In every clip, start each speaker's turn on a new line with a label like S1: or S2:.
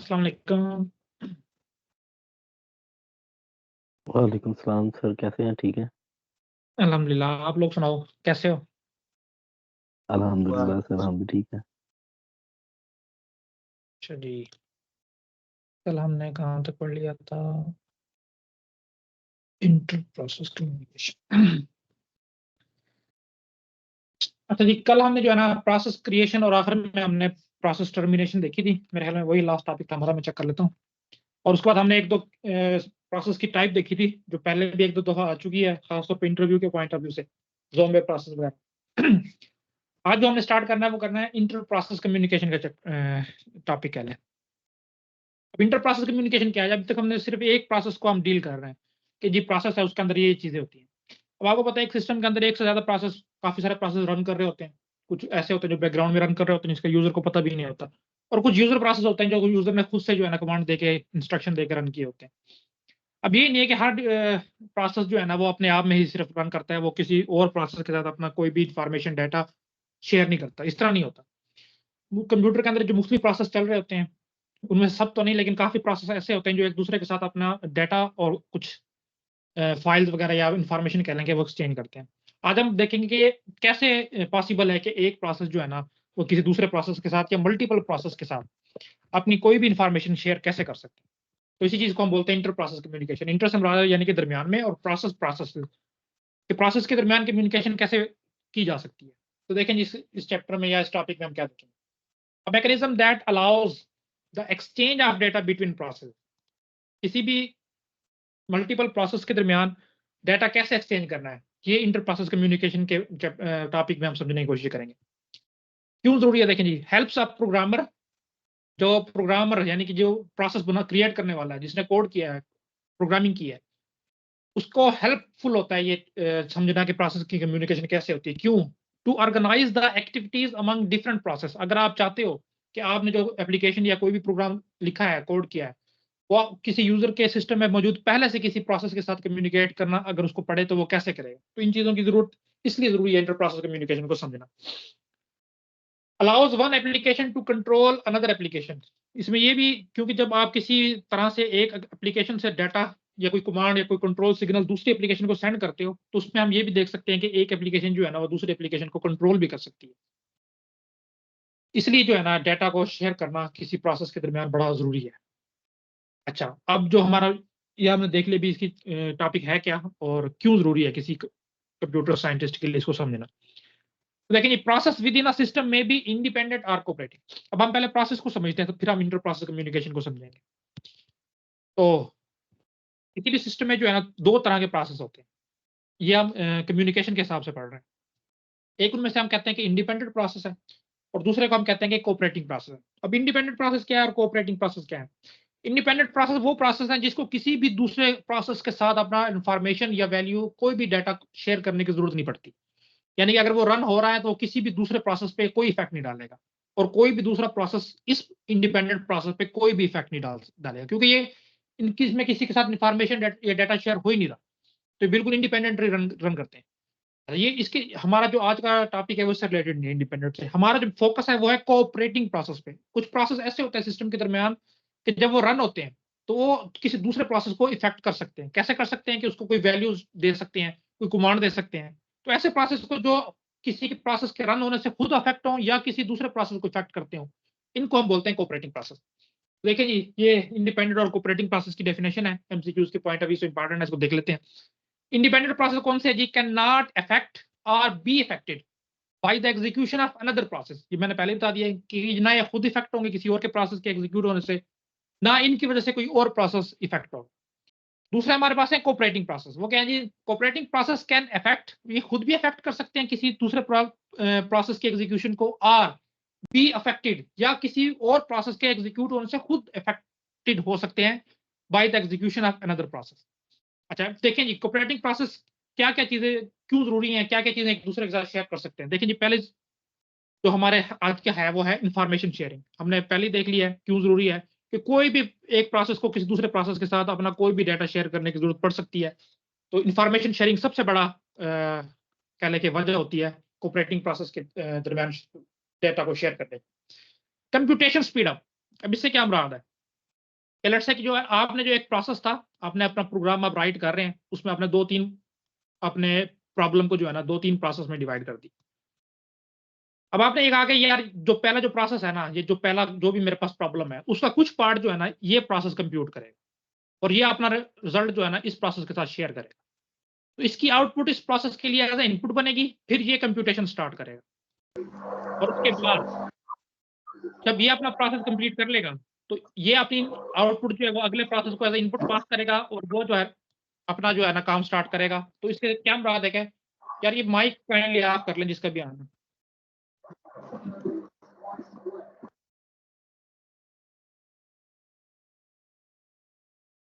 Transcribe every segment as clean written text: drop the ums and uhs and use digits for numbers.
S1: अस्सलाम वालेकुम।
S2: वालेकुम सलाम सर, कैसे हैं? ठीक है,
S1: अल्हम्दुलिल्लाह। आप लोग सुनाओ कैसे हो?
S2: अल्हम्दुलिल्लाह सर, हम भी ठीक हैं।
S1: अच्छा जी। कल हमने कहाँ तक पढ़ लिया था? Inter process communication. अच्छा जी, कल हमने जो है ना प्रोसेस क्रिएशन और आखिर में हमने प्रोसेस टर्मिनेशन देखी थी। मेरे ख्याल में वही लास्ट टॉपिक था हमारा। मैं चेक कर लेता हूँ। और उसके बाद हमने एक दो प्रोसेस की टाइप देखी थी जो पहले भी एक दो दफा आ चुकी है, खासतौर पर इंटरव्यू के पॉइंट ऑफ व्यू से, ज़ोंबे प्रोसेस वगैरह। आज जो हमने स्टार्ट करना है वो करना है इंटर प्रोसेस कम्युनिकेशन का टॉपिक है। अब इंटर प्रोसेस कम्युनिकेशन क्या है? अभी तक हमने सिर्फ एक प्रोसेस को हम डील कर रहे हैं कि जी प्रोसेस है, उसके अंदर ये चीजें होती हैं। अब आपको पता है एक सिस्टम के अंदर एक से ज्यादा प्रोसेस, काफी सारे प्रोसेस रन कर रहे होते हैं। कुछ ऐसे होते हैं जो बैकग्राउंड में रन कर रहे होते हैं जिसका यूजर को पता भी नहीं होता, और कुछ यूजर प्रोसेस होते हैं जो यूजर ने खुद से जो है ना कमांड देके, इंस्ट्रक्शन देके रन किए होते हैं। अब ये नहीं है कि हर प्रोसेस जो है ना वो अपने आप में ही सिर्फ रन करता है, वो किसी और प्रोसेस के साथ अपना कोई भी इंफॉर्मेशन डाटा शेयर नहीं करता। इस तरह नहीं होता। कंप्यूटर के अंदर जो मुख्तलिफ प्रोसेस चल रहे होते हैं, उनमें से सब तो नहीं लेकिन काफी प्रोसेस ऐसे होते हैं जो एक दूसरे के साथ अपना डाटा और कुछ फाइल्स वगैरह या इंफॉर्मेशन कह लेंगे वो एक्सचेंज करते हैं। आज हम देखेंगे कि कैसे पॉसिबल है कि एक प्रोसेस जो है ना वो किसी दूसरे प्रोसेस के साथ या मल्टीपल प्रोसेस के साथ अपनी कोई भी इंफॉर्मेशन शेयर कैसे कर सकते हैं। तो इसी चीज को हम बोलते हैं इंटर प्रोसेस कम्युनिकेशन। इंटर से मुराद है यानी कि दरमियान में, और प्रोसेस प्रोसेस के प्रोसेस के दरमियान कम्युनिकेशन कैसे की जा सकती है। तो देखें जी, इस चैप्टर में या इस टॉपिक में हम क्या देखेंगे। A mechanism that allows the exchange of data between process। किसी भी मल्टीपल प्रोसेस के दरमियान डाटा कैसे एक्सचेंज करना है, ये इंटर प्रोसेस कम्युनिकेशन के टॉपिक में हम समझने की कोशिश करेंगे। क्यों जरूरी है? देखें जी, हेल्प्स अ प्रोग्रामर। जो प्रोग्रामर यानी कि जो प्रोसेस बना क्रिएट करने वाला है, जिसने कोड किया है, प्रोग्रामिंग की है, उसको हेल्पफुल होता है ये समझना कि प्रोसेस की कम्युनिकेशन कैसे होती है। क्यों? To organise the activities among different process. अगर आप चाहते हो कि आपने जो एप्लीकेशन या कोई भी प्रोग्राम लिखा है, कोड किया है, वो किसी यूजर के सिस्टम में मौजूद पहले से किसी प्रोसेस के साथ कम्युनिकेट करना अगर उसको पढ़े तो वो कैसे करेगा। तो इन चीजों की जरूरत इसलिए जरूरी है इंटर प्रोसेस कम्युनिकेशन को समझना। Allows one application to control another application. इसमें ये भी, क्योंकि जब आप किसी तरह से एक एप्लीकेशन से डाटा या कोई कमांड या कोई कंट्रोल सिग्नल दूसरी एप्लीकेशन को सेंड करते हो, तो उसमें हम ये भी देख सकते हैं कि एक एप्लीकेशन जो है ना वो दूसरी एप्लीकेशन को कंट्रोल भी कर सकती है। इसलिए जो है ना डाटा को शेयर करना किसी प्रोसेस के दरमियान बड़ा जरूरी है। अच्छा, अब जो हमारा ये हमने देख लिया भी इसकी टॉपिक है क्या और क्यों जरूरी है किसी कंप्यूटर साइंटिस्ट के लिए इसको समझना। तो देखिए, process with in a system में भी इंडिपेंडेंट आर कोऑपरेटिव। अब हम पहले प्रोसेस को समझते हैं तो फिर हम इंटर प्रोसेस कम्युनिकेशन को समझेंगे। तो किसी भी सिस्टम में जो है ना दो तरह के प्रोसेस होते हैं। ये हम कम्युनिकेशन के हिसाब से पढ़ रहे हैं। एक उनमें से हम कहते हैं कि इंडिपेंडेंट प्रोसेस है, और दूसरे को हम कहते हैं कि कोऑपरेटिंग प्रोसेस है। अब इंडिपेंडेंट प्रोसेस क्या है और कोऑपरेटिंग प्रोसेस क्या है? इंडिपेंडेंट प्रोसेस वो प्रोसेस है जिसको किसी भी दूसरे प्रोसेस के साथ अपना इंफॉर्मेशन या वैल्यू, कोई भी डाटा शेयर करने की जरूरत नहीं पड़ती। यानी कि अगर वो रन हो रहा है तो वो किसी भी दूसरे प्रोसेस पे कोई इफेक्ट नहीं डालेगा, और कोई भी दूसरा प्रोसेस इस इंडिपेंडेंट प्रोसेस पे कोई भी इफेक्ट नहीं डालेगा, क्योंकि ये इनकी इसमें किसी के साथ इंफॉर्मेशन या डाटा शेयर हो ही नहीं रहा। तो ये बिल्कुल इंडिपेंडेंटली रन करते हैं। ये इसके हमारा जो आज का टॉपिक है वो इससे रिलेटेड नहीं है। इंडिपेंडेंट से हमारा जो फोकस है वो है कोऑपरेटिंग प्रोसेस पे। कुछ प्रोसेस ऐसे होते हैं सिस्टम के दरमियान कि जब वो रन होते हैं तो वो किसी दूसरे प्रोसेस को इफेक्ट कर सकते हैं। कैसे कर सकते हैं? कि उसको कोई वैल्यूज दे सकते हैं, कोई कमांड दे सकते हैं। तो ऐसे प्रोसेस को जो किसी के प्रोसेस के रन होने से खुद अफेक्ट हो या किसी दूसरे प्रोसेस को इफेक्ट करते हो, इनको हम बोलते हैं कोऑपरेटिंग प्रोसेस। देखिए जी, ये इंडिपेंडेंट और कोऑपरेटिंग प्रोसेस की डेफिनेशन है, एमसीक्यूज के पॉइंट ऑफ व्यू से इंपॉर्टेंट है, इसको देख लेते हैं। इंडिपेंडेंट प्रोसेस कौन से है जी? कैन नॉट अफेक्ट और be affected by the execution of another process. ये मैंने पहले बता दिया कि ना ये खुद इफेक्ट होंगे किसी और के प्रोसेस के एग्जीक्यूट होने से, ना इनकी वजह से कोई और प्रोसेस इफेक्ट हो। दूसरा हमारे पास है कोऑपरेटिंग प्रोसेस। वो क्या है जी? कोऑपरेटिंग प्रोसेस कैन अफेक्ट, ये खुद भी अफेक्ट कर सकते हैं किसी दूसरे प्रोसेस के एग्जीक्यूशन को, और बी अफेक्टेड, या किसी और प्रोसेस के एग्जीक्यूट होने से खुद अफेक्टेड हो सकते हैं by the execution of another process. अच्छा, देखें जी कोऑपरेटिंग प्रोसेस क्या क्या चीजें क्यों जरूरी हैं, क्या क्या चीजें एक दूसरे के साथ शेयर कर सकते हैं। देखिए जी, पहले जो हमारे आज का है वो है इंफॉर्मेशन शेयरिंग। हमने पहले ही देख लिया है क्यों जरूरी है, कि कोई भी एक प्रोसेस को किसी दूसरे प्रोसेस के साथ अपना कोई भी डाटा शेयर करने की जरूरत पड़ सकती है। तो इंफॉर्मेशन शेयरिंग सबसे बड़ा कह लें कि वजह होती है कोऑपरेटिंग प्रोसेस के दरमियान डाटा को शेयर करने। Computation speed up. अब इससे क्या मुराद है? लेट्स से कि जो है आपने जो एक प्रोसेस था, आपने अपना प्रोग्राम आप राइट कर रहे हैं, उसमें आपने 2-3 अपने प्रॉब्लम को जो है ना 2-3 प्रोसेस में डिवाइड कर दी। अब आपने एक आगे यार जो पहला जो प्रोसेस है ना, ये जो पहला जो भी मेरे पास प्रॉब्लम है, उसका कुछ पार्ट जो है ना ये प्रोसेस कंप्यूट करेगा और ये अपना रिजल्ट जो है ना इस प्रोसेस के साथ शेयर करेगा। तो इसकी आउटपुट इस प्रोसेस के लिए एज़ अ इनपुट बनेगी, फिर ये कंप्यूटेशन स्टार्ट करेगा और उसके बाद जब ये अपना प्रोसेस कंप्लीट कर लेगा, तो ये अपनी आउटपुट जो है वो अगले प्रोसेस को एज़ अ इनपुट पास करेगा और वो जो है अपना जो है ना काम स्टार्ट करेगा। तो इससे क्या मुराद है क्या? यार ये माइक काइंडली आप कर लें जिसका भी आना है।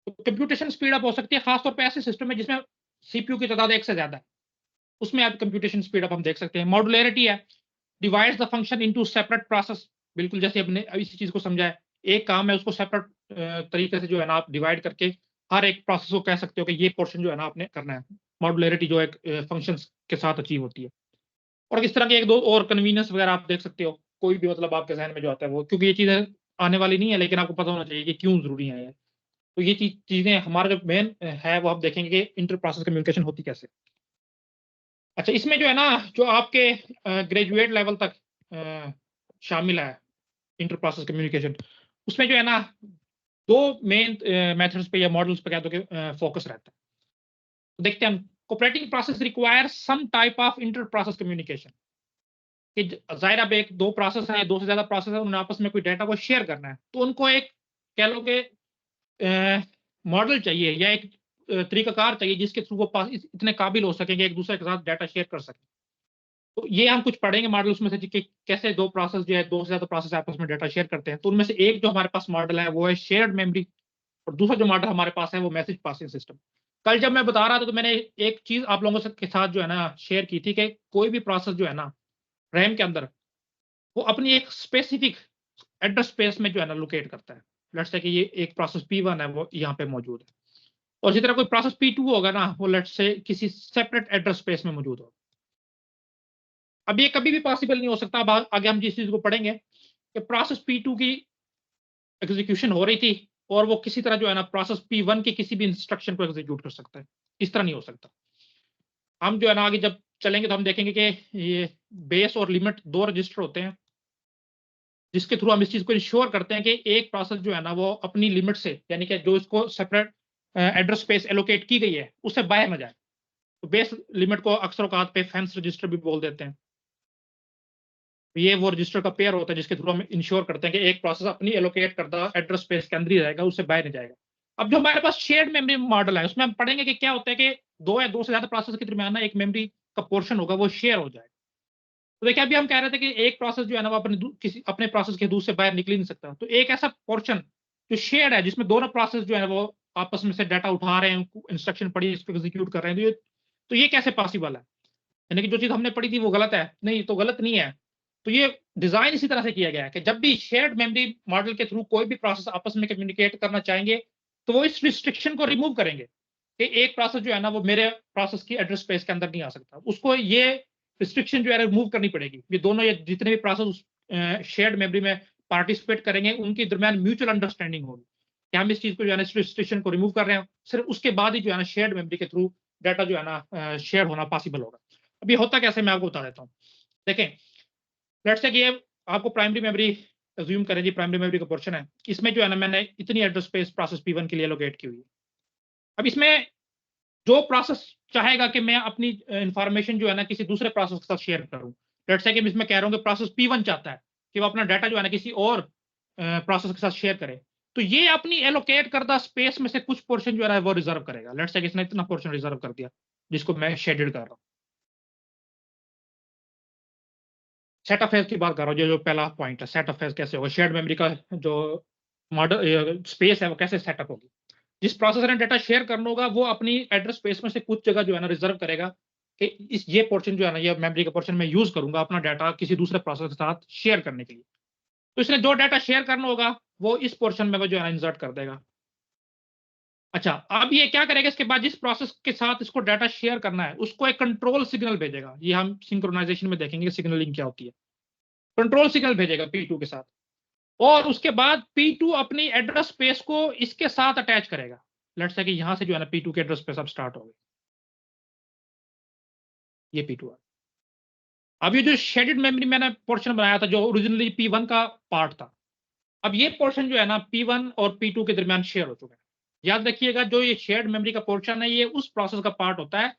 S1: तो कंप्यूटेशन स्पीड अप हो सकती है खास तौर पे ऐसे सिस्टम में जिसमें सीपीयू की तादाद 1 से ज़्यादा है। उसमें आप कंप्यूटेशन स्पीड अप हम देख सकते हैं। मॉड्युलैरिटी है, divides the function into separate process, बिल्कुल जैसे हमने अभी इसी चीज़ को समझा है। एक काम है उसको सेपरेट तरीके से जो है ना आप डिवाइड करके हर एक प्रोसेस को कह सकते हो कि ये पोर्शन जो है ना आपने करना है। मॉड्युलैरिटी जो एक फंक्शंस के साथ अचीव होती है। और इस तरह के 1-2 और कन्वीनियंस वगैरह आप देख सकते हो। कोई भी मतलब आपके ज़हन में जो आता है वो, क्योंकि ये चीज़ें आने वाली नहीं है लेकिन आपको पता होना चाहिए कि क्यों ज़रूरी है ये। तो ये चीज़ें हमारा जो मेन है वो आप देखेंगे कि इंटर प्रोसेस कम्युनिकेशन होती कैसे। अच्छा, इसमें जो है ना जो आपके ग्रेजुएट लेवल तक शामिल है इंटर प्रोसेस कम्युनिकेशन, उसमें जो है ना 2 मेन मेथड्स पे या मॉडल्स पे कह दो कि फोकस रहता है। तो देखते हैं हम, cooperating process requires some type of inter process communication, कि ज़ाहिर अब एक 2 प्रोसेस हैं, 2 से ज़्यादा प्रोसेस हैं, उन्हें आपस में कोई डाटा को शेयर करना है। तो उनको एक कह लो कि मॉडल चाहिए या एक तरीकाकार चाहिए जिसके थ्रू वो इतने काबिल हो सकें कि एक-दूसरे के साथ डाटा शेयर कर सकें। तो ये हम कुछ पढ़ेंगे मॉडल्स में से कि कैसे 2 प्रोसेस जो है 2 से ज़्यादा प्रोसेस आपस में डाटा शेयर करते हैं। तो उनमें से एक जो हमारे पास मॉडल है वो है शेयर्ड मेमोरी और दूसरा जो मॉडल हमारे पास है वो मैसेज पासिंग सिस्टम। कल जब मैं बता रहा था तो मैंने एक चीज़ आप लोगों के साथ जो है ना शेयर की थी कि कोई भी प्रोसेस जो है ना रैम के अंदर, वो अपनी एक स्पेसिफिक एड्रेस स्पेस में जो है ना लोकेट करता है। लेट्स से कि ये एक प्रोसेस P1 है वो यहाँ पे मौजूद है और इसी तरह कोई प्रोसेस P2 होगा ना वो लेट्स से किसी सेपरेट एड्रेस स्पेस में मौजूद होगा। अब ये कभी भी पॉसिबल नहीं हो सकता। अब आगे हम जिस चीज़ को पढ़ेंगे कि प्रोसेस P2 की एग्जीक्यूशन हो रही थी और वो किसी तरह जो है ना प्रोसेस P1 की किसी भी इंस्ट्रक्शन को एग्जीक्यूट कर सकता है। इस तरह नहीं हो सकता। हम जो है ना आगे जब चलेंगे तो हम देखेंगे कि ये बेस और लिमिट 2 रजिस्टर होते हैं, जिसके थ्रू हम इस चीज़ को इंश्योर करते हैं कि एक प्रोसेस जो है ना वो अपनी लिमिट से, यानी कि जो इसको सेपरेट एड्रेस स्पेस एलोकेट की गई है, उससे बाहर ना जाए। तो बेस लिमिट को अक्सर औकात पे फेंस रजिस्टर भी बोल देते हैं। ये वो रजिस्टर का पेयर होता है जिसके थ्रू हम इंश्योर करते हैं कि एक प्रोसेस अपनी एलोकेट करता एड्रेस स्पेस के अंदर ही रहेगा, उससे बाहर नहीं जाएगा। अब जो हमारे पास शेयर्ड मेमोरी मॉडल है, उसमें हम पढ़ेंगे कि क्या होता है कि 2 या 2 से ज़्यादा प्रोसेस के दरमियान ना एक मेमोरी का पोर्शन होगा, वो शेयर हो जाएगा। तो देखिए अभी हम कह रहे थे कि एक प्रोसेस जो है ना वो किसी अपने प्रोसेस के दूसरे बाहर निकल ही नहीं सकता। तो एक ऐसा पोर्शन जो शेयर्ड है जिसमें दोनों प्रोसेस जो है वो आपस में से डाटा उठा रहे हैं, इंस्ट्रक्शन पढ़ी, इसको एग्जीक्यूट कर रहे हैं। तो ये कैसे पॉसिबल है? यानी कि जो चीज़ हमने पढ़ी थी वो गलत है? नहीं, तो गलत नहीं है। तो ये डिज़ाइन इसी तरह से किया गया है कि जब भी शेयर्ड मेमोरी मॉडल के थ्रू कोई भी प्रोसेस आपस में कम्युनिकेट करना चाहेंगे, तो वो इस रिस्ट्रिक्शन को रिमूव करेंगे कि एक प्रोसेस जो है ना वो मेरे प्रोसेस की एड्रेस स्पेस के अंदर नहीं आ सकता। उसको ये रिस्ट्रिक्शन जो है रिमूव करनी पड़ेगी। ये दोनों ये जितने भी प्रोसेस उस शेयर्ड मेमोरी में पार्टिसिपेट करेंगे, उनके दरमियान म्यूचुअल अंडरस्टैंडिंग होगी कि हम इस चीज़ को जो है ना इस रिस्ट्रिक्शन को रिमूव कर रहे हैं। सिर्फ उसके बाद ही जो है ना शेयर्ड मेमोरी के थ्रू डाटा जो है ना शेयर होना पॉसिबल होगा। अब ये होता कैसे मैं आपको बता देता हूँ। देखें, लेट्स से कि ये आपको प्राइमरी मेमोरी अज़्यूम करें, जी प्राइमरी मेमोरी का पोर्शन है। इसमें जो है ना मैंने इतनी एड्रेस स्पेस प्रोसेस P1 के लिए एलोकेट की हुई है। अब इसमें जो प्रोसेस चाहेगा कि मैं अपनी इन्फॉर्मेशन जो है ना किसी दूसरे प्रोसेस के साथ शेयर करूँ। लेट्स से कि मैं इसमें कह रहा हूँ कि प्रोसेस P1 चाहता है कि वो अपना डाटा जो है ना किसी और प्रोसेस के साथ शेयर करे। तो ये अपनी एलोकेट करदा स्पेस में से कुछ पोर्शन जो है ना वो रिज़र्व करेगा। लेट्स से कि इसने इतना पोर्शन रिज़र्व कर दिया, जिसको मैं शेडेड कर रहा हूँ। सेट ऑफ फेज की बात कर रहा हूँ, जो पहला पॉइंट है, सेट ऑफ फेज कैसे होगा, शेयर्ड मेमोरी का जो मॉडल स्पेस है वो कैसे सेटअप होगी। जिस प्रोसेसर ने डाटा शेयर करना होगा वो अपनी एड्रेस स्पेस में से कुछ जगह जो है ना रिजर्व करेगा कि इस ये पोर्शन जो है ना ये मेमोरी का पोर्शन मैं यूज करूंगा अपना डाटा किसी दूसरे प्रोसेसर के साथ शेयर करने के लिए। तो इसने जो डाटा शेयर करना होगा वो इस पोर्शन में वो जो है ना इंसर्ट कर देगा। अच्छा, अब ये क्या करेगा, इसके बाद जिस प्रोसेस के साथ इसको डाटा शेयर करना है उसको एक कंट्रोल सिग्नल भेजेगा। ये हम सिंक्रोनाइजेशन में देखेंगे सिग्नलिंग क्या होती है। कंट्रोल सिग्नल भेजेगा P2 के साथ। और उसके बाद P2 अपनी एड्रेस स्पेस को इसके साथ अटैच करेगा। लेट्स से कि यहां से जो है ना P2 के एड्रेस स्पेस अब स्टार्ट हो गई, ये P2 है। अब ये जो शेडेड मेमोरी मैंने पोर्शन बनाया था जो ओरिजिनली P1 का पार्ट था, अब ये पोर्शन जो है ना P1 और P2 के दरमियान शेयर हो चुका है। याद रखिएगा जो ये शेयर्ड मेमोरी का पोर्शन है ये उस प्रोसेस का पार्ट होता है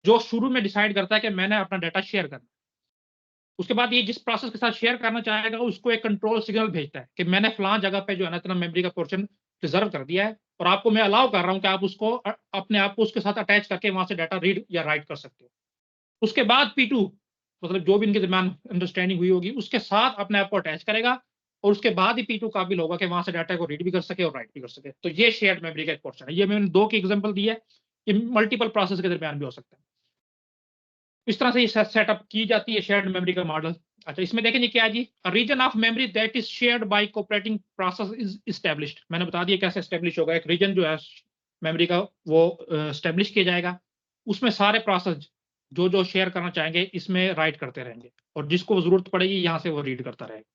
S1: जो शुरू में डिसाइड करता है कि मैंने अपना डाटा शेयर करना। उसके बाद ये जिस प्रोसेस के साथ शेयर करना चाहेगा उसको एक कंट्रोल सिग्नल भेजता है कि मैंने फलां जगह पे जो है ना इतना मेमोरी का पोर्शन रिजर्व कर दिया है और आपको मैं अलाउ कर रहा हूं कि आप उसको अपने आप को उसके साथ अटैच करके वहां से डाटा रीड या राइट कर सकते हो। उसके बाद P2 मतलब जो भी इनके दरमियान अंडरस्टैंडिंग हुई होगी उसके साथ अपने आप को अटैच करेगा और उसके बाद ही P2 काबिल होगा कि वहां से डाटा को रीड भी कर सके और राइट भी कर सके। तो ये शेयर्ड मेमोरी का एक पोर्शन है। ये मैंने 2 की एग्जांपल दी है, ये मल्टीपल प्रोसेस के दरमियान भी हो सकता है। इस तरह से ये सेटअप की जाती है शेयर्ड मेमोरी का मॉडल। अच्छा, इसमें देखेंगे क्या है जी, region of memory that is shared by cooperating process is established. मैंने बता दिया कैसे एस्टैब्लिश होगा। एक रीजन जो है मेमोरी का वो एस्टैब्लिश किया जाएगा, उसमें सारे प्रोसेस जो जो शेयर करना चाहेंगे इसमें राइट करते रहेंगे और जिसको जरूरत पड़ेगी यहाँ से वो रीड करता रहेगा।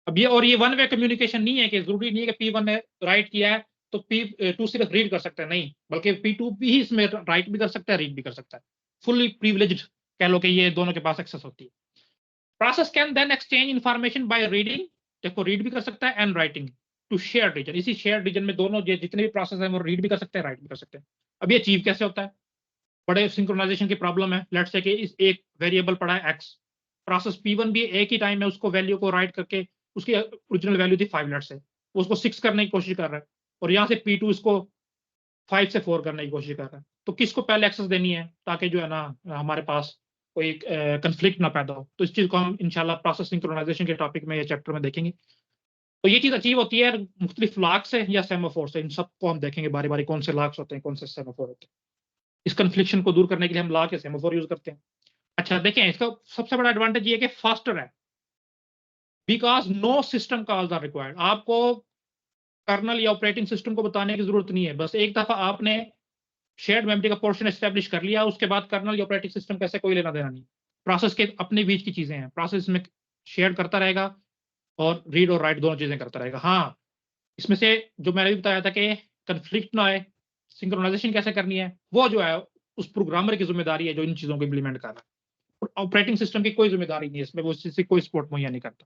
S1: अब ये और ये वन वे कम्युनिकेशन नहीं है कि जरूरी नहीं है कि P1 ने राइट किया है तो P2 सिर्फ रीड कर सकता है, नहीं, बल्कि P2 भी इसमें राइट भी कर सकता है, रीड भी कर सकता है। फुल्ली प्रिविलेज्ड कह लो कि ये दोनों के पास एक्सेस होती है। Process can then exchange information by reading, देखो रीड भी कर सकता है and writing to share region. इसी शेयर रीजन में दोनों जितने भी प्रोसेस हैं वो रीड भी कर सकते हैं, राइट भी कर सकते हैं। अब ये अचीव कैसे होता है? बड़े सिंक्रोनाइजेशन की प्रॉब्लम है। लेट्स से कि इस एक वेरिएबल पड़ा है x, प्रोसेस P1 भी एक ही टाइम में उसको वैल्यू को राइट करके उसकी ओरिजिनल वैल्यू थी 5 लेट्स से, वो उसको 6 करने की कोशिश कर रहा है और यहाँ से P2 इसको 5 से 4 करने की कोशिश कर रहा है। तो किसको पहले एक्सेस देनी है ताकि जो है ना हमारे पास कोई कंफ्लिक्ट ना पैदा हो। तो इस चीज को हम इंशाल्लाह प्रोसेस सिंक्रोनाइजेशन के टॉपिक में या चैप्टर में देखेंगे। तो ये चीज अचीव होती है मुख्तलिफ लॉक से या सेमाफोर से। इन सबको हम देखेंगे बारी बारी कौन से लॉक्स होते हैं, कौन से सेमाफोर होते हैं। इस कन्फ्लिक्शन को दूर करने के लिए हम लॉक या सेमाफोर यूज करते हैं। अच्छा देखें, इसका सबसे बड़ा एडवांटेज ये है कि फास्टर है, because no system calls are required. आपको कर्नल या ऑपरेटिंग सिस्टम को बताने की जरूरत नहीं है। बस एक दफा आपने शेयर्ड मेमोरी का पोर्शन एस्टेब्लिश कर लिया, उसके बाद कर्नल या ऑपरेटिंग सिस्टम कैसे कोई लेना देना नहीं। प्रोसेस के अपने बीच की चीजें हैं, प्रोसेस में शेयर करता रहेगा और रीड और राइट दोनों चीजें करता रहेगा। हाँ, इसमें से जो मैंने भी बताया था कि कंफ्लिक्ट ना आए, सिंक्रोनाइजेशन कैसे करनी है, वो जो है उस प्रोग्रामर की जिम्मेदारी है जो इन चीजों को इंप्लीमेंट कर रहा है। ऑपरेटिंग सिस्टम की कोई जिम्मेदारी नहीं है इसमें, वो इससे कोई सपोर्ट मुहैया नहीं करता।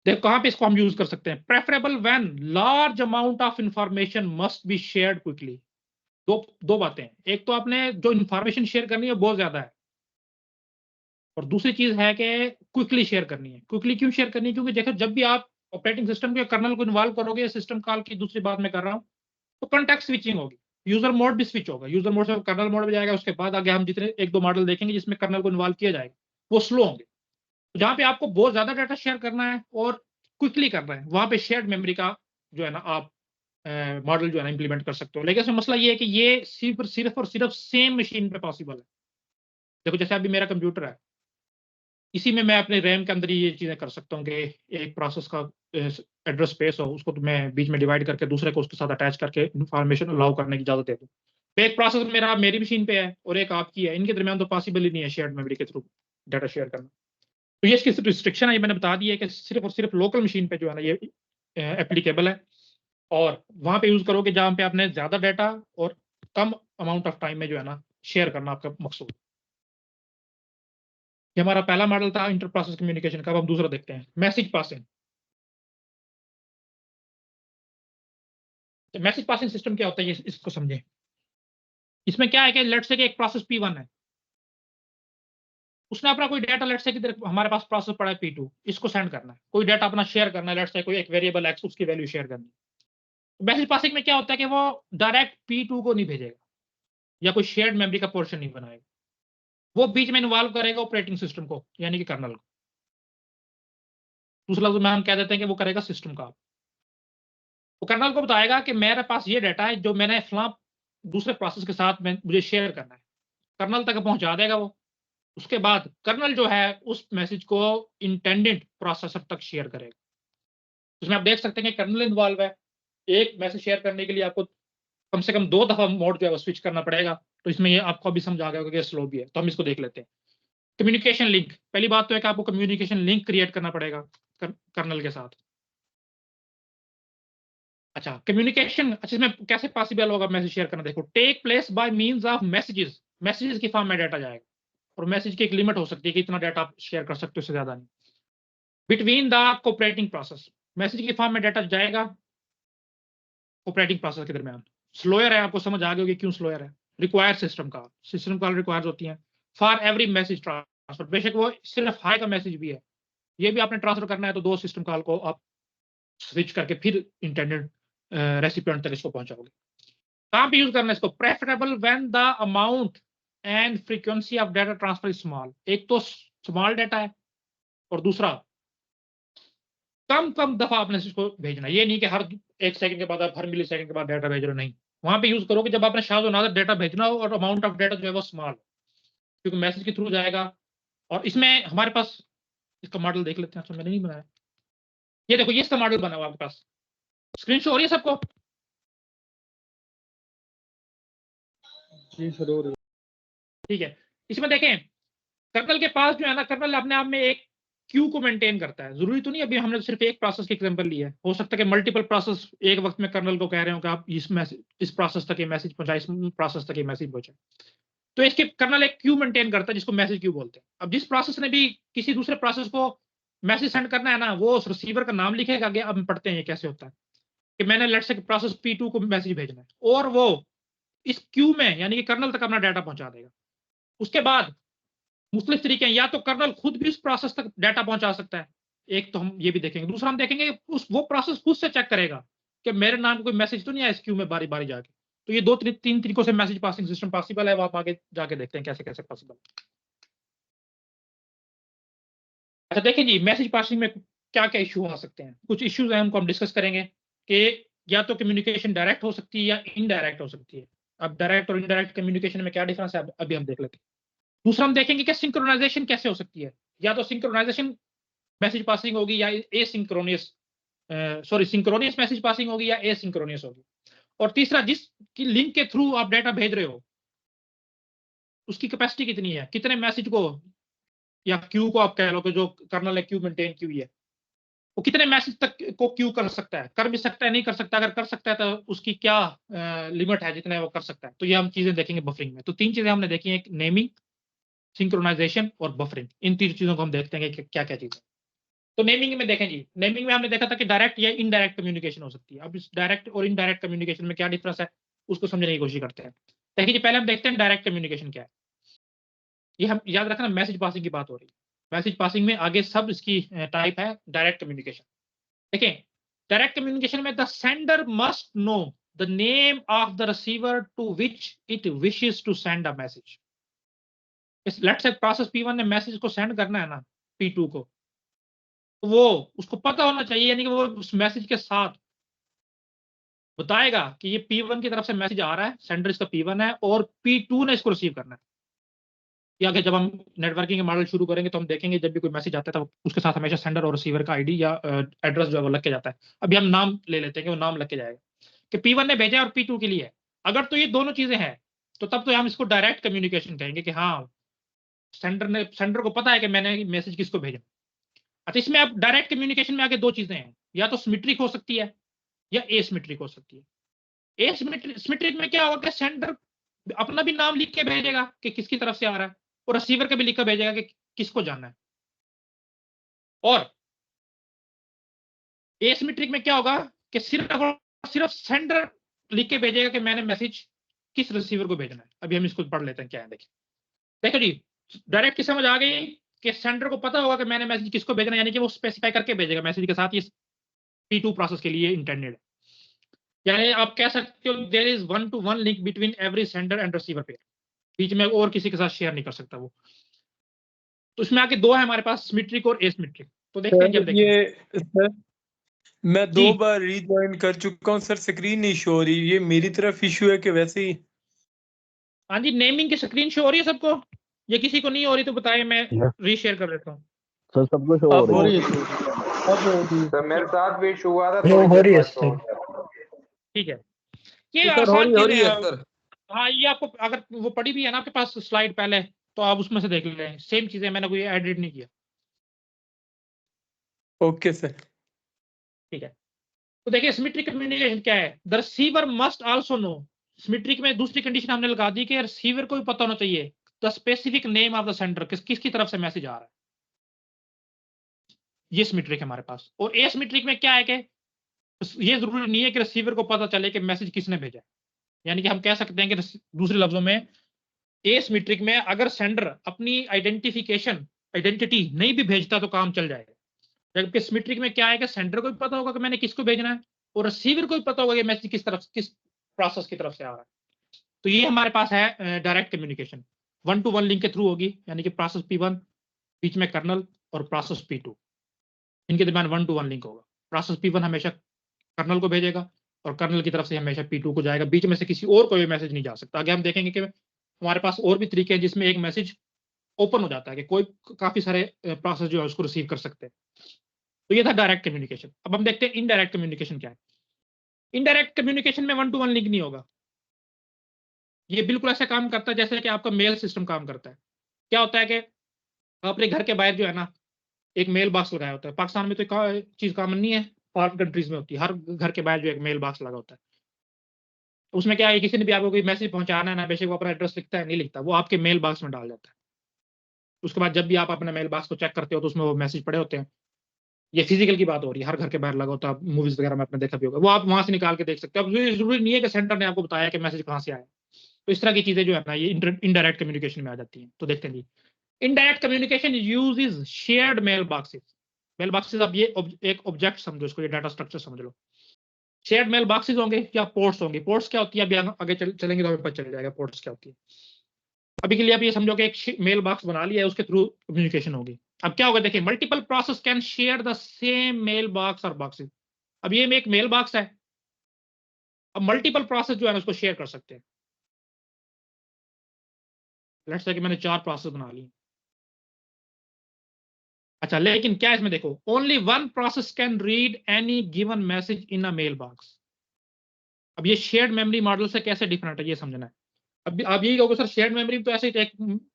S1: देखो कहां पे इसको हम यूज कर सकते हैं। Preferable when large amount of information must be shared quickly. दो बातें हैं, एक तो आपने जो इंफॉर्मेशन शेयर करनी है बहुत ज्यादा है और दूसरी चीज है कि क्विकली शेयर करनी है। क्विकली क्यों शेयर करनी है? क्योंकि देखो जब भी आप ऑपरेटिंग सिस्टम के कर्नल को इन्वॉल्व करोगे, सिस्टम कॉल की दूसरी बात मैं कर रहा हूँ, तो कॉन्टेक्स्ट स्विचिंग होगी, यूजर मोड भी स्विच होगा, यूजर मोड से कर्नल मोड में जाएगा। उसके बाद आगे हम जितने एक दो मॉडल देखेंगे जिसमें कर्नल को इन्वॉल्व किया जाएगा वो स्लो होंगे। तो जहां पे आपको बहुत ज्यादा डाटा शेयर करना है और क्विकली करना है वहां पे शेयर्ड मेमोरी का जो है ना आप मॉडल जो है ना इंप्लीमेंट कर सकते हो। लेकिन इसमें मसला ये है कि ये सिर्फ और सिर्फ सेम मशीन पे पॉसिबल है। देखो जैसे अभी मेरा कंप्यूटर है, इसी में मैं अपने रैम के अंदर ही ये चीजें कर सकता हूँ कि एक प्रोसेस का एड्रेस स्पेस हो, उसको तो मैं बीच में डिवाइड करके दूसरे को उसके साथ अटैच करके इंफॉर्मेशन अलाउ करने की इजाजत दे दूँ। तो एक प्रोसेस मेरा मेरी मशीन पे है और एक आपकी है, इनके दरमियान तो पॉसिबल ही नहीं है शेयर्ड मेमोरी के थ्रू डाटा शेयर करना। तो ये इसकी रिस्ट्रिक्शन है, ये मैंने बता दी है कि सिर्फ और सिर्फ लोकल मशीन पे जो है ना ये एप्लीकेबल है और वहां पे यूज करोगे जहां पे आपने ज्यादा डाटा और कम अमाउंट ऑफ टाइम में जो है ना शेयर करना आपका मकसूद। ये हमारा पहला मॉडल था इंटर प्रोसेस कम्युनिकेशन का। अब हम दूसरा देखते हैं, message passing. Message passing system क्या होता है ये इसको समझें। इसमें क्या है कि लेट्स से कि एक प्रोसेस P1 है, उसने अपना कोई डाटा लेट्स से कि हमारे पास प्रोसेस पड़ा है P2, इसको सेंड करना है, कोई डाटा अपना शेयर करना है, लेट्स से कोई एक वेरिएबल x उसकी वैल्यू शेयर करनी है। मैसेज पासिंग में क्या होता है कि वो डायरेक्ट P2 को नहीं भेजेगा या कोई शेयर्ड मेमोरी का पोर्शन नहीं बनाएगा, वो बीच में इन्वॉल्व करेगा ऑपरेटिंग सिस्टम को यानी कि कर्नल को। दूसरा लफ्ज में हम कह देते हैं कि वो करेगा सिस्टम का। वो कर्नल को बताएगा कि मेरे पास ये डाटा है जो मैंने फलां दूसरे प्रोसेस के साथ में मुझे शेयर करना है, कर्नल तक पहुंचा देगा वो। उसके बाद कर्नल जो है उस मैसेज को इंटेंडेड प्रोसेसर तक शेयर करेगा। उसमें आप देख सकते हैं कि कर्नल इन्वॉल्व है, एक मैसेज शेयर करने के लिए आपको कम से कम 2 दफा मोड जो है वो स्विच करना पड़ेगा। तो इसमें ये आपको अभी समझ आ गया होगा कि स्लो भी है, तो हम इसको देख लेते हैं। कम्युनिकेशन लिंक, पहली बात तो है कि आपको कम्युनिकेशन लिंक क्रिएट करना पड़ेगा। कर्नल के साथ। अच्छा, कम्युनिकेशन, अच्छा इसमें कैसे पॉसिबल होगा मैसेज शेयर करना? देखो, take place by means of messages, messages की फॉर्म में डाटा जाएगा, और मैसेज की एक लिमिट हो सकती है कि इतना डाटा आप शेयर कर सकते हो, उससे ज्यादा नहीं। Between the cooperating process, message की फॉर्म में डाटा जाएगा कोऑपरेटिंग प्रोसेस के दरमियान। स्लोअर है, आपको समझ आ गई होगी क्यों स्लोअर है। रिक्वायर सिस्टम कॉल रिक्वायर्स होती हैं फॉर एवरी मैसेज ट्रांसफर, बेशक वो सिर्फ हाई का मैसेज भी है, ये भी आपने ट्रांसफर करना है तो 2 सिस्टम कॉल को आप स्विच करके फिर इंटेंडेड रेसिपिएंट तक इसको पहुंचाओगे। कहां पे यूज करना है इसको? Preferable when the amount and frequency of data transfer is small. एक तो स्मॉल डाटा है, और दूसरा कम कम दफा आपने इसको भेजना है। ये नहीं कि हर 1 सेकंड के बाद आप हर मिली सेकंड के बाद डाटा भेज रहे हो, नहीं। वहां पे यूज करोगे जब आपने शायद नादर डाटा भेजना हो और अमाउंट ऑफ डाटा जो है वो स्मॉल, क्योंकि मैसेज के थ्रू जाएगा। और इसमें हमारे पास इसका मॉडल देख लेते हैं। अच्छा, मैंने नहीं बनाया, ये देखो, ये इसका मॉडल बना हुआ आपके पास, स्क्रीन शो हो रही है सबको?
S3: जी सर, हो रही है।
S1: ठीक है, इसमें देखें, कर्नल के पास जो है ना, कर्नल अपने आप में एक क्यू को मेंटेन करता है। जरूरी तो नहीं, अभी हमने सिर्फ एक प्रोसेस की एग्जांपल ली है, हो सकता है कि मल्टीपल प्रोसेस एक वक्त में कर्नल को कह रहे हो कि आप इस प्रोसेस तक ये मैसेज पहुंचाए, इस प्रोसेस तक ये मैसेज पहुंचाए। तो इसके कर्नल एक क्यू मेंटेन करता है जिसको मैसेज क्यू बोलते हैं। अब जिस प्रोसेस ने भी किसी दूसरे प्रोसेस को मैसेज सेंड करना है ना, वो उस रिसीवर का नाम लिखेगा आगे। अब हम पढ़ते हैं ये कैसे होता है, कि मैंने लेट्स से प्रोसेस P2 को मैसेज भेजना है, और वो इस क्यू में यानी कि कर्नल तक अपना डाटा पहुंचा देगा। उसके बाद मुख्तलिफ तरीके हैं, या तो कर्नल खुद भी उस प्रोसेस तक डाटा पहुंचा सकता है, एक तो हम ये भी देखेंगे। दूसरा हम देखेंगे उस वो प्रोसेस खुद से चेक करेगा कि मेरे नाम का कोई मैसेज तो नहीं आया इस क्यू में बारी बारी जाके। तो ये 2-3 तरीकों से मैसेज पासिंग सिस्टम पॉसिबल है, वो आप आगे जाके देखते हैं कैसे कैसे पॉसिबल। अच्छा देखिए जी, मैसेज पासिंग में क्या क्या इशू आ सकते हैं। कुछ इश्यूज हैं, उनको हम डिस्कस करेंगे कि या तो कम्युनिकेशन डायरेक्ट हो सकती है या इनडायरेक्ट हो सकती है। अब डायरेक्ट और इनडायरेक्ट कम्युनिकेशन में क्या डिफरेंस है, अभी हम देख लेते हैं। दूसरा हम देखेंगे कि सिंक्रोनाइजेशन कैसे हो सकती है, या तो सिंक्रोनाइजेशन मैसेज पासिंग होगी, या एसिंक्रोनियस सिंक्रोनियस मैसेज पासिंग होगी, या एसिंक्रोनियस होगी। और तीसरा, जिस लिंक के थ्रू आप डाटा भेज रहे हो उसकी कैपेसिटी कितनी है, कितने मैसेज को या क्यू को आप कह लो कि जो कर्नल है क्यू मेंटेन क्यू है, वो कितने मैसेज तक को क्यू कर सकता है, कर भी सकता है, नहीं कर सकता। अगर कर सकता है तो उसकी क्या लिमिट है जितने वो कर सकता है। तो ये हम चीजें देखेंगे बफरिंग में। तो 3 चीजें हमने देखी हैं, नेमिंग, सिंक्रोनाइजेशन और बफरिंग। इन 3 चीजों को हम देखते हैं कि क्या क्या चीजें। तो नेमिंग में देखें जी, नेमिंग में हमने देखा था कि डायरेक्ट या इनडायरेक्ट कम्युनिकेशन हो सकती है। अब इस डायरेक्ट और इनडायरेक्ट कम्युनिकेशन में क्या डिफरेंस है उसको समझने की कोशिश करते हैं। देखिए जी, पहले हम देखते हैं डायरेक्ट कम्युनिकेशन क्या है। ये हम याद रखना, मैसेज पासिंग की बात हो रही है। मैसेज पासिंग में आगे सब इसकी टाइप है डायरेक्ट कम्युनिकेशन। देखिए, डायरेक्ट कम्युनिकेशन में the sender must know the name of the receiver to which it wishes to send a message. Let's say process P1 ने मैसेज को सेंड करना है ना P2 को, तो वो उसको पता होना चाहिए, यानी कि वो उस मैसेज के साथ बताएगा कि ये P1 की तरफ से मैसेज आ रहा है, सेंडर इसका P1 है, और P2 ने इसको रिसीव करना है। या आगे जब हम नेटवर्किंग के मॉडल शुरू करेंगे तो हम देखेंगे जब भी कोई मैसेज आता है तो उसके साथ हमेशा सेंडर और रिसीवर का आईडी या एड्रेस जो है वो लग के जाता है। अभी हम नाम ले लेते हैं कि वो नाम लग के जाएगा कि P1 ने भेजा और P2 के लिए है। अगर तो ये दोनों चीजें हैं तो तब तो हम इसको डायरेक्ट कम्युनिकेशन कहेंगे कि हाँ, सेंडर को पता है कि मैंने मैसेज किसको भेजा। अच्छा, इसमें अब डायरेक्ट कम्युनिकेशन में आगे 2 चीजें हैं, या तो सिमेट्रिक हो सकती है या एसिमेट्रिक हो सकती है। एसिमेट्रिक में क्या होगा कि सेंडर अपना भी नाम लिख के भेजेगा कि किसकी तरफ से आ रहा है, और रिसीवर का भी लिख कर भेजेगा कि किसको जाना है। और एसिमेट्रिक में क्या होगा कि सिर्फ सेंडर लिख के भेजेगा कि मैंने मैसेज किस रिसीवर को भेजना है। अभी हम इसको पढ़ लेते हैं क्या है। देखिए देखो जी, डायरेक्ट की समझ आ गई कि सेंडर को पता होगा कि मैंने मैसेज किसको भेजना है, यानी कि वो स्पेसिफाई करके भेजेगा मैसेज के साथ ये P2 प्रोसेस के लिए इंटेंडेड है। यानी आप कह सकते हो there is 1-to-1 link between every sender and receiver pair, बीच में और किसी के साथ शेयर नहीं कर सकता वो। तो इसमें आगे 2 है हमारे पास, सिमेट्रिक और एसिमेट्रिक। तो देखते हैं जब देखेंगे।
S3: ये सर, मैं
S1: जी
S3: 2 बार रीजॉइन कर चुका हूँ सर, स्क्रीन नहीं शो हो रही। ये मेरी तरफ इशू है कि वैसे ही?
S1: हाँ जी, नेमिंग की स्क्रीन शो हो रही है सबको, ये किसी को नहीं हो रही तो बताइए, मैं
S2: यस
S1: रीशेयर कर देता हूँ।
S2: सर, सबको शो हो
S3: अब
S2: रही
S3: हो
S2: है।
S3: रही है अब हो रही है।
S4: सर मेरे साथ भी इशू हुआ था,
S5: हो
S4: थोड़ी देर
S5: रही है
S4: बाद शो हो
S5: सर।
S4: गया।
S1: ठीक है, ये
S3: सर हो
S1: आसान
S3: रही
S1: चीजें
S3: है
S1: हैं।
S3: सर।
S1: हाँ, ये आपको अगर वो पड़ी भी है ना आपके पास स्लाइड पहले, तो आप उसमें से देख लें, सेम चीजें, मैंने कोई एडिट नहीं किया।
S3: Okay sir.
S1: ठीक है, तो देखिए सिमेट्रिक कम्युनिकेशन क्या है, the receiver must also know. Symmetric में दूसरी कंडीशन हमने लगा दी कि रिसीवर को भी पता होना चाहिए the specific name of the sender, किसकी तरफ से मैसेज आ रहा है। ये सिमेट्रिक है हमारे पास। और एसिमेट्रिक में क्या है कि ये जरूरी नहीं है कि रिसीवर को पता चले कि मैसेज किसने भेजा है। यानी कि हम कह सकते हैं कि दूसरे लफ्जों में एसिमेट्रिक में अगर सेंडर अपनी आइडेंटिटी नहीं भी भेजता तो काम चल जाएगा। जबकि सिमेट्रिक में क्या है कि सेंडर को भी पता होगा कि मैंने किसको भेजना है और रिसीवर को भी पता होगा कि मैसेज किस प्रोसेस की तरफ से आ रहा है। तो ये हमारे पास है डायरेक्ट कम्युनिकेशन, 1 to 1 लिंक के थ्रू होगी। यानी कि प्रोसेस P1 बीच में कर्नल और प्रोसेस P2, इनके दरमियान 1 to 1 लिंक होगा। प्रोसेस P1 हमेशा कर्नल को भेजेगा और कर्नल की तरफ से हमेशा P2 को जाएगा। बीच में से किसी और कोई मैसेज नहीं जा सकता। आगे हम देखेंगे कि हमारे पास और भी तरीके हैं जिसमें एक मैसेज ओपन हो जाता है कि कोई काफी सारे प्रोसेस जो है उसको रिसीव कर सकते हैं। तो ये था डायरेक्ट कम्युनिकेशन। अब हम देखते हैं इनडायरेक्ट कम्युनिकेशन क्या है। इनडायरेक्ट कम्युनिकेशन में 1 to 1 लिंक नहीं होगा। ये बिल्कुल ऐसा काम करता है जैसे कि आपका मेल सिस्टम काम करता है। क्या होता है कि अपने घर के बाहर जो है ना एक मेल बॉक्स लगाया होता है। पाकिस्तान में तो चीज कॉमन नहीं है, फॉरेन कंट्रीज में होती है। हर घर के बाहर जो एक मेल बॉक्स लगा होता है। उसमें क्या है, किसी ने भी आपको कोई मैसेज पहुंचाना है ना, बेशक वो अपना एड्रेस लिखता है नहीं लिखता, वो आपके मेल बॉक्स में डाल जाता है। उसके बाद जब भी आप अपने मेल बॉक्स को चेक करते हो तो उसमें वो मैसेज पड़े होते हैं। ये फिजिकल की बात हो रही है, हर घर के बाहर लगा होता है। मूवीज वगैरह में आपने देखा भी होगा, वो आप वहां से निकाल के देख सकते हो। अब ये जरूरी नहीं है कि सेंटर ने आपको बताया कि मैसेज कहाँ से आया। तो इस तरह की चीजें जो है ना ये इनडायरेक्ट कम्युनिकेशन में आ जाती हैं। तो देखते हैं जी, indirect communication uses shared mailboxes. Mailboxes, अब ये एक ऑब्जेक्ट समझो इसको, ये डाटा स्ट्रक्चर समझ लो। शेयर्ड मेल बॉक्सेस होंगे या पोर्ट्स होंगे। पोर्ट्स क्या होती है अभी आगे चलेंगे तो हमें पता चल जाएगा पोर्ट्स क्या होती है। अभी के लिए आप ये समझो कि एक मेल बॉक्स बना लिया है, उसके थ्रू कम्युनिकेशन होगी। अब क्या होगा, देखिए multiple process can share the same mail box और बॉक्सेस। अब ये एक मेल बॉक्स है, अब मल्टीपल प्रोसेस जो है उसको शेयर कर सकते हैं। लेट्स से कि मैंने 4 प्रोसेस बना ली। अच्छा, लेकिन क्या इसमें देखो, only one process can read any given message in a mail box. अब ये शेयर्ड मेमोरी मॉडल से कैसे डिफरेंट है ये समझना है। अब आप यही कहोगे सर शेयर्ड मेमोरी तो ऐसे ही एक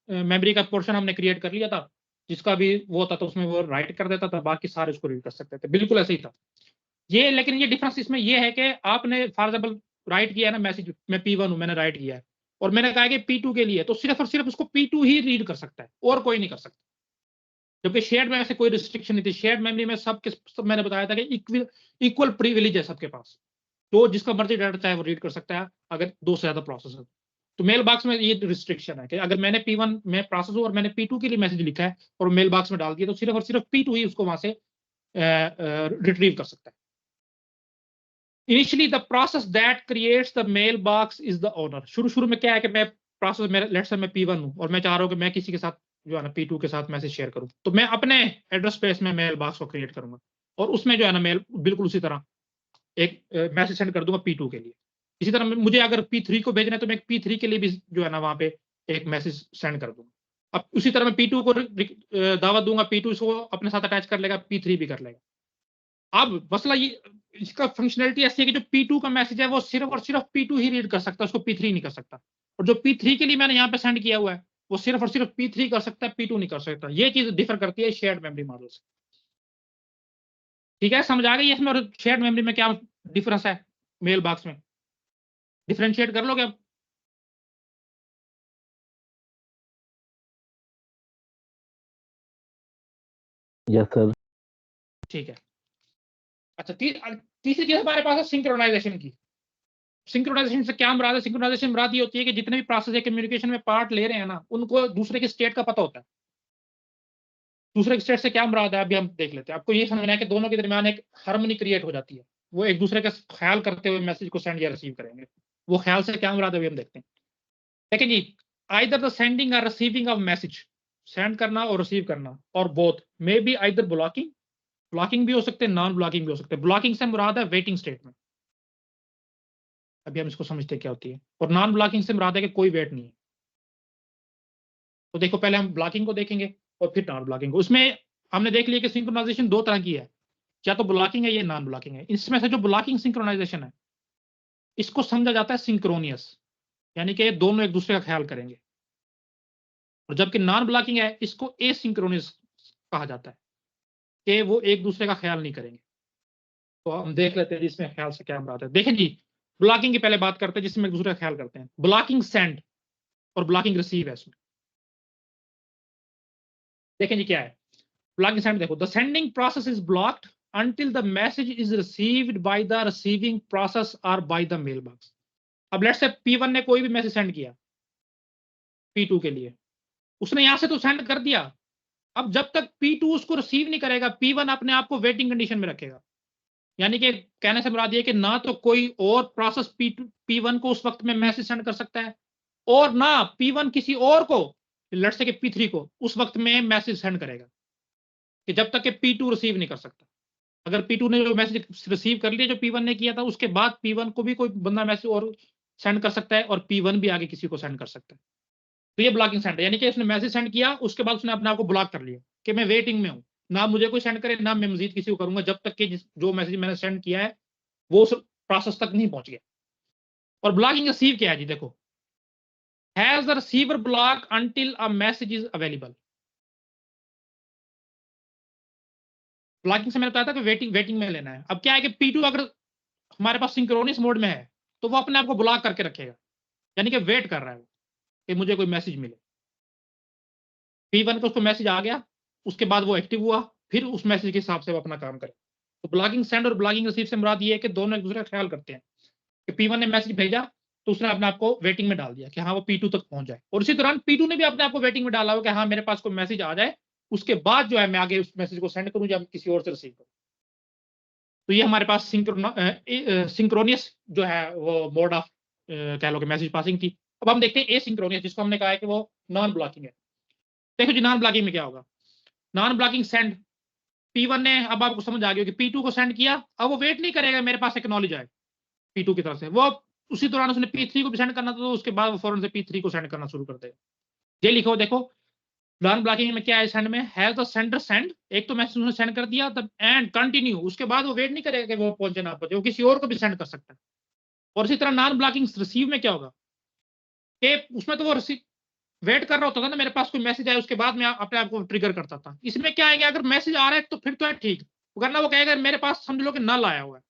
S1: मेमोरी का पोर्शन हमने क्रिएट कर लिया था, जिसका भी वो होता था उसमें वो राइट कर देता था, बाकी सारे उसको रीड कर सकते थे। बिल्कुल ऐसे ही था ये। लेकिन ये डिफरेंस इसमें ये है कि आपने फॉर एग्जाम्पल राइट किया है ना मैसेज, मैं P1 हूं, मैंने राइट किया है और मैंने कहा कि P2 के लिए, तो सिर्फ और सिर्फ उसको P2 ही रीड कर सकता है और कोई नहीं कर सकता। जबकि शेयर्ड में ऐसे कोई रिस्ट्रिक्शन नहीं थी। शेयर्ड मेमोरी में सब मैंने बताया था कि इक्वल प्रिविलेज है सबके पास, तो जिसका मर्जी डाटा चाहे वो रीड कर सकता है अगर 2 से ज्यादा प्रोसेस है। तो मेल बॉक्स में ये रिस्ट्रिक्शन है कि अगर मैंने P1 में प्रोसेस हूं और मैंने P2 के लिए मैसेज लिखा है और मेल बॉक्स में डाल दिया, तो सिर्फ और सिर्फ P2 ही उसको वहां से रिट्रीव कर सकता है। Initially the process that creates the mail box is the owner. शुरू में क्या है कि मैं प्रोसेस, मेरे लेट्स से मैं P1 हूं और मैं चाह रहा हूं कि मैं किसी के साथ जो है ना P2 के साथ मैसेज शेयर करूं, तो मैं अपने एड्रेस स्पेस में मेल बॉक्स को क्रिएट करूंगा और उसमें जो है ना मेल बिल्कुल उसी तरह एक मैसेज सेंड कर दूंगा P2 के लिए। इसी तरह मुझे अगर P3 को भेजना है तो मैं P3 के लिए भी जो है ना वहां पे एक मैसेज सेंड कर दूंगा। अब उसी तरह मैं P2 को दावत दूंगा, P2 इसको अपने साथ अटैच कर लेगा, P3 भी कर लेगा। अब मसला ये, इसका फंक्शनैलिटी ऐसी है कि जो P2 का मैसेज है वो सिर्फ और सिर्फ P2 ही रीड कर सकता है, उसको P3 नहीं कर सकता। और जो P3 के लिए मैंने यहाँ पे सेंड किया हुआ है वो सिर्फ और सिर्फ P3 कर सकता है, P2 नहीं कर सकता। ये चीज डिफर करती है शेयर्ड मेमोरी मॉडल से। ठीक है, समझ आ गई इसमें और शेयर्ड मेमोरी में क्या डिफरेंस है मेल बॉक्स में? डिफरेंशिएट कर लोगे अब?
S2: Yes sir.
S1: ठीक है। अच्छा, तीसरी चीज हमारे पास है सिंक्रोनाइजेशन की। सिंक्रोनाइजेशन से क्या मुराद है? सिंक्रोनाइजेशन मुराद ये होती है कि जितने भी प्रोसेस है कम्युनिकेशन में पार्ट ले रहे हैं ना, उनको दूसरे की स्टेट का पता होता है। दूसरे की स्टेट से क्या मुराद है अभी हम देख लेते हैं। आपको ये समझना है कि दोनों के दरमियान एक हार्मनी क्रिएट हो जाती है, वो एक दूसरे का ख्याल करते हुए मैसेज को सेंड या रिसीव करेंगे। वो ख्याल से क्या मुराद है अभी हम देखते हैं। लेकिन जी, आइदर द सेंडिंग और रिसीविंग ऑफ मैसेज, सेंड करना और रिसीव करना, और both may be either blocking, blocking भी हो सकते हैं, नॉन ब्लॉकिंग भी हो सकते हैं। ब्लॉकिंग से मुराद है वेटिंग स्टेट में, अभी हम इसको समझते क्या होती है। और नॉन ब्लॉकिंग से मुराद है कि कोई वेट नहीं है। तो देखो पहले हम ब्लॉकिंग को देखेंगे और फिर नॉन ब्लॉकिंग को। उसमें हमने देख लिया कि सिंक्रोनाइजेशन 2 तरह की है, या तो ब्लॉकिंग है या नॉन ब्लॉकिंग है। इसमें से जो ब्लॉकिंग सिंक्रोनाइजेशन है इसको समझा जाता है सिंक्रोनियस, यानी कि दोनों एक दूसरे का ख्याल करेंगे। और जबकि नॉन ब्लॉकिंग है इसको एसिंक्रोनियस कहा जाता है। कि वो एक दूसरे का ख्याल नहीं करेंगे। तो हम देख लेते हैं जी इसमें ख्याल से क्या बात है। देखें जी, ब्लॉकिंग की पहले बात करते हैं जिसमें एक दूसरे का ख्याल करते हैं। ब्लॉकिंग सेंड और ब्लॉकिंग रिसीव है इसमें। देखें जी क्या है ब्लॉकिंग सेंड। देखो, the sending process is blocked until the message is received by the receiving process or by the mailbox। अब लेट्स से P1 ने कोई भी मैसेज सेंड किया P2 के लिए, उसने यहां से तो सेंड कर दिया। अब जब तक P2 उसको रिसीव नहीं करेगा, P1 अपने आप को वेटिंग कंडीशन में रखेगा। यानी कि कहने से मुराद ये कि ना तो कोई और प्रोसेस P1 को उस वक्त में मैसेज सेंड कर सकता है, और ना P1 किसी और को, लेट्स से कि P3 को उस वक्त में मैसेज सेंड करेगा, कि जब तक कि P2 रिसीव नहीं कर सकता। अगर P2 ने जो मैसेज रिसीव कर लिया जो P1 ने किया था, उसके बाद P1 को भी कोई बंदा मैसेज और सेंड कर सकता है, और P1 भी आगे किसी को सेंड कर सकता है। तो ये ब्लॉकिंग सेंड है। यानी कि उसने मैसेज सेंड किया, उसके बाद उसने अपने आप को ब्लॉक कर लिया कि मैं वेटिंग में हूं, ना मुझे कोई सेंड करे, ना मैं मजीद किसी को करूंगा, जब तक कि जो मैसेज मैंने सेंड किया है वो उस प्रोसेस तक नहीं पहुंच गया। और ब्लॉकिंग रिसीव क्या है जी, देखो, has the receiver block until a message is available. Blocking से मैंने बताया था कि वेटिंग में लेना है। अब क्या है कि P2 अगर हमारे पास सिंक्रोनियस मोड में है तो वो अपने आप को ब्लॉक करके रखेगा, यानी कि वेट कर रहा है कि मुझे कोई मैसेज मिले। P1 को उसको मैसेज आ गया, उसके बाद वो एक्टिव हुआ, फिर उस मैसेज के हिसाब से वो अपना काम करे। तो ब्लॉकिंग सेंड और ब्लॉकिंग रिसीव से मुराद ये है कि दोनों एक दूसरे का ख्याल करते हैं कि P1 ने मैसेज भेजा तो उसने अपने आप को वेटिंग में डाल दिया कि हाँ वो P2 तक पहुंच जाए, और इसी दौरान P2 ने भी अपने आप को वेटिंग में डाला हो कि हाँ मेरे पास कोई मैसेज आ जाए, उसके बाद जो है मैं आगे उस मैसेज को सेंड करूं या किसी और से रिसीव करूं। तो ये हमारे पास सिंक्रोनियस जो है वो मोड ऑफ कह लो कि मैसेज पासिंग थी। अब हम देखते हैं एसिंक्रोनियस, जिसको हमने कहा है कि वो नॉन ब्लॉकिंग है। देखो जी नॉन ब्लॉकिंग में क्या होगा। नॉन ब्लॉकिंग सेंड, P1 ने, अब आपको समझ आ गया कि P2 को सेंड किया, अब वो वेट नहीं करेगा मेरे पास एक्नॉलेज आए P2 की तरफ से, वो उसी दौरान उसने P3 को भी सेंड करना था, तो उसके बाद वो फौरन से P3 को सेंड करना शुरू कर देगा। ये लिखो, देखो नॉन ब्लॉकिंग में क्या है सेंड में, हैज द सेंडर सेंड, एक तो मैसेज उसने सेंड कर दिया तब एंड कंटिन्यू, उसके बाद वो वेट नहीं करेगा कि वो पहुंचे ना पहुंचे, वो किसी और को भी सेंड कर सकता है। और इसी तरह नॉन ब्लॉकिंग रिसीव में क्या होगा कि उसमें तो वो रिसीव वेट कर रहा होता था ना, मेरे पास कोई मैसेज आया उसके बाद मैं अपने आप को ट्रिगर करता था। इसमें क्या है कि अगर मैसेज आ रहा है तो फिर तो है ठीक, वरना वो कहेगा मेरे पास समझ लो कि नल आया हुआ है,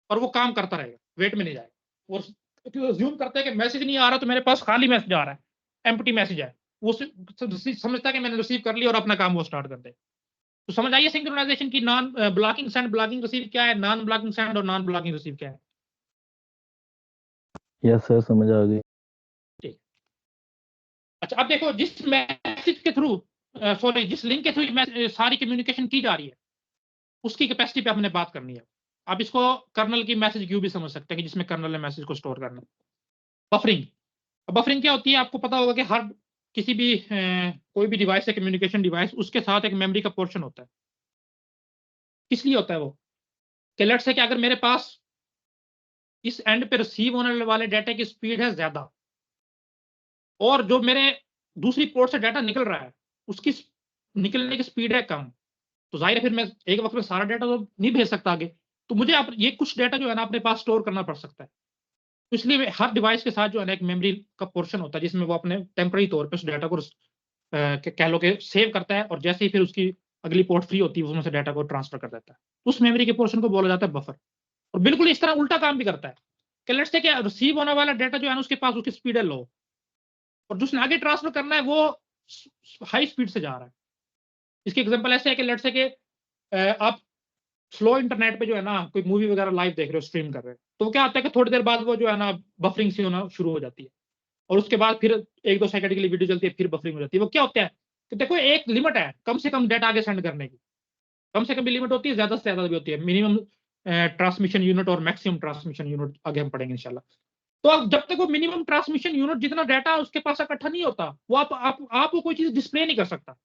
S1: और वो काम करता रहेगा, वेट में नहीं जाएगा। और अज्यूम करता है कि मैसेज नहीं आ रहा तो मेरे पास खाली मैसेज आ रहा है, एम्प्टी मैसेज है, वो समझता है कि मैंने रिसीव कर लिया और अपना काम वो स्टार्ट कर दे। तो समझ आइए सिंक्रोनाइजेशन की non blocking send blocking receive क्या है, नॉन ब्लॉकिंग सेंड और नॉन ब्लॉकिंग रिसीव क्या है।
S2: यस सर, समझ आ गई।
S1: ठीक। अच्छा अब देखो, जिस मैसेज के थ्रू सॉरी जिस लिंक के थ्रू सारी कम्युनिकेशन की जा रही है उसकी कैपेसिटी पे हमने बात करनी है। आप इसको कर्नल की मैसेज क्यू भी समझ सकते हैं कि जिसमें कर्नल ने मैसेज को स्टोर करना। बफरिंग, बफरिंग क्या होती है आपको पता होगा कि हर किसी भी कोई भी डिवाइस है, कम्युनिकेशन डिवाइस, उसके साथ एक मेमोरी का पोर्शन होता है। किस लिए होता है वो, कि लेट्स से कि अगर मेरे पास इस एंड पे रिसीव होने वाले डाटा की स्पीड है ज्यादा, और जो मेरे दूसरी पोर्ट से डाटा निकल रहा है उसकी निकलने की स्पीड है कम, तो जाहिर है फिर मैं एक वक्त में सारा डाटा तो नहीं भेज सकता आगे, तो मुझे ये कुछ डाटा जो है ना अपने पास स्टोर करना पड़ सकता है। तो इसलिए हर डिवाइस के साथ जो है ना एक मेमोरी का पोर्शन होता है जिसमें वो अपने टेम्पररी तौर पे उस डाटा को कह लो कि सेव करता है, और जैसे ही फिर उसकी अगली पोर्ट फ्री होती है उसमें से डाटा को ट्रांसफर कर देता है। उस मेमोरी के पोर्शन को बोला जाता है बफर। और बिल्कुल इस तरह उल्टा काम भी करता है कि लेट्स से कि रिसीव होने वाला डाटा जो है ना उसके पास उसकी स्पीड है लो, और जिसने आगे ट्रांसफर करना है वो हाई स्पीड से जा रहा है। इसकी एग्जांपल ऐसे है कि लेट्स से कि आप स्लो इंटरनेट पे जो है ना कोई मूवी वगैरह लाइव देख रहे हो, स्ट्रीम कर रहे हो, तो क्या होता है कि थोड़ी देर बाद वो जो है ना बफरिंग सी होना शुरू हो जाती है, और उसके बाद फिर 1-2 सेकंड के लिए वीडियो चलती है, फिर बफरिंग हो जाती है। वो क्या होता है कि देखो एक लिमिट है कम से कम डाटा आगे सेंड करने की, कम से कम भी लिमिट होती है, ज्यादा से ज्यादा भी होती है, मिनिमम ट्रांसमिशन यूनिट और मैक्सिमम ट्रांसमिशन यूनिट आगे हम पढ़ेंगे इंशाल्लाह। तो अब जब तक वो मिनिमम ट्रांसमिशन यूनिट जितना डाटा उसके पास इकट्ठा नहीं होता, वो आप वो कोई चीज डिस्प्ले नहीं कर सकता।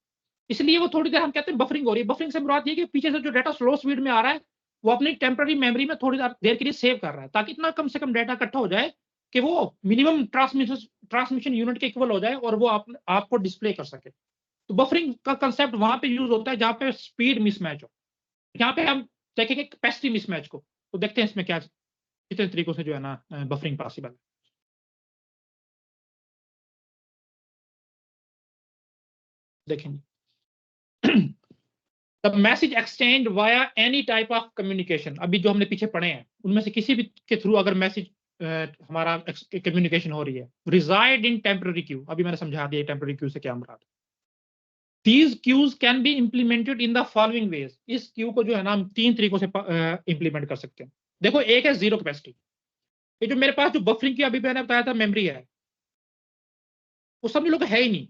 S1: इसलिए वो थोड़ी देर हम कहते हैं बफरिंग हो रही है। बफरिंग से मुराद ये कि पीछे से जो डाटा स्लो स्पीड में आ रहा है वो अपनी टेम्पररी मेमोरी में थोड़ी देर के लिए सेव कर रहा है, ताकि इतना कम से कम डाटा इकट्ठा हो जाए कि वो मिनिमम ट्रांसमिशन यूनिट के इक्वल हो जाए और वो आपको डिस्प्ले कर सके। तो बफरिंग का कंसेप्ट वहां पे यूज होता है जहां पे स्पीड मिसमैच हो। यहाँ पे हम देखेंगे कैपेसिटी मिसमैच को, तो देखते हैं इसमें क्या कितने तरीकों से जो है ना बफरिंग पॉसिबल है। देखेंगे the message exchange via any type of communication, अभी जो हमने पीछे पढ़े हैं उनमें से किसी भी के थ्रू अगर मैसेज हमारा कम्युनिकेशन हो रही है, रिजाइड इन टेम्पररी क्यू, अभी मैंने समझा दिया टेम्पररी क्यू से क्या मुराद। These queues can be implemented in the following ways, इस क्यू को जो है ना हम 3 तरीकों से इम्प्लीमेंट कर सकते हैं। देखो, एक है जीरो कैपेसिटी, ये जो मेरे पास जो बफरिंग की अभी मैंने बताया था मेमोरी है, वो समझ लो कि है ही नहीं।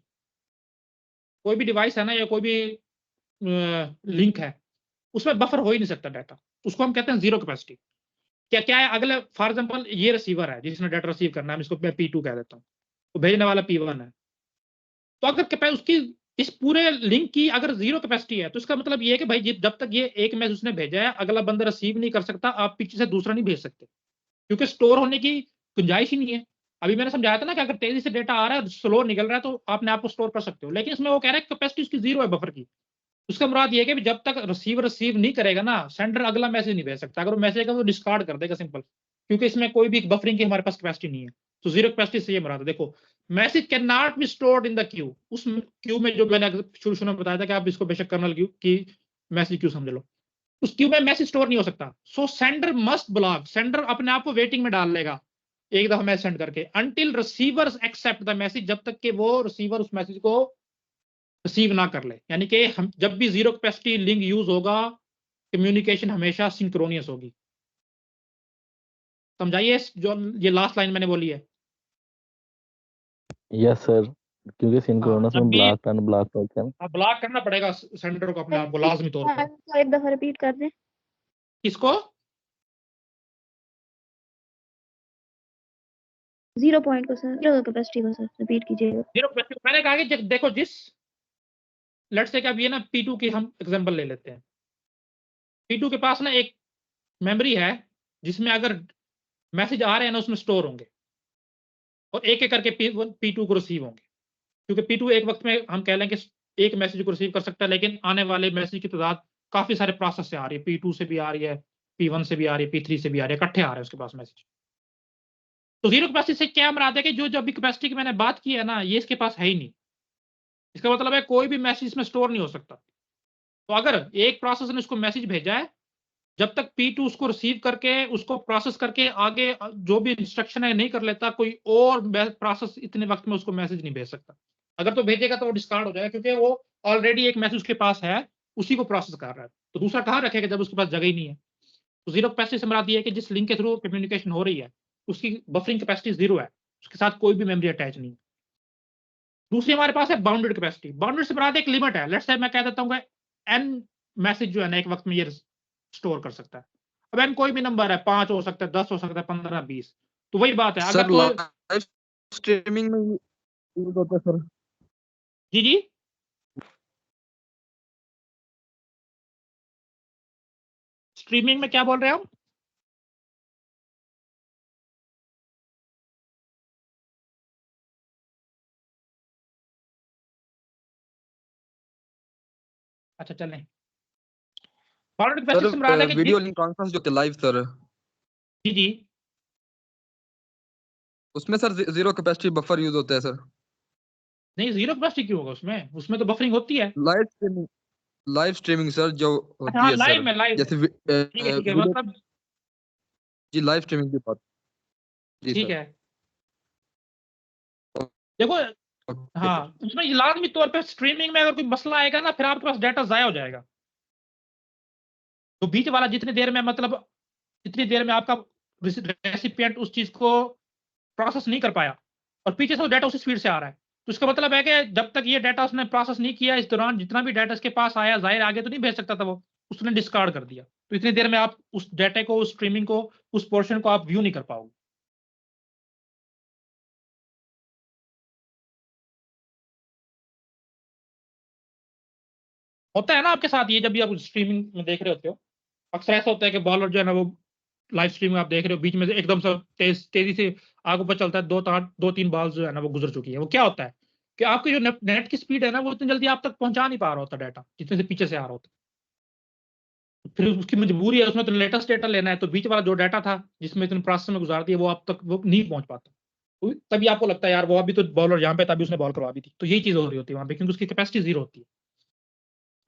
S1: कोई भी डिवाइस है ना या कोई भी लिंक है, उसमें बफर हो ही नहीं सकता डाटा, उसको हम कहते हैं जीरो कैपेसिटी। क्या क्या है अगले, फॉर एग्जांपल ये रिसीवर है जिसने डाटा रिसीव करना है, इसको मैं P2 कह देता हूँ, तो भेजने वाला P1 है। तो अगर उसकी इस पूरे लिंक की अगर जीरो कैपेसिटी है तो इसका मतलब ये है कि भाई जब तक ये एक मैसेज उसने भेजा है अगला बंदा रिसीव नहीं कर सकता, आप पीछे से दूसरा नहीं भेज सकते, क्योंकि स्टोर होने की गुंजाइश ही नहीं है। अभी मैंने समझाया था ना कि अगर तेजी से डेटा आ रहा है, स्लो निकल रहा है, तो आपने आपको स्टोर कर सकते हो, लेकिन इसमें वो कह रहा है कैपेसिटी उसकी जीरो है बफर की। उसका मुराद ये है कि जब तक रिसीवर रिसीव नहीं करेगा ना, सेंडर अगला मैसेज नहीं भेज सकता। अगर वो मैसेज का तो डिस्कार्ड कर देगा सिंपल, क्योंकि इसमें कोई भी बफरिंग की हमारे पास कैपेसिटी नहीं है। तो जीरो कैपेसिटी से ये मुराद है। देखो, message can not be stored in the Q, उस क्यू में जो मैंने शुरू में बताया था कि आप इसको बेशक कर्नल क्यू की मैसेज क्यू समझ लो, उस क्यू में मैसेज स्टोर नहीं हो सकता। So sender must block, sender अपने आप को वेटिंग में डाल लेगा एक दफा मैसेज सेंड करके, until receivers accept the message, जब तक कि वो रिसीवर उस मैसेज को रिसीव ना कर ले। यानी कि हम जब भी जीरो कैपेसिटी लिंक यूज होगा, कम्युनिकेशन हमेशा सिंक्रोनियस होगी। समझाइए जो ये लास्ट लाइन मैंने बोली है।
S2: यस सर, क्योंकि सिंक्रोनस
S1: जब
S2: में
S1: भी
S2: ब्लॉक एंड ब्लॉक होते हैं।
S1: ब्लॉक करना पड़ेगा सेंडर को अपने आप को लाजमी तौर पर।
S4: तो एक दफा रिपीट कर दें।
S1: किसको?
S4: 0 पॉइंट को सर, जीरो कैपेसिटी को सर रिपीट कीजिएगा।
S1: जीरो कैपेसिटी मैंने कहा कि देखो, जिस लेट्स से क्या भी है ना, P2 की हम एग्जांपल ले लेते हैं। P2 के पास ना एक मेमोरी है जिसमें अगर मैसेज आ रहे हैं ना उसमें स्टोर होंगे, और एक एक करके P2 को रिसीव होंगे, क्योंकि P2 एक वक्त में हम कह लें कि एक मैसेज को रिसीव कर सकता है, लेकिन आने वाले मैसेज की तादाद काफी सारे प्रोसेस से आ रही है, P2 से भी आ रही है, P1 से भी आ रही है, P3 से भी आ रही है, इकट्ठे आ रहे हैं उसके पास मैसेज। तो जीरो कैपेसिटी से क्या मराद है कि जो जो अभी कैपेसिटी की मैंने बात की है ना, ये इसके पास है ही नहीं। इसका मतलब है कोई भी मैसेज इसमें स्टोर नहीं हो सकता। तो अगर एक प्रोसेस ने उसको मैसेज भेजा है, जब तक P2 उसको रिसीव करके उसको प्रोसेस करके आगे जो भी इंस्ट्रक्शन है नहीं कर लेता, कोई और प्रोसेस इतने वक्त में उसको मैसेज नहीं भेज सकता। अगर तो भेजेगा तो वो डिस्कार्ड हो जाएगा, क्योंकि वो ऑलरेडी एक मैसेज उसके पास है, उसी को प्रोसेस कर रहा है, तो दूसरा कहाँ रखेगा जब उसके पास जगह ही नहीं है। तो जीरो कैपेसिटी से मुराद ये है कि जिस लिंक के थ्रू कम्युनिकेशन हो रही है उसकी बफरिंग कैपेसिटी जीरो है, उसके साथ कोई भी मेमोरी अटैच नहीं है। दूसरी हमारे पास है बाउंडेड कैपेसिटी। बाउंडेड से मुराद एक लिमिट है। लेट्स से मैं कह देता हूँ कि n मैसेज जो है ना एक वक्त में ये स्टोर कर सकता है। अब n कोई भी नंबर है, 5 हो सकता है, 10 हो सकता है, 15, 20। तो वही बात है, अगर
S5: सर
S1: तो
S5: लाइव स्ट्रीमिंग में यूज होता है सर।
S1: जी जी स्ट्रीमिंग में क्या बोल रहे हैं हम? अच्छा चलें। बाउंडेड
S5: सर
S1: कैपेसिटी से मुराद है कि
S5: वीडियो लिंक कॉन्फ्रेंस जो होती है लाइव सर,
S1: जी जी
S5: उसमें sir zero capacity buffer use होता है सर।
S1: नहीं, जीरो कैपेसिटी क्यों होगा उसमें? उसमें तो बफरिंग होती है।
S5: लाइव स्ट्रीमिंग सर जो
S1: अच्छा
S5: होती
S1: हाँ,
S5: है
S1: लाइव
S5: सर,
S1: में, लाइव में
S5: जैसे
S1: ठीक है
S5: वीडियो
S1: मतलब
S5: जी लाइव स्ट्रीमिंग की बात। जी
S1: ठीक
S5: सर।
S1: है। देखो
S5: ओके
S1: हाँ,
S5: सर।
S1: उसमें लाजमी तौर पे स्ट्रीमिंग में अगर कोई मसला आएगा ना, फिर आपके पास डाटा जाया हो जाएगा। तो बीच वाला जितनी देर में मतलब जितनी देर में आपका रेसिपिएंट उस चीज को प्रोसेस नहीं कर पाया और पीछे से वो डाटा उसी स्पीड से आ रहा है, तो इसका मतलब है कि जब तक ये डाटा उसने प्रोसेस नहीं किया, इस दौरान जितना भी डाटा इसके पास आया जाहिर आगे तो नहीं भेज सकता था, वो उसने डिस्कार्ड कर दिया। तो इतनी देर में आप उस डाटा को, उस स्ट्रीमिंग को, उस पोर्शन को आप व्यू नहीं कर पाओगे। होता है ना आपके साथ ये, जब भी आप स्ट्रीमिंग में देख रहे होते हो, अक्सर ऐसा होता है कि बॉलर जो है ना वो लाइव स्ट्रीम में आप देख रहे हो, बीच में से एकदम से तेजी से आगे ऊपर चलता है, 2-3 बॉल जो है ना वो गुजर चुकी है। वो क्या होता है कि आपकी जो नेट की स्पीड है ना, वो इतनी जल्दी आप तक पहुंचा नहीं पा रहा होता डाटा, जितने से पीछे से आ रहा होता। फिर उसकी मजबूरी है, उसमें तो लेटेस्ट डेटा लेना है, तो बीच वाला जो डाटा था जिसमें इतने प्रोसेस में गुजार दिया, वो आप तक वो नहीं पहुंच पाता। तो तभी आपको लगता है यार वो अभी तो बॉलर यहाँ पे, तभी उसने बॉल करवा दी थी। तो यही चीज हो रही होती है वहां पे, क्योंकि उसकी कैपेसिटी जीरो होती है।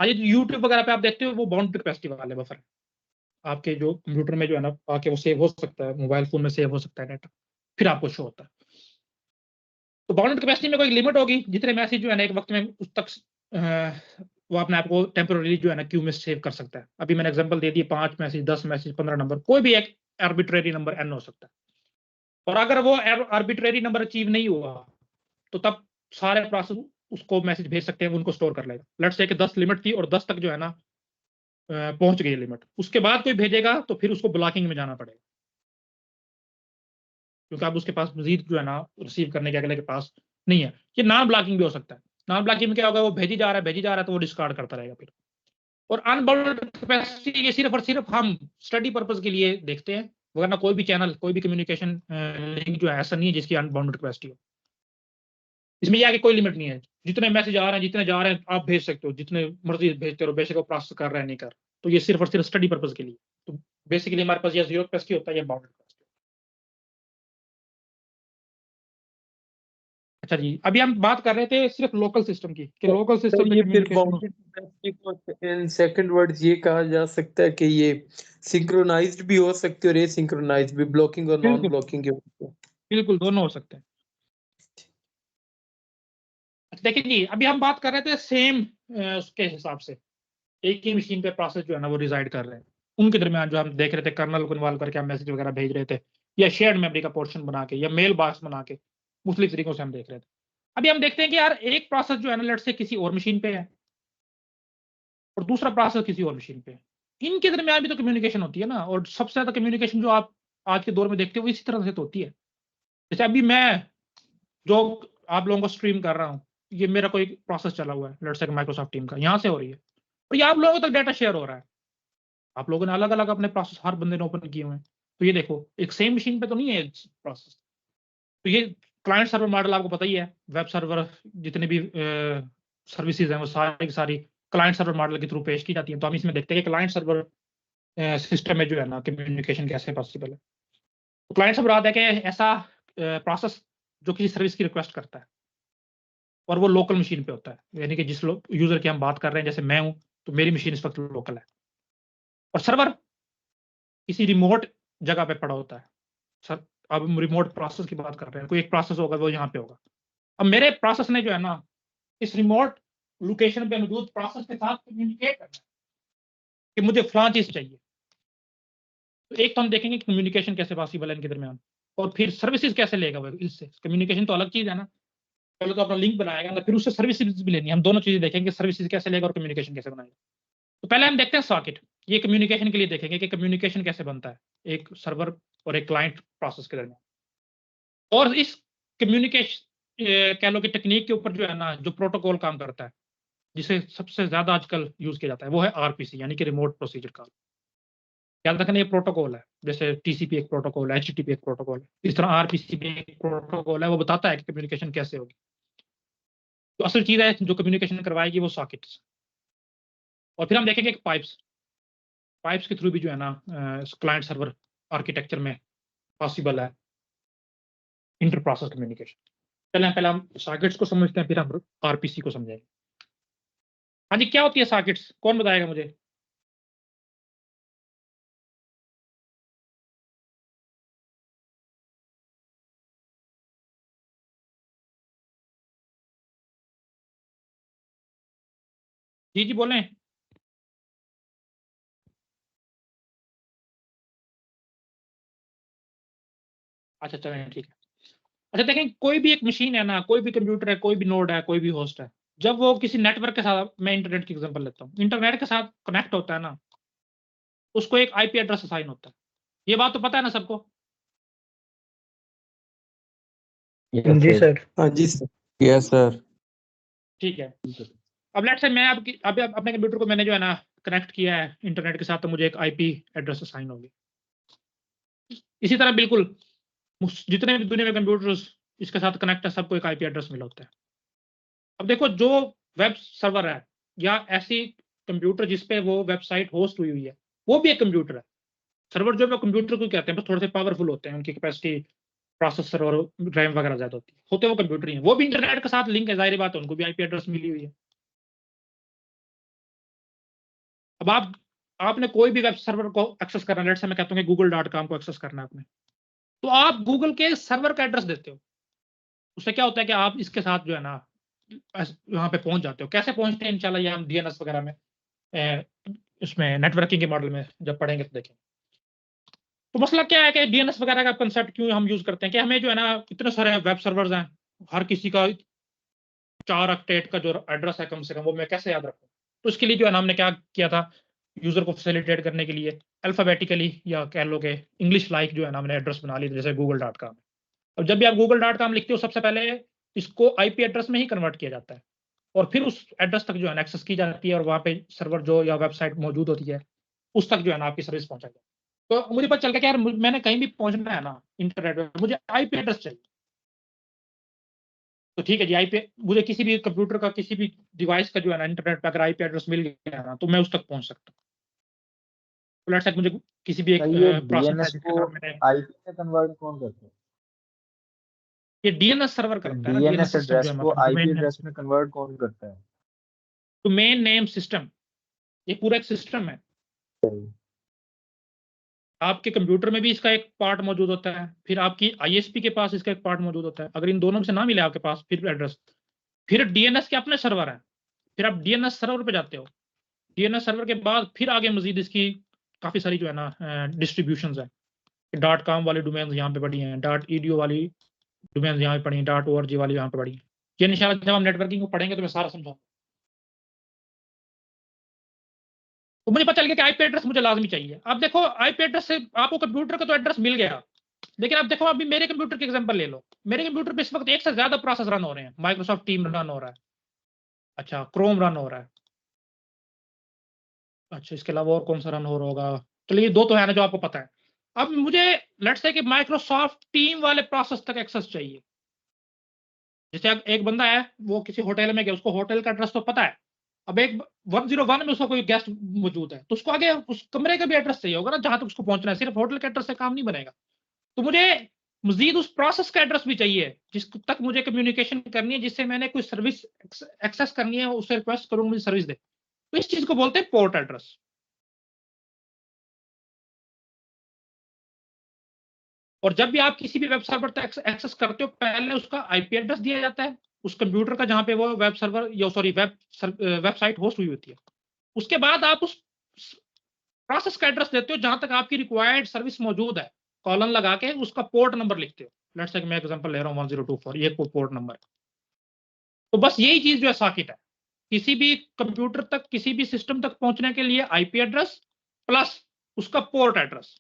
S1: आज यूट्यूब वगैरह पे आप देखते हो वो बाउंड कैपेसिटी वाले बफर है, आपके जो कंप्यूटर में जो है ना आके वो सेव हो सकता है, मोबाइल फोन में सेव हो सकता है डाटा, फिर आपको शो होता है। तो बाउंडेड कैपेसिटी में कोई लिमिट होगी, जितने मैसेज जो है ना एक वक्त में उस तक वो अपने आप को टेम्पोररी जो है ना क्यू में सेव कर सकता है। अभी मैंने एग्जांपल दे दिए 5 मैसेज, 10 मैसेज, 15 नंबर, कोई भी एक आर्बिट्रेरी नंबर एन हो सकता है। और अगर वो आर्बिट्रेरी नंबर अचीव नहीं हुआ तो तब सारे प्रोसेस उसको मैसेज भेज सकते हैं, उनको स्टोर कर लेगा। लेट्स से कि 10 लिमिट थी और 10 तक जो है ना पहुंच गई लिमिट, उसके बाद कोई भेजेगा तो फिर उसको ब्लॉकिंग में जाना पड़ेगा, क्योंकि अब उसके पास मजीद जो है ना रिसीव करने के अगले के पास नहीं है। ये नॉन ब्लॉकिंग भी हो सकता है। नॉन ब्लॉकिंग में क्या होगा, वो भेजी जा रहा है तो वो डिस्कार्ड करता रहेगा फिर। और अनबाउंडेड कैपेसिटी ये सिर्फ और सिर्फ हम स्टडी पर्पज के लिए देखते हैं, वरना कोई भी चैनल, कोई भी कम्युनिकेशन लिंक जो है ऐसा नहीं है जिसकी अनबाउंडेड कैपेसिटी हो। इसमें यह आगे कोई लिमिट नहीं है, जितने मैसेज आ रहे हैं, जितने जा रहे हैं आप भेज सकते हो, जितने मर्जी भेजते रहो, बेशक वो प्रोसेस कर रहा है नहीं कर। तो ये सिर्फ और सिर्फ स्टडी पर्पज के लिए। तो बेसिकली हमारे पास ये जीरो कैपेसिटी होता है, ये बाउंडेड कैपेसिटी। अच्छा जी, अभी हम बात कर रहे थे सिर्फ लोकल सिस्टम की, कि लोकल
S3: तो
S1: सिस्टम पे
S3: ये फिर
S1: कम्युनिकेशन।
S3: बाउंडेड कैपेसिटी को इन सेकंड वर्ड्स ये कहा जा सकता है कि ये सिंक्रोनाइज्ड भी हो सकती है और एसिंक्रोनाइज्ड भी, ब्लॉकिंग और नॉन
S1: बिल्कुल
S3: ब्लॉकिंग के ऊपर।
S1: बिल्कुल दोनों हो सकते हैं। अच्छा देखिए जी, अभी हम बात कर रहे थे सेम उसके हिसाब से, एक ही मशीन पे प्रोसेस जो है ना वो रिजाइड कर रहे हैं, उनके दरमियान जो हम देख रहे थे कर्नल को इन्वॉल्व करके हम मैसेज वगैरह भेज रहे थे, या शेयर्ड मेमोरी का पोर्शन बना के, या मेल बॉक्स बना के, मुख्तलिफ तरीकों से हम देख रहे थे। अभी हम देखते हैं कि यार एक प्रोसेस जो है ना लेट से किसी और मशीन पे है और दूसरा प्रोसेस किसी और मशीन पे है, इनके दरमियान भी तो कम्युनिकेशन होती है ना। और सबसे ज्यादा कम्युनिकेशन जो आप आज के दौर में देखते हो इसी तरह से तो होती है। जैसे अभी मैं जो आप लोगों को स्ट्रीम कर रहा हूँ, ये मेरा कोई प्रोसेस चला हुआ है लेट्स से माइक्रोसॉफ्ट टीम का, यहाँ से हो रही है और ये आप लोगों तक डाटा शेयर हो रहा है। आप लोगों ने अलग अलग अपने प्रोसेस हर बंदे ने ओपन किए हुए हैं, तो ये देखो एक सेम मशीन पे तो नहीं है प्रोसेस। तो ये क्लाइंट सर्वर मॉडल आपको पता ही है, वेब सर्वर जितने भी सर्विसेज हैं वो सारी की सारी क्लाइंट सर्वर मॉडल के थ्रू पेश की जाती है। तो हम इसमें देखते हैं कि क्लाइंट सर्वर सिस्टम में जो है ना कम्युनिकेशन कैसे पॉसिबल है। तो क्लाइंट सर्वर आता है कि ऐसा प्रोसेस जो किसी सर्विस की रिक्वेस्ट करता है और वो लोकल मशीन पे होता है, यानी कि जिस यूजर की हम बात कर रहे हैं, जैसे मैं हूं तो मेरी मशीन इस वक्त लोकल है और सर्वर किसी रिमोट जगह पे पड़ा होता है। सर अब हम रिमोट प्रोसेस की बात कर रहे हैं, कोई एक प्रोसेस होगा वो यहाँ पे होगा। अब मेरे प्रोसेस ने जो है ना इस रिमोट लोकेशन पे मौजूद प्रोसेस के साथ कम्युनिकेट करना है कि मुझे फलां चीज चाहिए। तो एक तो हम देखेंगे कि कम्युनिकेशन कैसे पॉसिबल है इनके दरमियान, और फिर सर्विसेज कैसे लेगा वो इससे। कम्युनिकेशन तो अलग चीज है ना, पहले तो अपना लिंक बनाएगा, फिर उससे सर्विसेज भी लेनी है। हम दोनों चीजें देखेंगे, सर्विसेज कैसे लेगा और कम्युनिकेशन कैसे बनाएगा। तो पहले हम देखते हैं सॉकेट, ये कम्युनिकेशन के लिए देखेंगे कि कम्युनिकेशन कैसे बनता है एक सर्वर और एक क्लाइंट प्रोसेस के दरमियान। और इस कम्युनिकेशन कह लो कि टेक्निक के ऊपर जो है ना जो प्रोटोकॉल काम करता है, जिसे सबसे ज्यादा आजकल यूज किया जाता है, वो है आरपीसी, यानी कि रिमोट प्रोसीजर कॉल। याद रखना ये प्रोटोकॉल है, जैसे टीसीपी एक प्रोटोकॉल है, एचटीटीपी एक प्रोटोकॉल है, इस तरह आरपीसी भी एक प्रोटोकॉल है, वो बताता है कि कम्युनिकेशन कैसे होगी। तो असल चीज है जो कम्युनिकेशन करवाएगी वो सॉकेट्स। और फिर हम देखेंगे पाइप्स, पाइप्स के थ्रू भी जो है ना क्लाइंट सर्वर आर्किटेक्चर में पॉसिबल है इंटर प्रोसेस कम्युनिकेशन। चलें पहले हम सॉकेट्स को समझते हैं, फिर हम आरपीसी को समझेंगे। हाँ जी, क्या होती है सॉकेट्स, कौन बताएगा मुझे? जी जी बोलें। अच्छा चलें ठीक है। अच्छा देखें, कोई भी एक मशीन है ना, कोई भी कंप्यूटर है, कोई भी नोड है, कोई भी होस्ट है, जब वो किसी नेटवर्क के साथ, मैं इंटरनेट की एग्जांपल लेता हूँ, इंटरनेट के साथ कनेक्ट होता है ना, उसको एक आईपी एड्रेस असाइन होता है। ये बात तो पता है ना सबको?
S2: यस
S6: जी
S2: सर।
S6: सर।
S3: हाँ जी सर।
S5: Yes sir.
S1: ठीक है। अब लेट्स से मैं अब अपने कंप्यूटर को मैंने जो है ना कनेक्ट किया है इंटरनेट के साथ, तो मुझे एक आईपी एड्रेस असाइन होगी। इसी तरह बिल्कुल जितने भी दुनिया में कंप्यूटर्स इसके साथ कनेक्ट है, सबको एक आईपी एड्रेस मिला होता है। अब देखो जो वेब सर्वर है या ऐसी कंप्यूटर जिसपे वो वेबसाइट होस्ट हुई है, वो भी एक कंप्यूटर है। सर्वर जो है वो कंप्यूटर को कहते हैं, बस थोड़े से पावरफुल होते हैं, उनकी कैपेसिटी प्रोसेसर और रैम वगैरह ज्यादा होती है, होते वो कंप्यूटर ही है। वो भी इंटरनेट के साथ लिंक है, जाहिर बात है उनको भी आईपी एड्रेस मिली हुई है। अब आपने कोई भी वेब सर्वर को एक्सेस करना है, लेट्स से मैं कहता हूँ कि google.com को एक्सेस करना है आपने, तो आप गूगल के सर्वर का एड्रेस देते हो। उससे क्या होता है कि आप इसके साथ जो है ना वहां पे पहुंच जाते हो। कैसे पहुंचते हैं इंशाल्लाह ये हम डीएनएस वगैरह में इसमें नेटवर्किंग के मॉडल में जब पढ़ेंगे तो देखें। तो मसला क्या है कि डीएनएस वगैरह का कंसेप्ट क्यों हम यूज करते हैं कि हमें जो है ना इतने सारे वेब सर्वर्स हैं, हर किसी का 4 ऑक्टेट का जो एड्रेस है कम से कम, वो मैं कैसे याद रखूं। तो इसके लिए जो है ना हमने क्या किया था, यूजर को फैसिलिटेट करने के लिए अल्फाबेटिकली या कह लो कि इंग्लिश लाइक जो है ना हमने एड्रेस बना लिया, जैसे google.com। अब जब भी आप google.com लिखते हो सबसे पहले इसको आईपी एड्रेस में ही कन्वर्ट किया जाता है और फिर उस एड्रेस तक जो है ना एक्सेस की जाती है और वहां पे सर्वर जो या वेबसाइट मौजूद होती है उस तक जो है ना आपकी सर्विस पहुंचाई जाती है। तो मुझे पता चल गया कि यार मैंने कहीं भी पहुंचना है ना इंटरनेट पे, मुझे आईपी एड्रेस चाहिए। तो ठीक है जी, आईपी मुझे किसी भी कंप्यूटर का किसी भी डिवाइस का जो है ना इंटरनेट पे अगर आईपी एड्रेस मिल गया ना तो मैं उस तक पहुंच सकता हूँ। तो लेट्स से मुझे किसी भी एक
S6: ये
S1: प्रोसेस है
S6: डीएनएस
S1: जिसके
S6: को
S1: साथ मैंने,
S6: आईपी में कन्वर्ट कौन करता है?
S1: ये डीएनएस सर्वर
S6: तो
S1: करता है ना, डीएनएस
S6: डीएनएस
S1: सिस्टम जो
S6: एड्रेस
S1: है
S6: को
S1: हमारा
S6: आईपी एड्रेस में कन्वर्ट कौन करता है?
S1: डोमेन नेम सिस्टम, ये पूरा एक सिस्टम है। आपके कंप्यूटर में भी इसका एक पार्ट मौजूद होता है, फिर आपकी आईएसपी के पास इसका एक पार्ट मौजूद होता है। अगर इन दोनों में से ना मिले आपके पास फिर एड्रेस, फिर डीएनएस के अपने सर्वर हैं, फिर आप डीएनएस सर्वर पे जाते हो। डीएनएस सर्वर के बाद फिर आगे मजीद इसकी काफी सारी जो है ना डिस्ट्रीब्यूशन है। .com वाली डोमेन यहाँ पे पड़ी हैं, .edu वाली डोमेन यहाँ पे पड़ी हैं, .org वाली यहाँ पे पड़ी हैं। ये इंशाल्लाह जब हम नेटवर्किंग को पढ़ेंगे तो मैं सारा समझाऊंगा। तो मुझे पता चल गया कि आईपी एड्रेस मुझे लाजमी चाहिए। अब देखो आईपी एड्रेस से आपको कंप्यूटर का तो एड्रेस मिल गया, लेकिन अब देखो अभी मेरे कंप्यूटर के एग्जांपल ले लो। मेरे कंप्यूटर पे इस वक्त एक से ज्यादा प्रोसेस रन हो रहे हैं। माइक्रोसॉफ्ट टीम रन हो रहा है, अच्छा क्रोम रन हो रहा है, अच्छा इसके अलावा और कौन सा रन हो रहा होगा, चलिए दो तो है ना जो आपको पता है। अब मुझे लेट्स से कि माइक्रोसॉफ्ट टीम वाले प्रोसेस तक एक्सेस चाहिए। जैसे अब एक बंदा है वो किसी होटल में गया, उसको होटल का एड्रेस तो पता है। अब एक 101 में उसका कोई गेस्ट मौजूद है तो उसको आगे उस कमरे का भी एड्रेस चाहिए होगा ना जहां तक उसको पहुंचना है। सिर्फ होटल के एड्रेस से काम नहीं बनेगा, तो मुझे मजीद उस प्रोसेस का एड्रेस भी चाहिए जिस तक मुझे कम्युनिकेशन करनी है, जिससे मैंने कोई सर्विस एक्सेस करनी है, उससे रिक्वेस्ट करूंगा मुझे सर्विस दे। तो इस चीज को बोलते हैं पोर्ट एड्रेस। और जब भी आप किसी भी वेब सर्वर तक एक्सेस करते हो पहले उसका आईपी एड्रेस दिया जाता है उस कंप्यूटर का जहां पे वो वेब सर्वर या सॉरी वेबसाइट होस्ट हुई होती है। उसके बाद आप उस प्रोसेस का एड्रेस देते हो जहां तक आपकी रिक्वायर्ड सर्विस मौजूद है, कॉलन लगा के उसका पोर्ट नंबर लिखते हो। लेट्स से मैं एग्जांपल ले रहा हूं 1024, ये पोर्ट नंबर। तो बस यही चीज जो है सॉकेट है, किसी भी कंप्यूटर तक किसी भी सिस्टम तक पहुंचने के लिए आईपी एड्रेस प्लस उसका पोर्ट एड्रेस,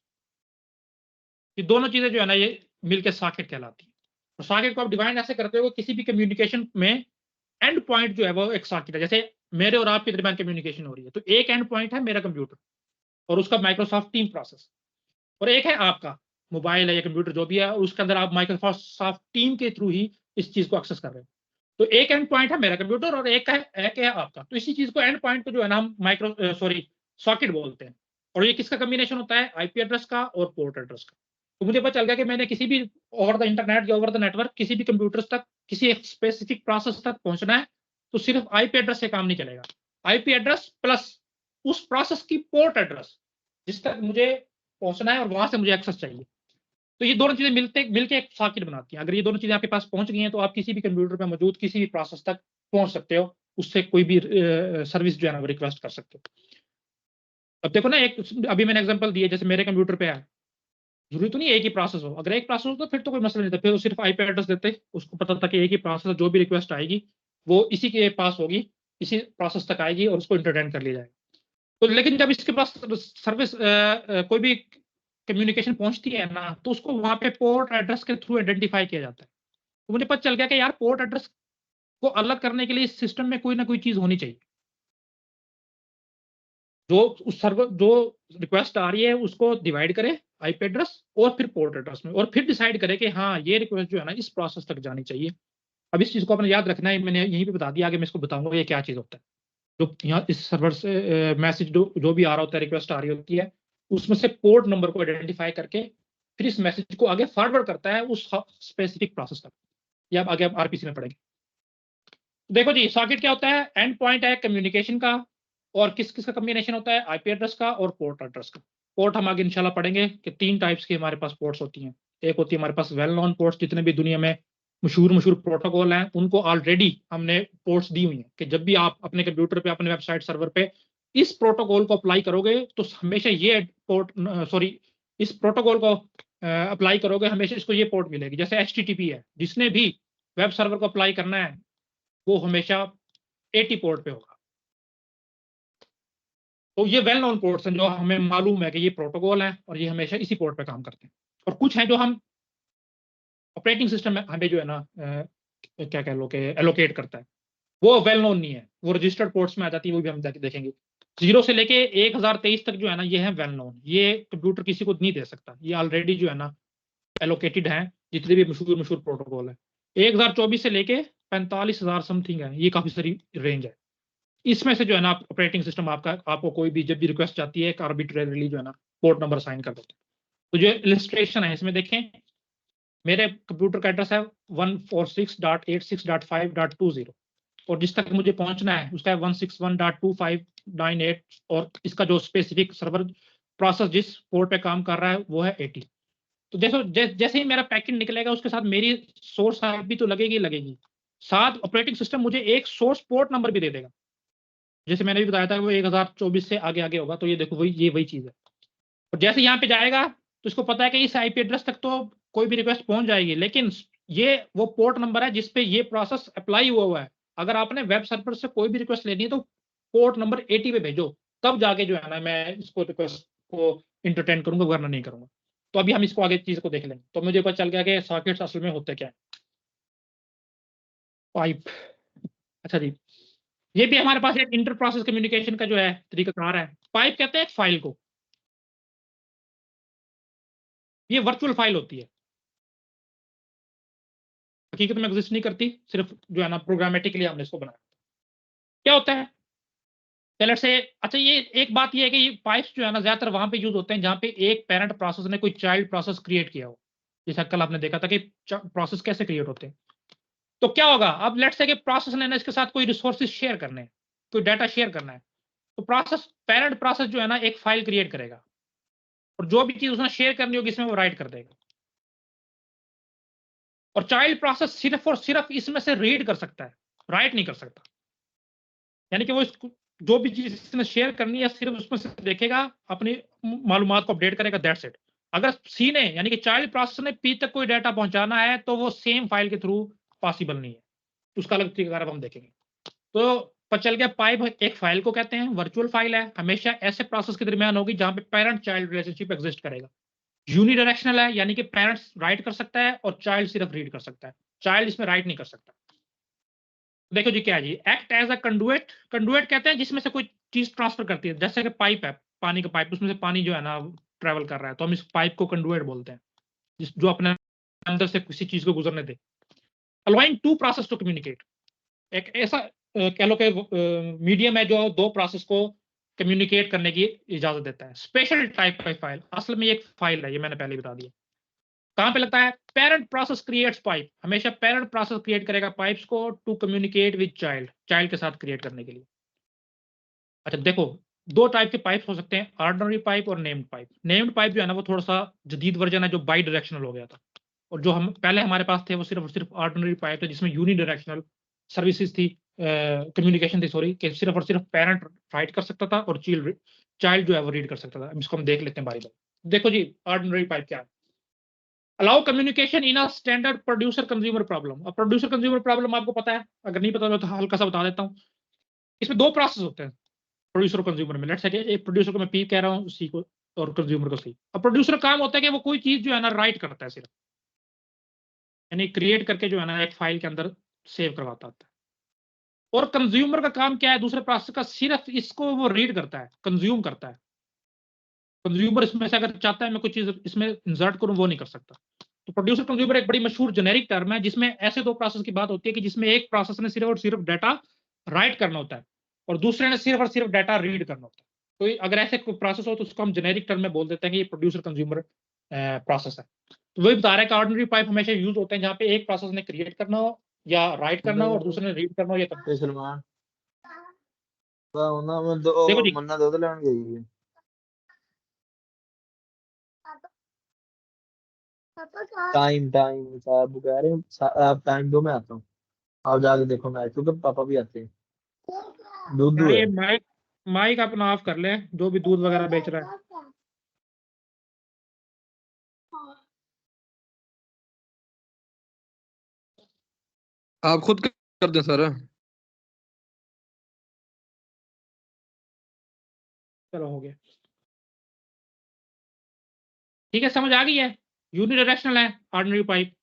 S1: ये दोनों चीजें जो है ना ये मिलकर सॉकेट कहलाती है। तो सॉकेट को आप डिफाइन ऐसे करते हो किसी भी कम्युनिकेशन में एंड पॉइंट जो है वो एक सॉकेट है। जैसे मेरे और आपके दरमियान कम्युनिकेशन हो रही है तो एक एंड पॉइंट है मेरा कंप्यूटर और उसका माइक्रोसॉफ्ट टीम प्रोसेस, और एक है आपका मोबाइल है या कंप्यूटर जो भी है और उसके अंदर आप माइक्रोसॉफ्ट टीम के थ्रू ही इस चीज को एक्सेस कर रहे हैं। तो एक एंड पॉइंट है मेरा कंप्यूटर और एक है आपका। तो इसी चीज को एंड पॉइंट को जो है ना हम सॉकेट बोलते हैं। और ये किसका कम्बिनेशन होता है, आईपी एड्रेस का और पोर्ट एड्रेस का। तो मुझे पता चल गया कि मैंने किसी भी ओवर द इंटरनेट या ओवर द नेटवर्क किसी भी कंप्यूटर तक किसी एक स्पेसिफिक प्रोसेस तक पहुंचना है तो सिर्फ आईपी एड्रेस से काम नहीं चलेगा। आईपी एड्रेस प्लस उस प्रोसेस की पोर्ट एड्रेस जिस तक मुझे पहुंचना है और वहां से मुझे एक्सेस चाहिए। तो ये दोनों चीजें मिलके एक सॉकेट बनाती हैं। अगर ये दोनों चीजें आपके पास पहुंच गई हैं तो आप किसी भी कंप्यूटर पे मौजूद किसी भी प्रोसेस तक पहुंच सकते हो, उससे कोई भी सर्विस जो है ना रिक्वेस्ट कर सकते हो। अब देखो ना, एक अभी मैंने एग्जांपल दिया, जैसे मेरे कंप्यूटर पे है, जरूरी तो नहीं एक ही प्रोसेस हो। अगर एक प्रोसेस हो तो फिर तो कोई मसला नहीं था, फिर वो सिर्फ आईपी एड्रेस देते, उसको पता था कि एक ही प्रोसेस जो भी रिक्वेस्ट आएगी वो इसी के पास होगी, इसी प्रोसेस तक आएगी और उसको इंटरटेन कर लिया जाएगा। तो लेकिन जब इसके पास सर्विस कोई भी कम्युनिकेशन पहुंचती है ना तो उसको वहां पे पोर्ट एड्रेस के थ्रू आइडेंटिफाई किया जाता है। तो मुझे पता चल गया कि यार पोर्ट एड्रेस को अलग करने के लिए इस सिस्टम में कोई ना कोई चीज होनी चाहिए जो उस सर्वर जो रिक्वेस्ट आ रही है उसको डिवाइड करे आईपी एड्रेस और फिर पोर्ट एड्रेस में, और फिर डिसाइड करे कि हाँ ये रिक्वेस्ट जो है ना इस प्रोसेस तक जानी चाहिए। अब इस चीज को अपने याद रखना है, मैंने यहीं पे बता दिया, आगे मैं इसको बताऊंगा ये क्या चीज होता है। जो यहाँ इस सर्वर से मैसेज जो भी आ रहा होता है, रिक्वेस्ट आ रही होती है, उसमें से पोर्ट नंबर को आइडेंटिफाई करके फिर इस मैसेज को आगे फॉरवर्ड करता है उस स्पेसिफिक प्रोसेस तक। या आगे आप आरपीसी में पढ़ेंगे। देखो जी सॉकेट क्या होता है, एंड पॉइंट है कम्युनिकेशन का, और किस किस का कम्बिनेशन होता है, आईपी एड्रेस का और पोर्ट एड्रेस का। पोर्ट हम आगे इंशाल्लाह पढ़ेंगे कि 3 टाइप्स की हमारे पास पोर्ट्स होती हैं। एक होती है हमारे पास वेल नोन पोर्ट्स, जितने भी दुनिया में मशहूर प्रोटोकॉल हैं उनको ऑलरेडी हमने पोर्ट्स दी हुई हैं कि जब भी आप अपने कंप्यूटर पे, अपने वेबसाइट सर्वर पे इस प्रोटोकॉल को अप्लाई करोगे तो हमेशा ये इस प्रोटोकॉल को अप्लाई करोगे, हमेशा इसको ये पोर्ट मिलेगी। जैसे HTTP है, जिसने भी वेब सर्वर को अप्लाई करना है वो हमेशा 80 पोर्ट पे होगा। तो ये वेल नोन पोर्ट्स हैं जो हमें मालूम है कि ये प्रोटोकॉल है और ये हमेशा इसी पोर्ट पे काम करते हैं। और कुछ हैं जो हम ऑपरेटिंग सिस्टम में हमें जो है ना क्या कह लो कि एलोकेट करता है, वो वेल नोन नहीं है, वो रजिस्टर्ड पोर्ट्स में आ जाती है, वो भी हम देखेंगे। 0 से लेके 1023 तक जो है ना ये है वेल नोन, ये कंप्यूटर किसी को नहीं दे सकता, ये ऑलरेडी जो है ना एलोकेटेड है जितने भी मशहूर प्रोटोकॉल है। 1024 से लेके 45,000 समथिंग है, ये काफी सारी रेंज है। इसमें से जो है ना ऑपरेटिंग सिस्टम आपको कोई भी जब भी रिक्वेस्ट जाती है एक आर्बिट्रेरीली जो है ना पोर्ट नंबर साइन कर देता है। तो जो इलस्ट्रेशन है इसमें देखें, मेरे कंप्यूटर का एड्रेस है 146.86.5.20 और जिस तक मुझे पहुंचना है उसका है 161.2598 और इसका जो स्पेसिफिक सर्वर प्रोसेस जिस पोर्ट पे काम कर रहा है वो है 80। तो देखो जैसे ही मेरा पैकेट निकलेगा उसके साथ मेरी सोर्स आईपी तो लगेगी, साथ ऑपरेटिंग सिस्टम मुझे एक सोर्स पोर्ट नंबर भी दे देगा। जैसे मैंने भी बताया था वो 1024 से आगे होगा, तो ये देखो वही चीज है। और जैसे यहाँ पे जाएगा तो इसको पता है कि इस आईपी एड्रेस तक तो कोई भी रिक्वेस्ट पहुंच जाएगी, लेकिन ये वो पोर्ट नंबर है जिसपे ये प्रोसेस अप्लाई हुआ है। अगर आपने वेब सर्वर से कोई भी रिक्वेस्ट लेनी है तो पोर्ट नंबर 80 पे भेजो, तब जाके जो है ना मैं इसको रिक्वेस्ट को इंटरटेन करूंगा, वरना नहीं करूंगा। तो अभी हम इसको आगे चीज को देख लेंगे। तो मुझे पता चल गया कि सॉकेट्स असल में होते क्या है। पाइप, अच्छा जी, ये भी हमारे पास एक इंटर प्रोसेस कम्युनिकेशन का जो है तरीकाकार है। पाइप कहते हैं एक फाइल को, ये वर्चुअल फाइल होती है, हकीकत में एग्जिस्ट नहीं करती, सिर्फ जो है ना प्रोग्रामेटिकली हमने इसको बनाया। क्या होता है पहले से, अच्छा ये एक बात ये है कि ये पाइप्स जो है ना ज्यादातर वहां पे यूज होते हैं जहां पे एक पेरेंट प्रोसेस ने कोई चाइल्ड प्रोसेस क्रिएट किया हो। जैसा कल आपने देखा था कि प्रोसेस कैसे क्रिएट होते हैं। तो क्या होगा, अब लेट्स से कि प्रोसेस ने ना इसके साथ कोई रिसोर्सेज शेयर करने हैं, कोई डाटा शेयर करना है, तो पेरेंट प्रोसेस जो है ना एक फाइल क्रिएट करेगा और जो भी चीज उसने शेयर करनी होगी इसमें वो राइट कर देगा। और चाइल्ड प्रोसेस सिर्फ और सिर्फ इसमें से रीड कर सकता है, राइट नहीं कर सकता। यानी कि वो जो भी चीज इसने शेयर करनी है सिर्फ उसमें से देखेगा, अपनी मालूमात को अपडेट करेगा, दैट्स इट। अगर सी ने यानी कि चाइल्ड प्रोसेस ने पी तक कोई डाटा पहुंचाना है तो वो सेम फाइल के थ्रू पॉसिबल नहीं है, उसका अलग तरीका हम देखेंगे। तो पता चल गया पाइप एक फाइल को कहते हैं, वर्चुअल फाइल है, हमेशा ऐसे प्रोसेस के दरमियान होगी जहां पे पेरेंट चाइल्ड रिलेशनशिप एग्जिस्ट करेगा। यूनिडायरेक्शनल है, यानी कि पेरेंट्स राइट कर सकता है और चाइल्ड सिर्फ रीड कर सकता है, चाइल्ड इसमें राइट नहीं कर सकता। देखो जी क्या है जी, एक्ट एज अ कंडुएट, कंडुएट कहते हैं जिसमें से कोई चीज ट्रांसफर करती है। जैसे कि पाइप है, पानी का पाइप, उसमें से पानी जो है ना ट्रेवल कर रहा है, तो हम इस पाइप को कंडुएट बोलते हैं, जो अपने अंदर से किसी चीज को गुजरने दे। Allowing two process to communicate, एक ऐसा कह लो कि मीडियम है जो दो प्रोसेस को कम्युनिकेट करने की इजाजत देता है। स्पेशल टाइप का फाइल, असल में एक फाइल है, ये मैंने पहले बता दिया। कहां पे लगता है, पेरेंट प्रोसेस क्रिएट्स पाइप, हमेशा पेरेंट प्रोसेस क्रिएट करेगा पाइप्स को to communicate with child, child के साथ क्रिएट करने के लिए। अच्छा देखो, दो टाइप के पाइप्स हो सकते हैं, ऑर्डिनरी पाइप और नेम्ड पाइप। नेम्ड पाइप जो है ना वो थोड़ा सा जदीद वर्जन है जो बाई डायरेक्शनल हो गया था, और जो हम पहले हमारे पास थे वो सिर्फ और सिर्फ ऑर्डिनरी पाइप थे जिसमें यूनिडायरेक्शनल सर्विसेज थी, कम्युनिकेशन थी सॉरी, कि सिर्फ और सिर्फ पेरेंट राइट कर सकता था और चाइल्ड जो है वो रीड कर सकता था। इसको हम देख लेते हैं बारी बारी। देखो जी ऑर्डिनरी पाइप क्या है, allow communication in a standard producer consumer problem. अब प्रोड्यूसर कंज्यूमर प्रॉब्लम आपको पता है, अगर नहीं पता तो हल्का सा बता देता हूँ। इसमें दो प्रोसेस होते हैं प्रोड्यूसर और कंज्यूमर में। लेट्स से एक प्रोड्यूसर को मैं पी कह रहा हूँ, सी को, और कंज्यूमर को सी। अब प्रोड्यूसर काम होता है कि वो कोई चीज जो है ना राइट करता है सिर्फ, यानी क्रिएट करके जो है ना एक फाइल के अंदर सेव करवाता है। और कंज्यूमर का काम क्या है दूसरे प्रोसेस का, सिर्फ इसको वो रीड करता है, कंज्यूम करता है। कंज्यूमर इसमें से अगर चाहता है मैं कोई चीज इसमें इंसर्ट करूं वो नहीं कर सकता। तो प्रोड्यूसर कंज्यूमर एक बड़ी मशहूर जेनेरिक टर्म है जिसमें ऐसे दो प्रोसेस की बात होती है कि जिसमें एक प्रोसेस ने सिर्फ और सिर्फ डाटा राइट करना होता है और दूसरे ने सिर्फ और सिर्फ डाटा रीड करना होता है। तो अगर ऐसे कोई प्रोसेस हो तो उसको हम जेनेरिक टर्म में बोल देते हैं कि ये प्रोड्यूसर कंज्यूमर प्रोसेस है। तो वही बता रहा है कि ऑर्डिनरी पाइप हमेशा यूज होते हैं जहाँ पे एक प्रोसेस ने क्रिएट करना हो या राइट करना हो और दूसरे ने रीड करना हो या
S3: सलमान
S6: ਉਹਨਾਂ ਮੈਂ ਦੋ
S1: देखो जी
S6: ਮੰਨਾ ਦੁੱਧ ਲੈਣ ਗਈ ਹੈ टाइम टाइम साहब कह रहे हैं आप टाइम दो मैं आता हूँ आप जाके देखो मैच क्योंकि पापा भी आते हैं दूध
S1: यार
S6: है
S1: ये माइक माइक अपना ऑफ कर ले, जो भी दूध वगैरह बेच रहा है।
S5: आप खुद कर दें सर।
S1: चलो हो गया, ठीक है, समझ आ गई है। यूनिडायरेक्शनल है ऑर्डिनरी पाइप,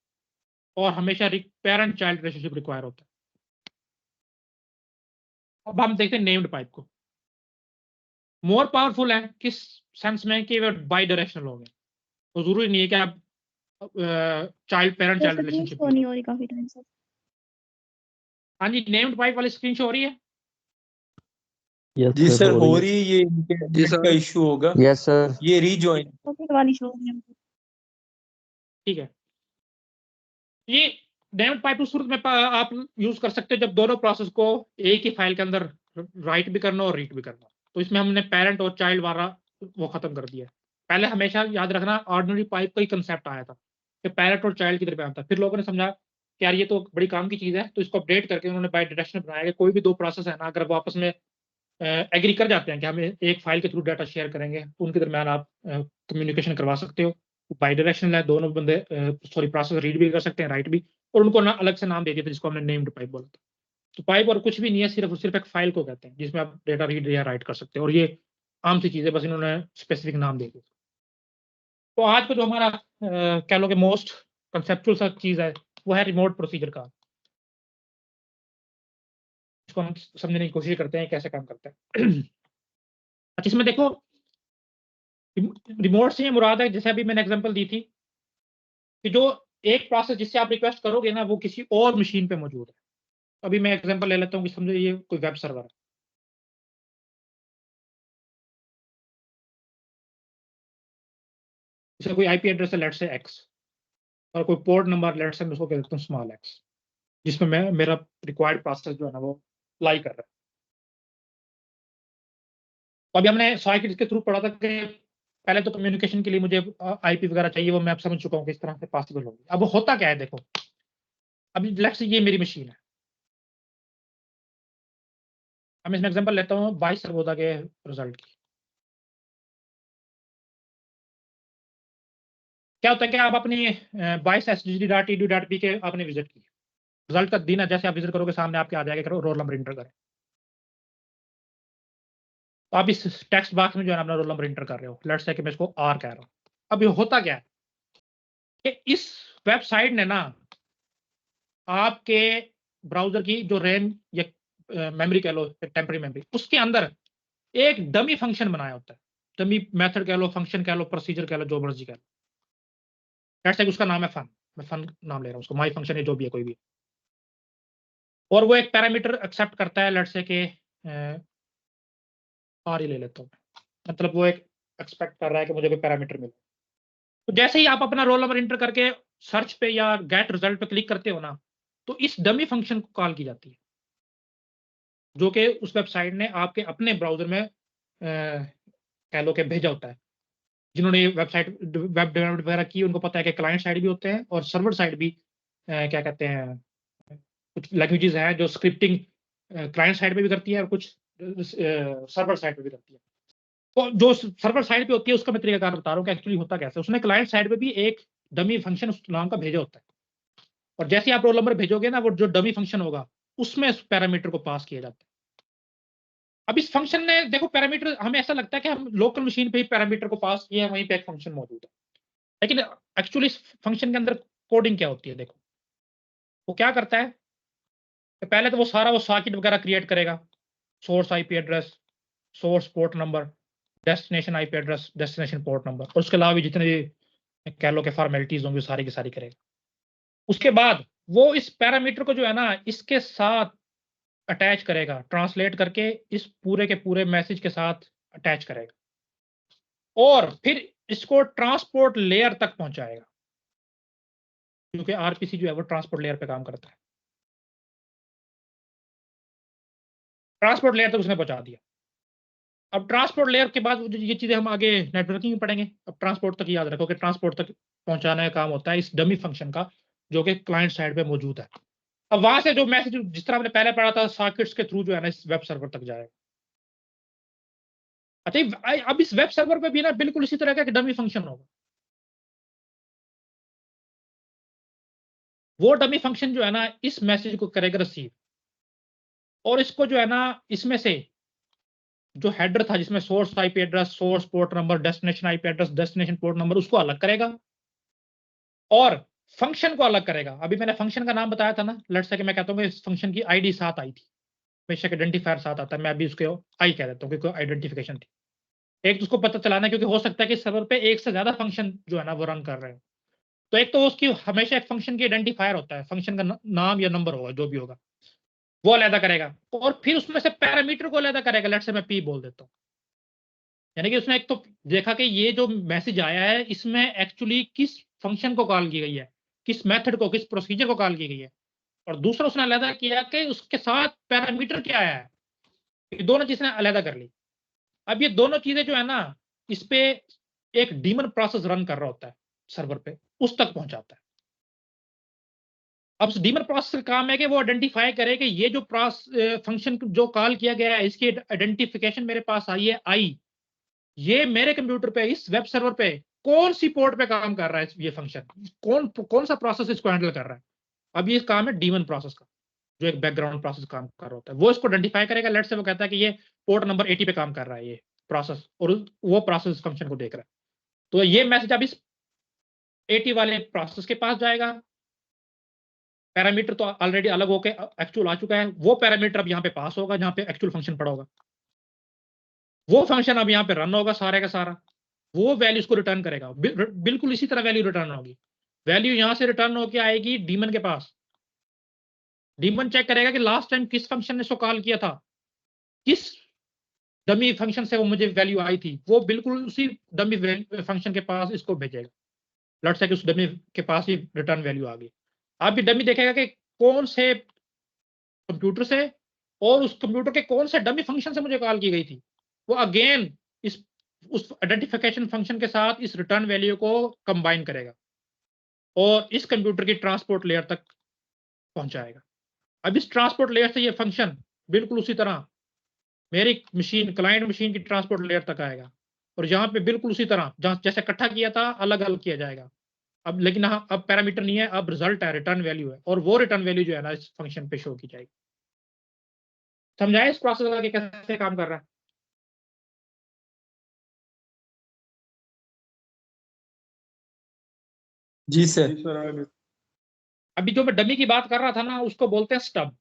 S1: और हमेशा पेरेंट चाइल्ड रिलेशनशिप रिक्वायर होता है। अब हम देखते हैं नेम्ड पाइप को। मोर पावरफुल है किस सेंस में कि वो बाई डायरेक्शनल हो गए, तो जरूरी नहीं है कि आप child parent
S4: sir
S1: child
S4: screen
S1: relationship
S4: show
S1: में।
S4: नहीं हो रही काफी टाइम से।
S1: हाँ जी, नेम्ड पाइप वाली स्क्रीन शो हो रही है।
S2: यस
S3: जी
S2: सर
S3: सर
S2: हो
S3: हो
S2: रही है।
S3: रही है, ये
S5: जी
S3: इंटरनेट का
S5: सर।
S3: इशू होगा,
S6: यस सर
S3: ये रीजॉइन।
S4: पॉकेट वाली शो हो रही है।
S1: ठीक है, ये नेम्ड पाइप उस सूरत में आप यूज कर सकते हो जब दोनों प्रोसेस को एक ही फाइल के अंदर राइट भी करना और रीड भी करना। तो इसमें हमने पेरेंट और चाइल्ड वाला वो खत्म कर दिया। पहले हमेशा याद रखना ऑर्डिनरी पाइप का ही कंसेप्ट आया था कि पेरेंट और चाइल्ड की तरफ आता। फिर लोगों ने समझा कि यार ये तो बड़ी काम की चीज है, तो इसको अपडेट करके उन्होंने बाय डायरेक्शनल बनाया कि कोई भी दो प्रोसेस है ना, अगर वो आपस में एग्री कर जाते हैं कि हम एक फाइल के थ्रू डाटा शेयर करेंगे, तो उनके दरमियान आप कम्युनिकेशन करवा सकते हो। बाई डायरेक्शनल है, दोनों बंदे सॉरी प्रोसेस रीड भी कर सकते हैं, राइट भी, और उनको ना अलग से नाम दे दिया था जिसको हमने नेम्ड पाइप बोला था। तो पाइप और कुछ भी नहीं है, सिर्फ और सिर्फ एक फाइल को कहते हैं जिसमें आप डेटा रीड या राइट कर सकते हो, और ये आम सी चीज है, बस इन्होंने स्पेसिफिक नाम दे दिया। तो आज को जो हमारा कह लो कि मोस्ट कंसेप्चुअल सा चीज है वो है रिमोट प्रोसीजर का। इसको हम समझने की कोशिश करते हैं कैसे काम करता है। अच्छा, इसमें देखो रिमोट से ये मुराद है, जैसे अभी मैंने एग्जांपल दी थी कि जो एक प्रोसेस जिससे आप रिक्वेस्ट करोगे ना वो किसी और मशीन पे मौजूद है। अभी मैं एग्जांपल ले लेता हूँ कि समझो ये कोई वेब सर्वर है, इसका कोई आईपी एड्रेस है लेट से एक्स, और कोई पोर्ट नंबर लेट से मैं उसको कह देता हूँ स्मॉल एक्स, जिसमें मैं मेरा रिक्वायर्ड प्रोसेस जो है ना वो लाई कर रहा है। तो अभी हमने सॉकेट के थ्रू पढ़ा था कि पहले तो कम्युनिकेशन के लिए मुझे आईपी वगैरह चाहिए, वो मैं अब समझ चुका हूँ किस तरह से पॉसिबल होगी। अब होता क्या है देखो, अभी लेट से ये मेरी मशीन है, अब इसमें एग्जांपल लेता हूँ 22 सरबोधा के रिजल्ट की। क्या होता है कि आप अपनी 22sgd.edu.p के आपने विजिट की, रिजल्ट का दिन है, जैसे आप विजिट करोगे सामने आपके आ जाएगा, करो रोल नंबर इंटर करें। तो आप इस टेक्स्ट बॉक्स में जो है अपना रोल नंबर इंटर कर रहे हो, लेट्स से कि मैं इसको आर कह रहा हूँ। अब ये होता क्या है कि इस वेबसाइट ने ना आपके ब्राउजर की जो रैम या मेमोरी कह लो, टेम्पररी मेमोरी, उसके अंदर एक डमी फंक्शन बनाया होता है। डमी मेथड कह लो, फंक्शन कह लो, प्रोसीजर कह लो, जो मर्जी कह लो। लेट्स से उसका नाम है फन, मैं फन नाम ले रहा हूँ उसको, माई फंक्शन है जो भी है कोई भी, और वो एक पैरामीटर एक्सेप्ट करता है, लेट्स से कि आर ही ले लेता हूँ, मतलब वो एक एक्सपेक्ट कर रहा है कि मुझे कोई पैरामीटर मिले। तो जैसे ही आप अपना रोल नंबर इंटर करके सर्च पे या गेट रिजल्ट पे क्लिक करते हो ना, तो इस डमी फंक्शन को कॉल की जाती है, जो कि उस वेबसाइट ने आपके अपने ब्राउजर में कह लो कि भेजा होता है। जिन्होंने ये वेबसाइट वेब डेवलपमेंट वगैरह की उनको पता है कि क्लाइंट साइड भी होते हैं और सर्वर साइड भी क्या कहते हैं, कुछ लैंग्वेजेस हैं जो स्क्रिप्टिंग क्लाइंट साइड पे भी करती है और कुछ सर्वर साइड पे भी करती है। तो जो सर्वर साइड पे होती है उसका मैं तरीकाकार बता रहा हूँ कि एक्चुअली होता कैसे। उसने क्लाइंट साइड पे भी एक डमी फंक्शन उस नाम का भेजा होता है, और जैसे आप रोल नंबर भेजोगे ना, वो जो डमी फंक्शन होगा उसमें उस पैरामीटर को पास किया जाता है। अब इस फंक्शन ने देखो पैरामीटर, हमें ऐसा लगता है कि हम लोकल मशीन पे ही पैरामीटर को पास किया है, वहीं पे एक फंक्शन मौजूद है, लेकिन एक्चुअली इस फंक्शन के अंदर कोडिंग क्या होती है देखो। वो क्या करता है कि पहले तो वो सारा वो सॉकेट वगैरह क्रिएट करेगा, source IP address, source port number, destination IP address, destination port number, और उसके अलावा भी जितने भी कह लो कि फॉर्मेलिटीज होंगी सारी की सारी करेगा। उसके बाद वो इस पैरामीटर को जो है ना इसके साथ अटैच करेगा, ट्रांसलेट करके इस पूरे के पूरे मैसेज के साथ अटैच करेगा, और फिर इसको ट्रांसपोर्ट लेयर तक पहुंचाएगा, क्योंकि आरपीसी जो है वो ट्रांसपोर्ट लेयर पे काम करता है। ट्रांसपोर्ट लेयर तक उसने पहुंचा दिया। अब ट्रांसपोर्ट लेयर के बाद ये चीजें हम आगे नेटवर्किंग में पढ़ेंगे। अब ट्रांसपोर्ट तक याद रखो कि ट्रांसपोर्ट तक पहुंचाने का काम होता है इस डमी फंक्शन का, जो कि क्लाइंट साइड पे मौजूद है। अब वहां से जो मैसेज जिस तरह हमने पहले पढ़ा था सॉकेट्स के थ्रू जो है ना इस वेब सर्वर तक जाएगा। अच्छा, अब इस वेब सर्वर पे भी ना बिल्कुल इसी तरह का एक डमी फंक्शन होगा। वो डमी फंक्शन जो है ना इस मैसेज को करेगा रिसीव, और इसको जो है ना इसमें से जो हेडर था जिसमें source IP address, source port number, destination IP address, destination port number, उसको अलग करेगा और फंक्शन को अलग करेगा। अभी मैंने फंक्शन का नाम बताया था ना, लेट्स से कि मैं कहता हूँ इस फंक्शन की आईडी 7 आई थी, बेशक आइडेंटिफायर 7 आता है, मैं अभी उसको आई कह देता हूँ क्योंकि आइडेंटिफिकेशन थी। एक तो उसको पता चलाना, क्योंकि हो सकता है कि सर्वर पे एक से ज्यादा फंक्शन जो है ना वो रन कर रहे हो। तो एक तो उसकी हमेशा एक फंक्शन की आइडेंटिफायर होता है, फंक्शन का नाम या नंबर होगा जो भी होगा, वो अलग करेगा। और फिर उसमें से पैरामीटर को अलग करेगा। लेट्स से मैं पी बोल देता हूँ। यानी कि उसने एक तो देखा कि ये जो मैसेज आया है इसमें एक्चुअली किस फंक्शन को कॉल की गई है, किस मेथड को, किस प्रोसीजर को कॉल की गई है। और दूसरा उसने अलग किया कि उसके साथ पैरामीटर क्या आया है। ये दोनों चीजें अलग कर ली। अब ये दोनों चीजें जो है ना इस पे एक डीमन प्रोसेस रन कर रहा होता है सर्वर पे, उस तक पहुंचाता है। अब डीमन प्रोसेस का काम है कि वो आइडेंटिफाई करे कि ये जो फंक्शन जो कॉल किया गया है इसकी आइडेंटिफिकेशन मेरे पास आई है आई, ये मेरे कंप्यूटर पे इस वेब सर्वर पे कौन सी पोर्ट पे काम कर रहा है, ये फंक्शन कौन सा प्रोसेस इसको हैंडल कर रहा है। अब ये काम है डीमन प्रोसेस का, जो एक बैकग्राउंड प्रोसेस काम कर रहा होता है। वो इसको आइडेंटिफाई करेगा। लेट से वो कहता है कि ये पोर्ट नंबर 80 पे काम कर रहा है ये प्रोसेस, और वो प्रोसेस फंक्शन को देख रहा है। तो ये मैसेज अब इस 80 वाले प्रोसेस के पास जाएगा। पैरामीटर तो ऑलरेडी अलग होकर एक्चुअल आ चुका है, वो पैरामीटर अब यहाँ पे पास होगा जहाँ पे एक्चुअल फंक्शन पड़ा होगा। वो फंक्शन अब यहाँ पे रन होगा सारे का सारा, वो वैल्यूज को रिटर्न करेगा। बिल्कुल इसी तरह वैल्यू रिटर्न होगी। वैल्यू यहां से रिटर्न होकर आएगी डीमन के पास। डीमन चेक करेगा कि लास्ट टाइम किस फंक्शन ने इसको कॉल किया था, किस डमी फंक्शन से वो मुझे वैल्यू आई थी, वो बिल्कुल उसी डमी फंक्शन के पास इसको भेजेगा। लेट्स से कि उस डमी के पास ही रिटर्न वैल्यू आ गई। आप भी डमी देखेगा कि कौन से कंप्यूटर से और उस कंप्यूटर के कौन से डमी फंक्शन से मुझे कॉल की गई थी। वो अगेन इस उस आइडेंटिफिकेशन फंक्शन के साथ इस रिटर्न वैल्यू को कंबाइन करेगा और इस कंप्यूटर की ट्रांसपोर्ट लेयर तक पहुंचाएगा। अब इस ट्रांसपोर्ट लेयर से ये फंक्शन बिल्कुल उसी तरह मेरी मशीन, क्लाइंट मशीन की ट्रांसपोर्ट लेयर तक आएगा, और यहाँ पे बिल्कुल उसी तरह जहाँ जैसे इकट्ठा किया था अलग अलग किया जाएगा। अब लेकिन हाँ, अब पैरामीटर नहीं है, अब रिजल्ट है, रिटर्न वैल्यू है, और वो रिटर्न वैल्यू जो है ना इस फंक्शन पे शो की जाएगी। समझाए इस प्रोसेस का कि कैसे काम कर रहा है।
S3: जी सर।
S1: अभी जो मैं डमी की बात कर रहा था ना उसको बोलते हैं स्टब।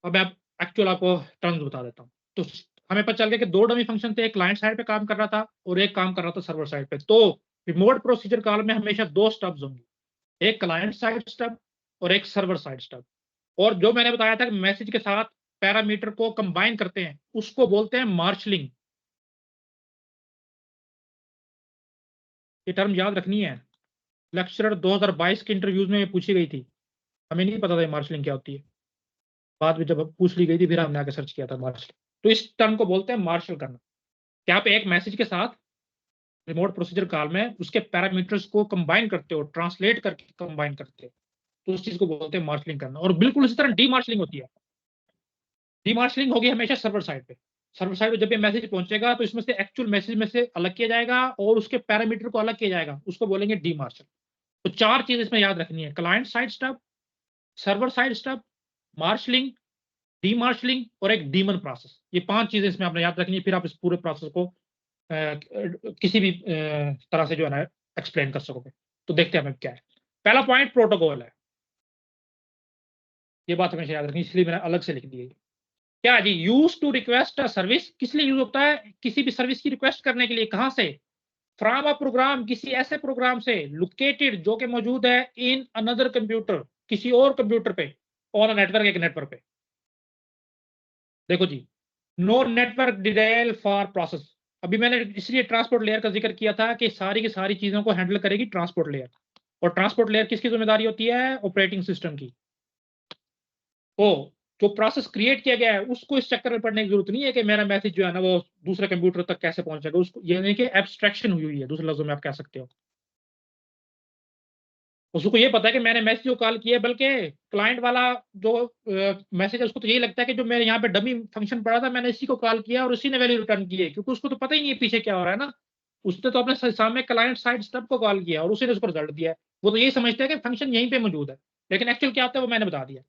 S1: अब मैं एक्चुअल आपको टर्म्स बता देता हूँ। तो हमें पता चल गया कि दो डमी फंक्शन थे, एक क्लाइंट साइड पे काम कर रहा था और एक काम कर रहा था सर्वर साइड पे। तो रिमोट प्रोसीजर कॉल में हमेशा दो स्टब्स होंगे, एक क्लाइंट साइड स्टब और एक सर्वर साइड स्टब। और जो मैंने बताया था कि मैसेज के साथ पैरामीटर को कंबाइन करते हैं उसको बोलते हैं मार्शलिंग। ये टर्म याद रखनी है, लेक्चरर 2022 के इंटरव्यूज में पूछी गई थी। हमें नहीं पता था मार्शलिंग क्या होती है, बाद में जब पूछ ली गई थी फिर हमने आके सर्च किया था मार्शल। तो इस टर्म को बोलते हैं मार्शल करना। क्या आप एक मैसेज के साथ रिमोट प्रोसीजर कॉल में उसके पैरामीटर्स को कंबाइन करते हो, ट्रांसलेट करके कंबाइन करते हो, तो उस चीज को बोलते हैं मार्शलिंग करना। और बिल्कुल इसी तरह डी मार्शलिंग होती है। डी मार्शलिंग होगी हमेशा सर्वर साइड पे। सर्वर साइड पे जब ये मैसेज पहुंचेगा तो इसमें से एक्चुअल मैसेज में से अलग किया जाएगा और उसके पैरामीटर को अलग किया जाएगा, उसको बोलेंगे डी मार्शल। तो चार चीज इसमें याद रखनी है, client side stub, server side stub, marshalling, D marshalling और एक डीमन प्रोसेस। ये पांच चीजें इसमें आपने याद रखनी है, फिर आप इस पूरे प्रोसेस को किसी भी तरह से जो है ना एक्सप्लेन कर सकोगे। तो देखते हैं हमें क्या है। पहला पॉइंट प्रोटोकॉल है, ये बात हमेशा याद रखनी, इसलिए मैंने अलग से लिख दी है। क्या जी, use to request a service, किस लिए यूज होता है, किसी भी सर्विस की रिक्वेस्ट करने के लिए। कहां से, फ्रॉम अ प्रोग्राम, किसी ऐसे प्रोग्राम से, लोकेटेड जो कि मौजूद है इन अनदर कंप्यूटर, किसी और कंप्यूटर पे, ऑन नेटवर्क, एक नेटवर्क पे। देखो जी, no network detail for process. अभी मैंने इसलिए ट्रांसपोर्ट लेयर का जिक्र किया था कि सारी की सारी चीजों को हैंडल करेगी ट्रांसपोर्ट लेयर। और ट्रांसपोर्ट लेयर किसकी जिम्मेदारी होती है, ऑपरेटिंग सिस्टम की। ओ जो प्रोसेस क्रिएट किया गया है उसको इस चक्कर में पढ़ने की जरूरत नहीं है कि मेरा मैसेज जो है ना वो दूसरे कंप्यूटर तक कैसे पहुंचेगा, उसको ये नहीं कि एब्स्ट्रैक्शन हुई है, दूसरे लफ्जों में आप कह सकते हो। उसको ये पता है कि मैंने मैसेज को कॉल किया, बल्कि क्लाइंट वाला जो मैसेज है उसको तो यही लगता है कि जो मेरे यहाँ पे डमी फंक्शन पड़ा था मैंने इसी को कॉल किया और उसी ने वैल्यू रिटर्न की है, क्योंकि उसको तो पता ही नहीं है पीछे क्या हो रहा है ना। उसने तो अपने सामने क्लाइंट साइड स्टब को कॉल किया और उसी ने उसको रिजल्ट दिया है। वो तो यही समझते हैं कि फंक्शन यहीं पे मौजूद है, लेकिन एक्चुअल क्या होता है वो मैंने बता दिया।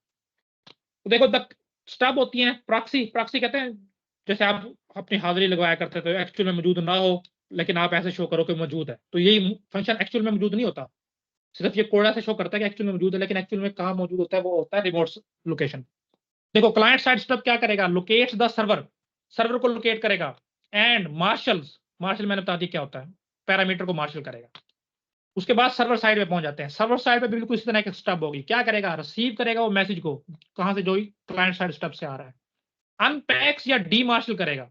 S1: तो देखो द स्टब होती है प्रॉक्सी, प्रॉक्सी कहते हैं जैसे आप अपनी हाजिरी लगवाया करते थे, एक्चुअल में मौजूद ना हो लेकिन आप ऐसे शो करो कि मौजूद है, तो यही फंक्शन एक्चुअल में मौजूद नहीं होता, सिर्फ ये कोड ऐसे शो करता है कि एक्चुअल में मौजूद है, लेकिन एक्चुअल में कहाँ मौजूद होता है वो होता है रिमोट लोकेशन। देखो क्लाइंट साइड स्टब क्या करेगा, लोकेट्स द सर्वर, सर्वर को लोकेट करेगा, एंड मार्शल्स, मार्शल मैंने बता दी क्या होता है, पैरामीटर को मार्शल करेगा। उसके बाद सर्वर साइड पे पहुंच जाते हैं, सर्वर साइड पे बिल्कुल इसी तरह की स्टब होगी, क्या करेगा, रिसीव करेगा वो मैसेज को कहां से, जो क्लाइंट साइड स्टब से आ रहा है, अनपैक्स या डी मार्शल करेगा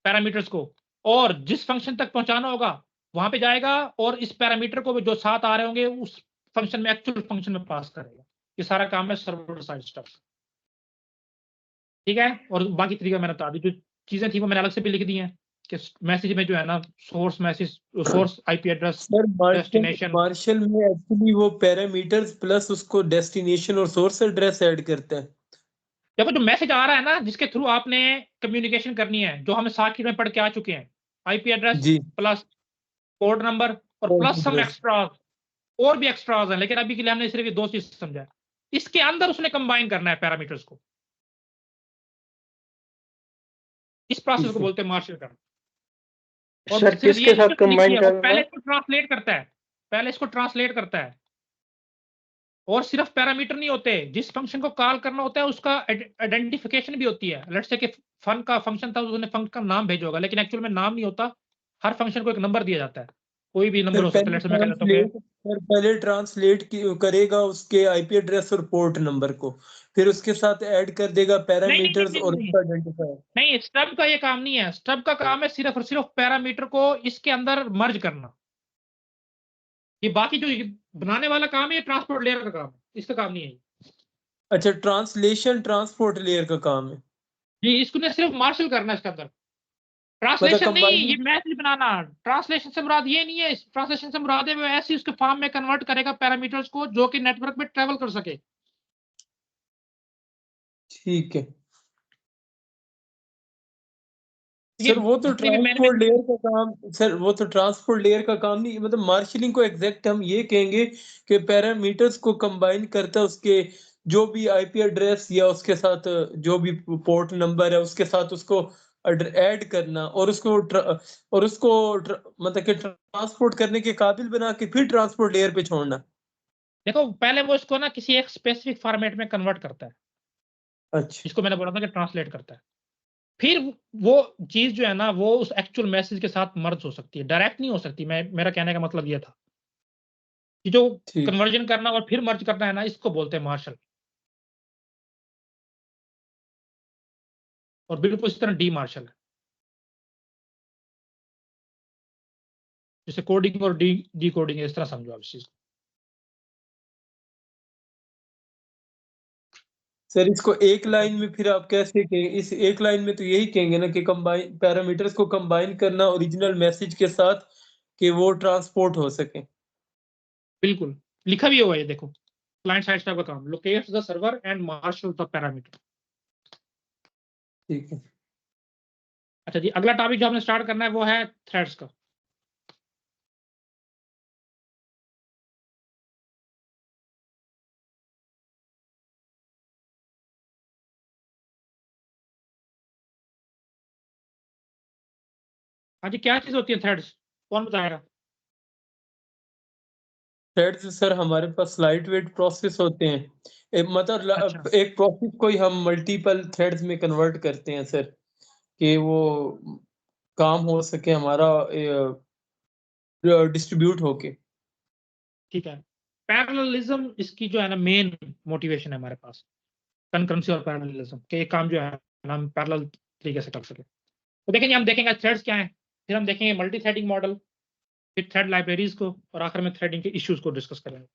S1: पैरामीटर्स को, और जिस फंक्शन तक पहुंचाना होगा वहां पे जाएगा और इस पैरामीटर को जो साथ आ रहे होंगे उस फंक्शन में, एक्चुअल फंक्शन में पास करेगा। ये सारा काम है सर्वर साइड स्टब, ठीक है। और बाकी तरीका मैंने बता दी, जो चीजें थी वो मैंने अलग से भी लिख दी हैं कि मैसेज में जो है ना source message, source IP address,
S3: sir
S1: destination.
S3: Marshal में एक्चुअली वो पैरामीटर्स प्लस उसको डेस्टिनेशन और सोर्स एड्रेस ऐड करता है।
S1: देखो जो मैसेज आ रहा है ना जिसके थ्रू आपने कम्युनिकेशन करनी है, जो हमें साकिट में पढ़ के आ चुके हैं, आईपी एड्रेस
S3: जी
S1: प्लस पोर्ट नंबर और
S3: port
S1: plus some
S3: address.
S1: Extras, और भी एक्स्ट्रास हैं, लेकिन अभी के लिए हमने सिर्फ ये दो चीज समझा है। इसके अंदर उसने कंबाइन करना है पैरामीटर्स को, इस प्रोसेस
S3: ठीक
S1: को
S3: है
S1: बोलते हैं मार्शल करना। और
S2: सर
S1: सिर्फ
S2: किसके
S1: ये
S2: साथ
S1: नहीं
S2: कंबाइन
S1: है, वो
S2: करना
S1: पहले
S2: है?
S1: इसको ट्रांसलेट करता है, पहले इसको ट्रांसलेट करता है। और सिर्फ पैरामीटर नहीं होते, जिस फंक्शन को कॉल करना होता है उसका आइडेंटिफिकेशन भी होती है। लेट्स से कि फन का फंक्शन था, उसने फंक्शन का नाम भेजा होगा, लेकिन एक्चुअल में नाम नहीं होता, हर फंक्शन को एक नंबर दिया जाता है, कोई भी नंबर
S3: फिर
S1: हो सकता है। लेट्स से मैं कह देता हूँ कि
S3: पहले ट्रांसलेट करेगा उसके आईपी एड्रेस और पोर्ट नंबर को, फिर उसके साथ ऐड कर देगा
S1: नहीं नहीं
S3: पैरामीटर्स
S1: नहीं
S3: और
S1: नहीं
S3: उसका आइडेंटिफायर।
S1: नहीं, स्टब का ये काम नहीं है, स्टब का काम है सिर्फ और सिर्फ पैरामीटर को इसके अंदर मर्ज करना। ये बाकी जो ये बनाने वाला काम है ये ट्रांसपोर्ट लेयर का काम है, इसका काम नहीं है।
S3: अच्छा ट्रांसलेशन ट्रांसपोर्ट लेयर का काम है,
S1: ये इसको ने सिर्फ मार्शल करना है इसके अंदर,
S3: मतलब
S1: ट्रांसलेशन नहीं, ये
S3: कंबाइनिंग।
S1: मैसेज बनाना। ट्रांसलेशन से मुराद ये नहीं है, ट्रांसलेशन से मुराद है वो ऐसे उसके फॉर्म में कन्वर्ट करेगा पैरामीटर्स को जो कि नेटवर्क में ट्रेवल कर सके।
S3: ठीक है
S1: ये
S3: सर, वो तो
S1: जितने भी मैंने
S3: ट्रांसपोर्ट लेयर का काम, सर वो तो ट्रांसपोर्ट लेयर का काम नहीं, मतलब मार्शलिंग को एग्जैक्ट हम ये कहेंगे कि पैरामीटर्स को कंबाइन करता है, उसके जो भी आईपी एड्रेस या उसके साथ जो भी पोर्ट नंबर है उसके साथ उसको ऐड करना और उसको मतलब कि ट्रांसपोर्ट करने के काबिल बना के फिर ट्रांसपोर्ट लेयर पे छोड़ना।
S1: देखो पहले वो इसको ना किसी एक स्पेसिफिक फॉर्मेट में कन्वर्ट करता है,
S3: अच्छा
S1: जिसको मैंने बोला था कि ट्रांसलेट करता है। फिर वो चीज जो है ना वो उस एक्चुअल मैसेज के साथ मर्ज हो सकती है, डायरेक्ट नहीं हो सकती। मेरा कहने का मतलब ये था कि जो
S3: ठीक।
S1: कन्वर्जन करना और फिर मर्ज करना है ना, इसको बोलते हैं मार्शल। और बिल्कुल इस तरह डी मार्शल है, जैसे कोडिंग और डी कोडिंग है, इस तरह समझो आप इस चीज को।
S3: सर इसको एक लाइन में फिर आप कैसे कहेंगे, इस एक लाइन में तो यही कहेंगे ना कि कंबाइन पैरामीटर्स को कंबाइन करना ओरिजिनल मैसेज के साथ कि वो ट्रांसपोर्ट हो सके।
S1: बिल्कुल लिखा भी हुआ है, ये देखो क्लाइंट साइड स्टब का काम, locates the server and marshal the parameter.
S3: ठीक है
S1: अच्छा जी, अगला टॉपिक जो हमने स्टार्ट करना है वो है थ्रेड्स का। हाँ जी, क्या चीज होती है थ्रेड्स, कौन बताएगा?
S3: थ्रेड्स सर हमारे पास लाइट वेट प्रोसेस होते हैं,
S1: अच्छा
S3: एक प्रोसेस को ही हम मल्टीपल थ्रेड्स में कन्वर्ट करते हैं सर, कि वो काम हो सके हमारा डिस्ट्रीब्यूट होके।
S1: ठीक है, पैरेललिज्म इसकी जो है ना मेन मोटिवेशन है हमारे पास, कंकरेंसी और पैरेललिज्म के ये काम जो है ना हम पैरेलल तरीके से कर सके। तो देखेंगे, हम देखेंगे थ्रेड्स क्या है, फिर हम देखेंगे मल्टी थ्रेडिंग मॉडल, फिर थ्रेड लाइब्रेरीज को, और आखिर में थ्रेडिंग के इश्यूज को डिस्कस करेंगे।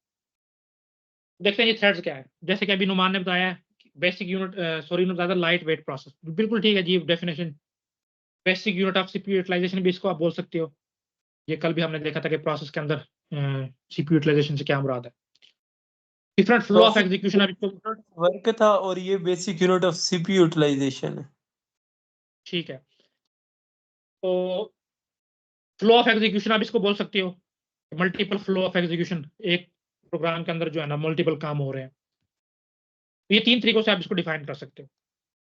S1: देखते हैं ये थ्रेड्स क्या है। जैसे कि अभी नुमान ने बताया बेसिक यूनिट सॉरी नॉट ज्यादा लाइट वेट प्रोसेस, बिल्कुल ठीक है जी definition. Basic unit of CPU utilisation भी इसको आप बोल सकते हो। ये कल भी हमने देखा था कि प्रोसेस के अंदर सीपीयू यूटिलाइजेशन से क्या मुराद है। डिफरेंट फ्लो ऑफ एग्जीक्यूशन अब इसको
S3: वर्क था और ये basic unit of CPU utilisation है।
S1: ठीक है, तो फ्लो ऑफ एग्जीक्यूशन आप इसको बोल सकते हो, मल्टीपल फ्लो ऑफ एग्जीक्यूशन, एक प्रोग्राम के अंदर जो है ना मल्टीपल काम हो रहे हैं। ये 3 तरीकों से आप इसको डिफाइन कर सकते हो।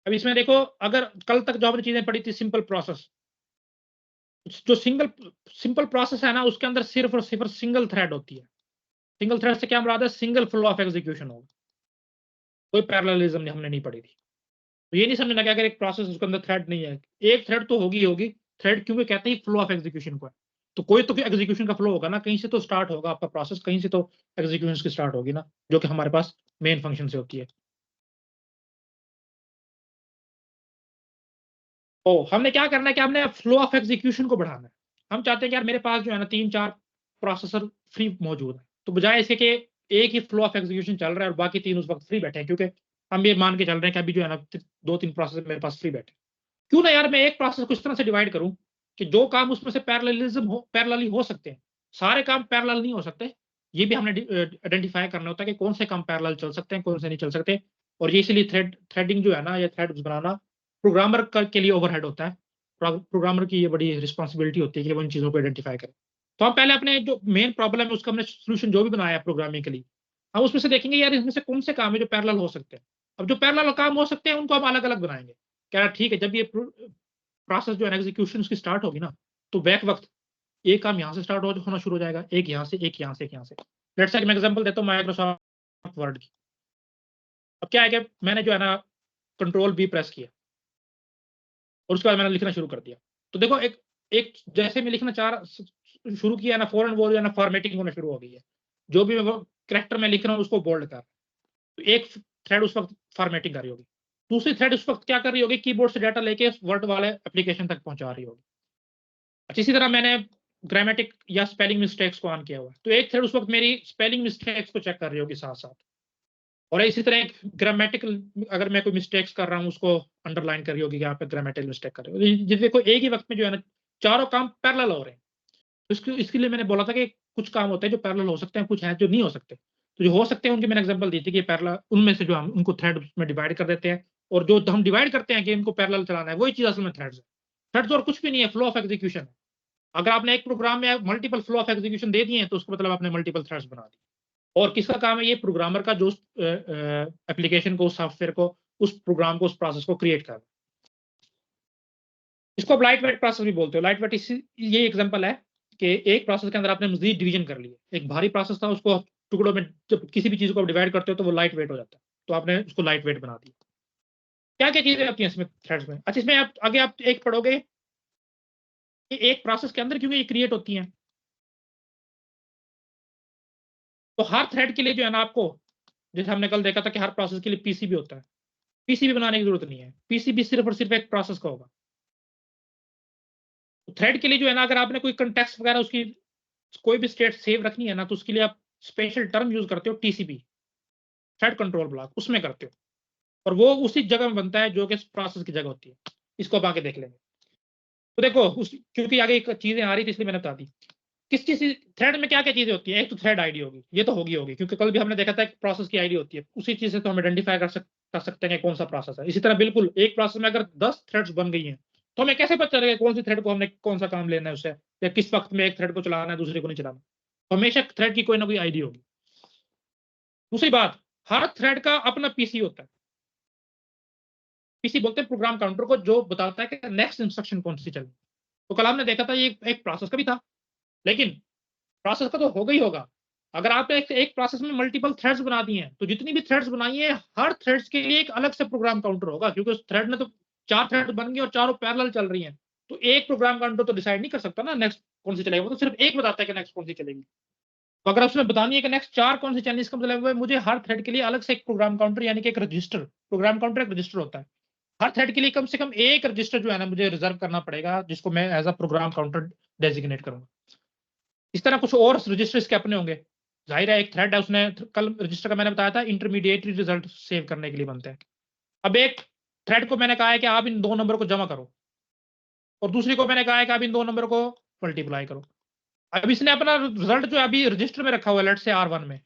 S1: अब इसमें देखो, अगर कल तक जो हमने चीजें पढ़ी थी सिंपल प्रोसेस, जो सिंपल प्रोसेस है ना उसके अंदर सिर्फ और सिर्फ सिंगल थ्रेड होती है। सिंगल थ्रेड से क्या मुराद है, सिंगल फ्लो ऑफ एग्जीक्यूशन होगा, कोई पैरेललिज्म हमने नहीं पढ़ी थी। तो ये नहीं समझना कि अगर एक प्रोसेस उसके अंदर थ्रेड नहीं है, एक थ्रेड तो होगी थ्रेड क्योंकि कहते हैं फ्लो ऑफ एग्जीक्यूशन को है, तो कोई तो एग्जीक्यूशन का फ्लो होगा ना, कहीं से तो स्टार्ट होगा आपका प्रोसेस, कहीं से तो एग्जीक्यूशन की स्टार्ट होगी ना, जो कि हमारे पास मेन फंक्शन से होती है। तो हमने क्या करना है कि हमने फ्लो ऑफ एग्जीक्यूशन को बढ़ाना है। हम चाहते हैं कि यार मेरे पास जो है ना 3-4 प्रोसेसर फ्री मौजूद है, तो बजाय इसके कि एक ही फ्लो ऑफ एग्जीक्यूशन चल रहा है और बाकी 3 उस वक्त फ्री बैठे हैं, क्योंकि हम ये मान के चल रहे हैं कि अभी जो है ना 2-3 प्रोसेसर मेरे पास फ्री बैठे, क्यों ना यार मैं एक प्रोसेस को इस तरह से डिवाइड करूं कि जो काम उसमें से पैरेलली हो सकते हैं। सारे काम पैरेलल नहीं हो सकते, ये भी हमने आइडेंटिफाई करना होता है कि कौन से काम पैरेलल चल सकते हैं, कौन से नहीं चल सकते। और ये इसलिए थ्रेडिंग जो है ना, ये थ्रेड्स बनाना प्रोग्रामर के लिए ओवरहेड होता है। प्रोग्रामर की ये बड़ी रिस्पॉन्सिबिलिटी होती है कि वो इन चीज़ों को आइडेंटिफाई करें। तो हम पहले अपने जो मेन प्रॉब्लम है उसका हमने सोल्यूशन जो भी बनाया है प्रोग्रामिंग के लिए, हम उसमें से देखेंगे यार इसमें से कौन से काम है जो पैरेलल हो सकते हैं। अब जो पैरेलल काम हो सकते हैं उनको हम अलग अलग बनाएंगे। क्या ठीक है, जब ये प्रोसेस जो है एग्जीक्यूशन उसकी स्टार्ट होगी ना, तो बैक वक्त एक काम यहाँ से स्टार्ट होना शुरू हो जाएगा, एक यहाँ से, एक यहाँ से, एक यहाँ से। लेट्स से मैं एग्जांपल देता हूँ माइक्रोसॉफ्ट वर्ड की। अब क्या है कि मैंने जो है ना कंट्रोल बी प्रेस किया और उसके बाद मैंने लिखना शुरू कर दिया। तो देखो एक एक जैसे मैं लिखना शुरू किया ना, फौरन वो जो है ना फॉर्मेटिंग होना शुरू हो गई है। जो भी मैं कैरेक्टर में लिख रहा हूँ उसको बोल्ड कर, तो एक थ्रेड उस वक्त फॉर्मेटिंग कर रही होगी, दूसरी थ्रेड उस वक्त क्या कर रही होगी, कीबोर्ड से डाटा लेके वर्ड वाले एप्लीकेशन तक पहुंचा रही होगी। अच्छा, इसी तरह मैंने ग्रामेटिक या स्पेलिंग मिस्टेक्स को ऑन किया हुआ है, तो एक थ्रेड उस वक्त मेरी स्पेलिंग मिस्टेक्स को चेक कर रही होगी साथ साथ। और इसी तरह एक ग्रामेटिकल, अगर मैं कोई मिस्टेक्स कर रहा हूँ उसको अंडरलाइन कर रही होगी कि यहाँ पे ग्रामेटिकल मिस्टेक कर रही हो। देखो एक ही वक्त में जो है ना चारों काम पैरेलल हो रहे हैं। तो इसके लिए मैंने बोला था कि कुछ काम होते हैं जो पैरेलल हो सकते हैं, कुछ हैं जो नहीं हो सकते। तो जो हो सकते हैं उनकी मैंने एग्जांपल दी थी कि पैरेलल, उनमें से जो हम उनको थ्रेड में डिवाइड कर देते हैं, और जो हम डिवाइड करते हैं कि इनको पैरेलल चलाना है, वही चीज असल में थ्रेड्स है। थ्रेड्स और कुछ भी नहीं है, फ्लो ऑफ एग्जीक्यूशन है। अगर आपने एक प्रोग्राम में मल्टीपल फ्लो ऑफ एग्जीक्यूशन दे दिए हैं तो उसका मतलब आपने मल्टीपल थ्रेड्स बना दिए। और किसका काम है, ये प्रोग्रामर का, जो एप्लीकेशन को, उस सॉफ्टवेयर को, उस प्रोग्राम को, उस प्रोसेस को क्रिएट करना। इसको आप लाइट वेट प्रोसेस भी बोलते हो। लाइट वेट ये एग्जांपल है कि एक प्रोसेस के अंदर आपने मजीद डिवीजन कर लिया। एक भारी प्रोसेस था, उसको टुकड़ों में जब किसी भी चीज को आप डिवाइड करते हो तो वो लाइट वेट हो जाता है, तो आपने उसको लाइट वेट बना दिया। क्या क्या चीजें आती हैं इसमें थ्रेड्स में। अच्छा, इसमें आप आगे आप एक पढ़ोगे कि एक प्रोसेस के अंदर क्योंकि ये क्रिएट होती हैं, तो हर थ्रेड के लिए जो है ना आपको, जैसे हमने कल देखा था कि हर प्रोसेस के लिए पीसीबी होता है। पीसीबी बनाने की जरूरत नहीं है, पीसीबी सिर्फ और सिर्फ एक प्रोसेस का होगा। थ्रेड के लिए जो है ना, अगर आपने कोई कंटेक्स्ट वगैरह उसकी कोई भी स्टेट सेव रखनी है ना, तो उसके लिए आप स्पेशल टर्म यूज करते हो, टीसीबी, थ्रेड कंट्रोल ब्लॉक, उसमें करते हो। और वो उसी जगह में बनता है जो कि प्रोसेस की जगह होती है। इसको आप आगे देख लेंगे। तो देखो क्योंकि आगे एक चीजें आ रही थी इसलिए मैंने बता दी। किस चीज थ्रेड में क्या क्या चीजें होती है। एक तो थ्रेड आईडी होगी, ये तो होगी क्योंकि कल भी हमने देखा था एक प्रोसेस की आईडी होती है। उसी चीज से तो हम आइडेंटिफाई कर सकते हैं कौन सा प्रोसेस है। इसी तरह बिल्कुल एक प्रोसेस में अगर 10 थ्रेड्स बन गई हैं तो हमें कैसे पता चलेगा कौन सी थ्रेड को हमने कौन सा काम लेना है उससे, या किस वक्त में एक थ्रेड को चलाना है दूसरे को नहीं चलाना। तो हमेशा थ्रेड की कोई ना कोई आईडी होगी। दूसरी बात, हर थ्रेड का अपना पीसी होता है। पीसी बोलते हैं प्रोग्राम काउंटर को, जो बताता है कि नेक्स्ट इंस्ट्रक्शन कौन सी चलेगी। तो कल हमने देखा था ये एक प्रोसेस का भी था, लेकिन प्रोसेस का तो होगा ही होगा। अगर आपने एक प्रोसेस में मल्टीपल थ्रेड्स बना दिए हैं तो जितनी भी थ्रेड्स बनाई है हर थ्रेड्स के लिए एक अलग से प्रोग्राम काउंटर होगा, क्योंकि उस थ्रेड में तो 4 थ्रेड बन गई और चारों पैरेलल चल रही हैं। तो एक प्रोग्राम काउंटर तो डिसाइड नहीं कर सकता ना नेक्स्ट कौन सी चलेगी, वो तो सिर्फ एक बताता है कि नेक्स्ट कौन सी चलेगी। तो अगर उसमें बतानी है कि नेक्स्ट 4 कौन सी चलनी, इसका मतलब है मुझे हर थ्रेड के लिए अलग से एक प्रोग्राम काउंटर, यानी कि एक रजिस्टर, प्रोग्राम काउंटर एक रजिस्टर होता है। हर थ्रेड के लिए कम से कम एक रजिस्टर जो है ना मुझे रिजर्व करना पड़ेगा, जिसको मैं as a program counter designate करूंगा। इस तरह कुछ और रजिस्टर इसके अपने होंगे। जाहिर है एक थ्रेड है, उसने कल रजिस्टर का मैंने बताया था इंटरमीडिएट रिजल्ट सेव करने के लिए बनता है। अब एक थ्रेड को मैंने कहा है कि आप इन 2 नंबर को जमा करो और दूसरी को मैंने कहा है कि आप इन 2 नंबर को मल्टीप्लाई करो। अब इसने अपना रिजल्ट जो अभी रजिस्टर में रखा हुआ है लेट से R1 में,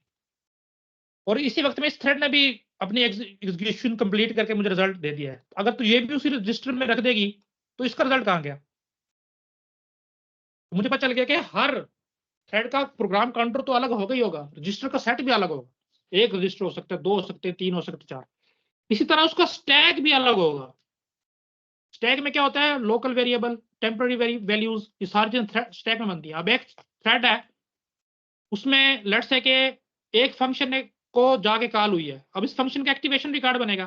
S1: और इसी वक्त में इस थ्रेड ने भी अपनी एग्जीक्यूशन कंप्लीट करके मुझे रिजल्ट दे दिया है। अगर तो ये भी उसी रजिस्टर में रख देगी तो इसका रिजल्ट कहाँ गया? तो मुझे पता चल गया कि हर थ्रेड का प्रोग्राम काउंटर तो अलग होगा ही होगा, रजिस्टर का सेट भी अलग होगा। एक रजिस्टर हो सकता है, 2 हो सकते हैं, 3 हो सकते हैं, 4। इसी तरह उसका स्टैक भी अलग होगा। स्टैक में क्या होता है? लोकल वेरिएबल, टेम्पररी वैल्यूज, ये सारी चीजें स्टैक में बनती है। अब एक थ्रेड है, उसमें लेट्स से कि एक फंक्शन को जाके कॉल हुई है। अब इस फंक्शन का एक्टिवेशन रिकॉर्ड बनेगा,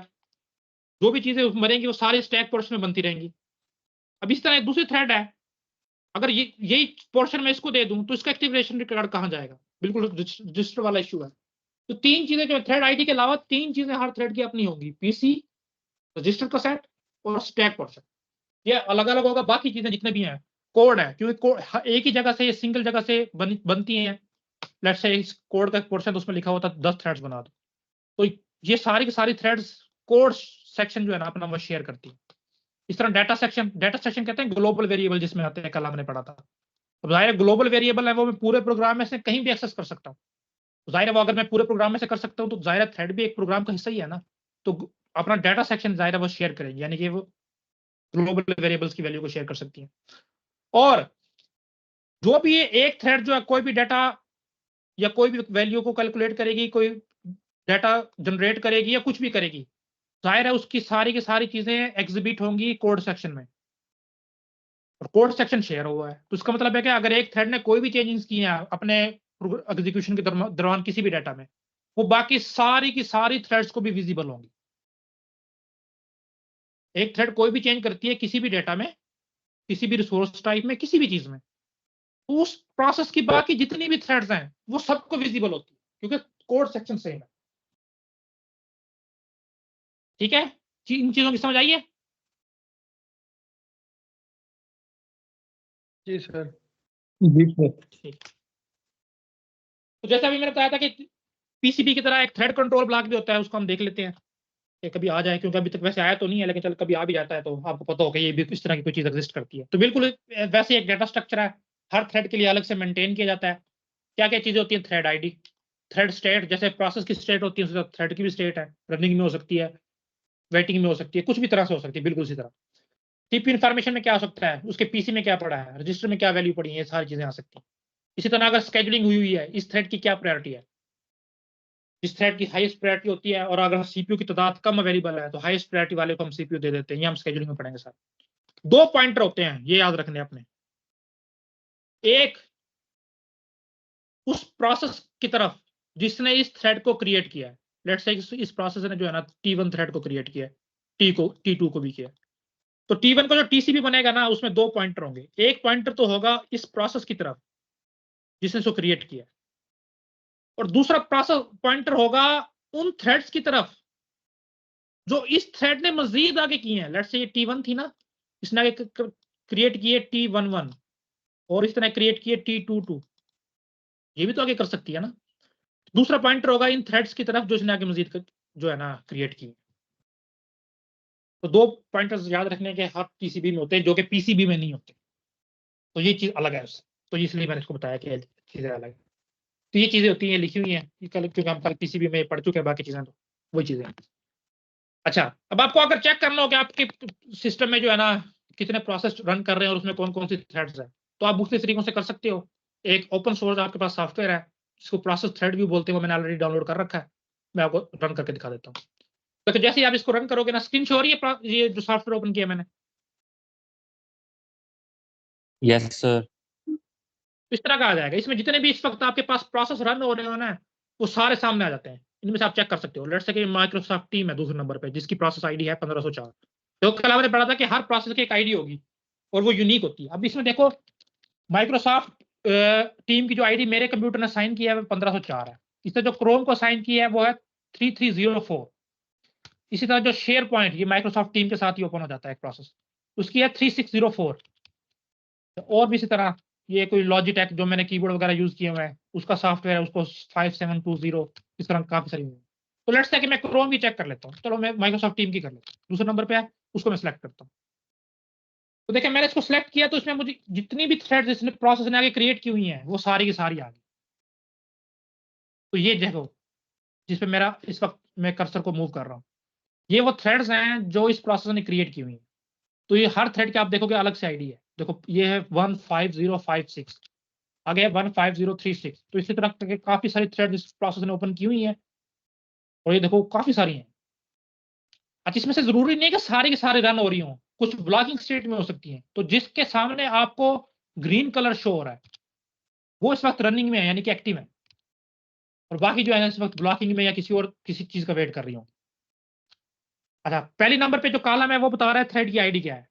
S1: जो भी चीजें मरेंगी वो सारी स्टैक पोर्शन में बनती रहेंगी। अब इस तरह एक दूसरी थ्रेड है, अगर ये यही पोर्शन में इसको दे दूं तो इसका एक्टिवेशन रिकॉर्ड कहाँ जाएगा? बिल्कुल रजिस्टर वाला इशू है। तो 3 चीजें जो थ्रेड आईडी के अलावा 3 चीजें हर थ्रेड की अपनी होंगी, पीसी, रजिस्टर का सेट और स्टैक पोर्शन। ये अलग अलग होगा, बाकी चीजें जितने भी हैं कोड है, क्योंकि एक ही जगह से, सिंगल जगह से बनती हैं। लेट्स से इस कोड का पोर्शन तो उसमें लिखा होता है 10 थ्रेड्स बना दो, तो ये सारी की सारी थ्रेड्स कोड सेक्शन जो है ना अपना वो शेयर करती है। इस तरह डाटा सेक्शन कहते हैं ग्लोबल वेरिएबल, जिसमें आते हैं, कल हमने पढ़ा था। अब जाहिर है ग्लोबल वेरिएबल है वो मैं पूरे प्रोग्राम में से कहीं भी एक्सेस कर सकता हूँ। जाहिर है वो अगर मैं पूरे प्रोग्राम में से कर सकता हूँ तो जाहिर है थ्रेड भी एक प्रोग्राम का हिस्सा ही है ना, तो अपना डाटा सेक्शन जाहिर है वो शेयर करेंगे, यानी कि वो ग्लोबल वेरिएबल्स की वैल्यू को शेयर कर सकती है। और जो भी एक थ्रेड जो है कोई भी डाटा या कोई भी वैल्यू को कैलकुलेट करेगी, कोई डाटा जनरेट करेगी या कुछ भी करेगी, जाहिर है उसकी सारी की सारी चीजें एग्जिबिट होंगी कोड सेक्शन में, और कोड सेक्शन शेयर हुआ है। तो इसका मतलब है कि अगर एक थ्रेड ने कोई भी चेंजेस किए हैं अपने एग्जीक्यूशन के दौरान किसी भी डाटा में, वो बाकी सारी की सारी थ्रेड्स को भी विजिबल होंगी। एक थ्रेड कोई भी चेंज करती है किसी भी डाटा में, किसी भी रिसोर्स टाइप में, किसी भी चीज में, उस प्रोसेस की बाकी जितनी भी थ्रेड्स हैं वो सबको विजिबल होती है, क्योंकि कोड सेक्शन सेम है। ठीक है, इन चीजों की समझ आई है?
S5: जी सर।
S3: जी सर।
S1: ठीक। तो जैसे अभी मैंने बताया था कि पीसीबी की तरह एक थ्रेड कंट्रोल ब्लॉक भी होता है, उसको हम देख लेते हैं कि कभी आ जाए, क्योंकि अभी तक वैसे आया तो नहीं है, लेकिन चल कभी आ भी जाता है तो आपको पता होगा ये भी इस तरह की कोई चीज एग्जिस्ट करती है। तो बिल्कुल वैसे एक डाटा स्ट्रक्चर है, हर थ्रेड के लिए अलग से मेंटेन किया जाता है। क्या क्या चीजें होती है? थ्रेड आईडी, थ्रेड स्टेट, जैसे प्रोसेस की स्टेट होती है उसी थ्रेड की भी स्टेट है, रनिंग में हो सकती है, वेटिंग में हो सकती है, कुछ भी तरह से हो सकती है, बिल्कुल इसी तरह। टीपी इन्फॉर्मेशन में क्या हो सकता है? उसके पीसी में क्या पड़ा है, रजिस्टर में क्या वैल्यू पड़ी है, ये सारी चीजें आ सकती हैं। इसी तरह अगर स्केजुलिंग हुई है, इस थ्रेड की क्या प्रायोरिटी है, जिस थ्रेड की हाईएस्ट प्रायोरिटी होती है, और अगर सीपीयू की तादाद कम अवेलेबल है तो हाईएस्ट प्रायोरिटी वाले को हम सीपीयू दे देते हैं। ये हम स्केजुलिंग में पढ़ेंगे सर। 2 पॉइंटर होते हैं, ये याद रखने अपने। एक उस प्रोसेस की तरफ जिसने इस थ्रेड को क्रिएट किया है, लेट्स से इस प्रोसेस ने जो है ना T1 थ्रेड को क्रिएट किया है, T2 को भी किया है, तो T1 का जो टीसीपी बनेगा ना उसमें 2 पॉइंटर होंगे। एक पॉइंटर तो होगा इस प्रोसेस की तरफ जिसने इसको क्रिएट किया, और दूसरा प्रोसेस पॉइंटर होगा उन थ्रेड्स की तरफ जो इस थ्रेड ने मजीद आगे किए हैं। लेट्स से ये T1 थी ना, इसने आगे क्रिएट किए T11 और इस तरह क्रिएट किए T22, ये भी तो आगे कर सकती है ना। दूसरा पॉइंटर होगा इन थ्रेड्स की तरफ जो इसने आगे मजीद जो है ना क्रिएट की। तो 2 पॉइंटर्स याद रखने के हर पीसीबी में होते हैं, जो कि पीसीबी में नहीं होते, तो ये चीज अलग है उससे। तो इसलिए मैंने इसको बताया कि चीजें अलग है। तो ये चीजें होती हैं, लिखी हुई हैं, क्योंकि हम कल पीसीबी में पढ़ चुके हैं, बाकी चीजें तो वही चीजें हैं। अच्छा, अब आपको अगर चेक करना हो कि आपके सिस्टम में जो है ना कितने प्रोसेस रन कर रहे हैं और उसमें कौन कौन सी थ्रेड्स है, तो आप दूसरे तरीकों से कर सकते हो। एक ओपन सोर्स आपके पास सॉफ्टवेयर है जिसको प्रोसेस थ्रेड व्यू बोलते हैं, वो मैंने ऑलरेडी डाउनलोड कर रखा है, मैं आपको रन करके दिखा देता हूँ। तो जैसे ही आप इसको रन करोगे ना, स्क्रीन शो हो रही है ये जो सॉफ्टवेयर ओपन किया मैंने?
S7: Yes sir.
S1: इस तरह का आ जाएगा। इसमें जितने भी इस वक्त आपके पास प्रोसेस रन हो रहे हो ना, वो सारे सामने आ जाते हैं। इनमें से आप चेक कर सकते हो। लेट्स से कि माइक्रोसॉफ्ट टीम है दूसरे नंबर पे, जिसकी प्रोसेस आईडी है 1504। तो कल हमने पढ़ा था कि हर प्रोसेस की एक आईडी होगी और वो यूनिक होती है। अब इसमें देखो, माइक्रोसॉफ्ट टीम की जो आईडी मेरे कंप्यूटर ने साइन किया है वो 1504 है। इससे जो क्रोम को साइन किया है वो है 3304। इसी तरह जो शेयर पॉइंट, ये माइक्रोसॉफ्ट टीम के साथ ही ओपन हो जाता है एक प्रोसेस, उसकी है 3604। और भी इसी तरह ये कोई लॉजिटेक जो मैंने कीबोर्ड वगैरह यूज किए हुए हैं उसका सॉफ्टवेयर है, उसको 5720। इस तरह काफी सारी। तो लेट्स से कि मैं क्रोम की चेक कर लेता हूँ, चलो मैं माइक्रोसॉफ्ट टीम की कर लेता हूँ, दूसरे नंबर पे है उसको मैं सिलेक्ट करता हूँ। तो देखिए मैंने इसको सिलेक्ट किया तो इसमें मुझे जितनी भी थ्रेड्स इसने प्रोसेस ने आगे क्रिएट की हुई हैं वो सारी की सारी आ गई। तो ये देखो जिसपे मेरा इस वक्त मैं कर्सर को मूव कर रहा हूँ, ये वो थ्रेड्स हैं जो इस प्रोसेस ने क्रिएट की हुई हैं। तो ये हर थ्रेड के आप देखोगे अलग से आईडी है। देखो ये है 15056, आगे है 15036। तो इसी तरह के काफी सारी थ्रेड इस प्रोसेस ने ओपन की हुई हैं और ये देखो काफी सारी हैं। अच्छा इसमें से जरूरी नहीं कि सारी की सारी रन हो रही हों, कुछ ब्लॉकिंग स्टेट में हो सकती हैं। तो जिसके सामने आपको ग्रीन कलर शो हो रहा है वो इस वक्त रनिंग में है, यानी कि एक्टिव है, और बाकी जो है इस वक्त ब्लॉकिंग में या किसी चीज का वेट कर रही हो। अच्छा पहले नंबर पे जो कॉलम है वो बता रहा है थ्रेड की आईडी क्या है।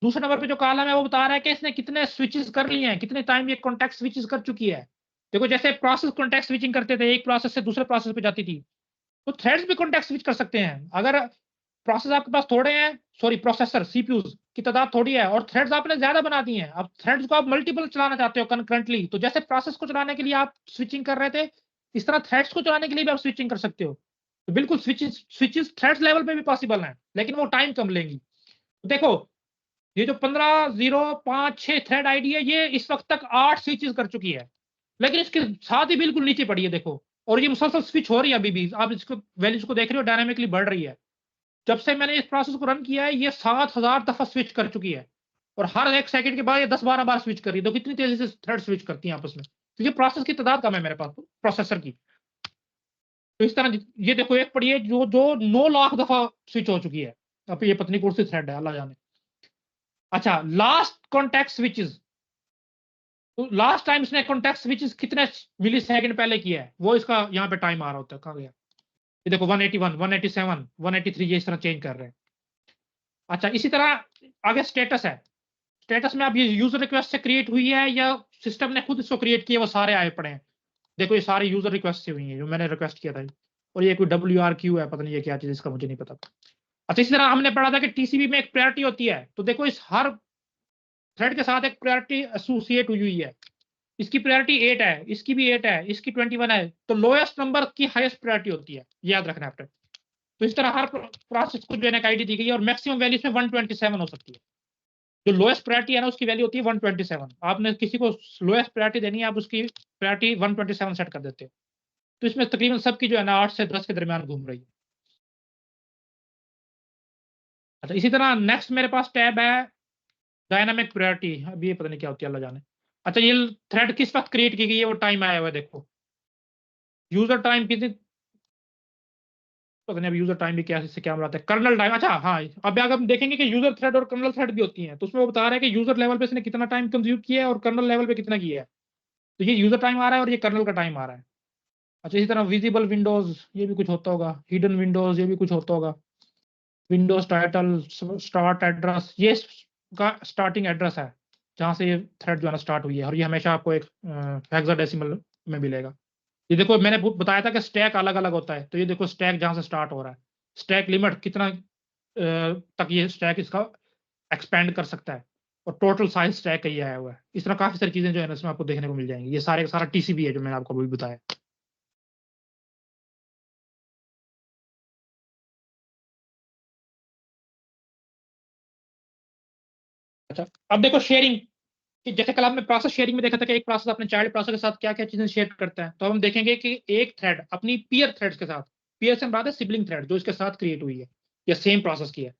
S1: दूसरे नंबर पे जो कॉलम है वो बता रहा है कि इसने कितने स्विचेस कर लिए हैं, कितने टाइम ये कॉन्टेक्ट स्विचेस कर चुकी है। देखो जैसे प्रोसेस कॉन्टेक्ट स्विचिंग करते थे, एक प्रोसेस से दूसरे प्रोसेस पे जाती थी, तो थ्रेड्स भी कॉन्टेक्ट स्विच कर सकते हैं। अगर प्रोसेस आपके पास थोड़े हैं, सॉरी प्रोसेसर सीपीयूज की तादाद थोड़ी है और थ्रेड्स आपने ज्यादा बना दी हैं, अब थ्रेड्स को आप मल्टीपल चलाना चाहते हो कंकरेंटली, तो जैसे प्रोसेस को चलाने के लिए आप स्विचिंग कर रहे थे, इस तरह थ्रेड्स को चलाने के लिए भी आप स्विचिंग कर सकते हो। तो बिल्कुल स्विचेस थ्रेड्स लेवल पे भी पॉसिबल हैं, लेकिन वो टाइम कम लेंगी। देखो ये जो 15056 थ्रेड आईडी है ये इस वक्त तक 8 स्विचेस कर चुकी है, लेकिन इसके साथ ही बिल्कुल नीचे पड़ी है देखो, और ये मुसलसल स्विच हो रही है अभी भी। आप इसको वैल्यूज को देख रहे हो, डायनामिकली बढ़ रही है। जब से मैंने इस प्रोसेस को रन किया है ये 7000 दफा स्विच कर चुकी है, और हर एक सेकंड के बाद ये 10-12 बार स्विच कर रही है। तो कितनी तेजी से थ्रेड स्विच करती है आपस में, क्योंकि प्रोसेस की तादाद कम है मेरे पास प्रोसेसर की। तो इस तरह ये देखो एक पड़ी है जो 9 लाख दफा स्विच हो चुकी है। अब ये पत्नी कौन सी थ्रेड है अल्लाह जाने। अच्छा लास्ट कॉन्टेक्ट स्विचेस, तो लास्ट टाइम इसने कॉन्टेक्ट स्विचेस कितने मिली सेकंड पहले किया है वो इसका यहाँ पे टाइम आ रहा होता है। कहाँ गया ये देखो 181, 187, 183, ये इस तरह चेंज कर रहे हैं। अच्छा इसी तरह आगे स्टेटस है। स्टेटस में अब ये यूजर रिक्वेस्ट से क्रिएट हुई है या सिस्टम ने खुद इसको क्रिएट किया, वो सारे आए पड़े हैं। देखो ये सारी यूजर रिक्वेस्ट से हुई है जो मैंने रिक्वेस्ट किया था, और ये कोई WRQ है, पता नहीं ये क्या चीज, इसका मुझे नहीं पता। अच्छा इसी तरह हमने पढ़ा था कि टीसीपी में एक प्रायोरिटी होती है। तो देखो इस हर थ्रेड के साथ एक प्रायोरिटी एसोसिएट हुई है। इसकी प्रायोरिटी 8 है, इसकी भी 8 है, इसकी 21 है। तो लोएस्ट नंबर की हाईएस्ट प्रायोरिटी होती है, याद रखना आपने। तो इस तरह हर प्रोसेस को जो है आईडी दी गई है, और मैक्सिमम वैल्यू इसमें 127 हो सकती है। जो लोएस्ट प्रायोरिटी है ना उसकी वैल्यू होती है 127। आपने किसी को लोएस्ट प्रायोरिटी देनी है, आप उसकी प्रायोरिटी 127 सेट कर देते हो। तो इसमें तकरीबन सबकी जो है ना 8 से 10 के दरमियान घूम रही है। अच्छा इसी तरह नेक्स्ट मेरे पास टैब है डायनामिक प्रायोरिटी। अभी ये पता नहीं क्या होती है अल्लाह जाने। अच्छा ये थ्रेड किस वक्त क्रिएट की गई है वो टाइम आया हुआ है, देखो यूजर टाइम कितनी, पता नहीं अब यूजर टाइम भी क्या इससे क्या मिलाता है, कर्नल टाइम। अच्छा हाँ अब अगर हम देखेंगे कि यूजर थ्रेड और कर्नल थ्रेड भी होती हैं, तो उसमें वो बता रहा है कि यूजर लेवल पे इसने कितना टाइम कंज्यूम किया है और कर्नल लेवल पे कितना किया है। तो ये यूजर टाइम आ रहा है और ये कर्नल का टाइम आ रहा है। अच्छा इसी तरह विजिबल विंडोज ये भी कुछ होता होगा, हिडन विंडोज ये भी कुछ होता होगा, विंडोज टाइटल, स्टार्ट एड्रेस, ये का स्टार्टिंग एड्रेस है जहाँ से ये थ्रेड जो है ना स्टार्ट हुई है, और ये हमेशा आपको एक हेक्साडेसिमल में मिलेगा। ये देखो मैंने बताया था कि स्टैक अलग अलग होता है, तो ये देखो स्टैक जहाँ से स्टार्ट हो रहा है, स्टैक लिमिट कितना तक ये स्टैक इसका एक्सपेंड कर सकता है, और टोटल साइज स्टैक का ये आया हुआ है। इस तरह काफी सारी चीजें जो है ना इसमें आपको देखने को मिल जाएंगी। ये सारे का सारा टीसीबी है जो मैंने आपको अभी बताया। अच्छा अब देखो शेयरिंग, कि जैसे कल हमने प्रोसेस शेयरिंग में देखा था कि एक प्रोसेस अपने चाइल्ड प्रोसेस के साथ क्या क्या चीजें शेयर करता है। तो अब हम देखेंगे कि एक थ्रेड अपनी पीयर थ्रेड्स के साथ, पीयर से बात है सिबलिंग थ्रेड जो इसके साथ क्रिएट हुई है या सेम प्रोसेस की है,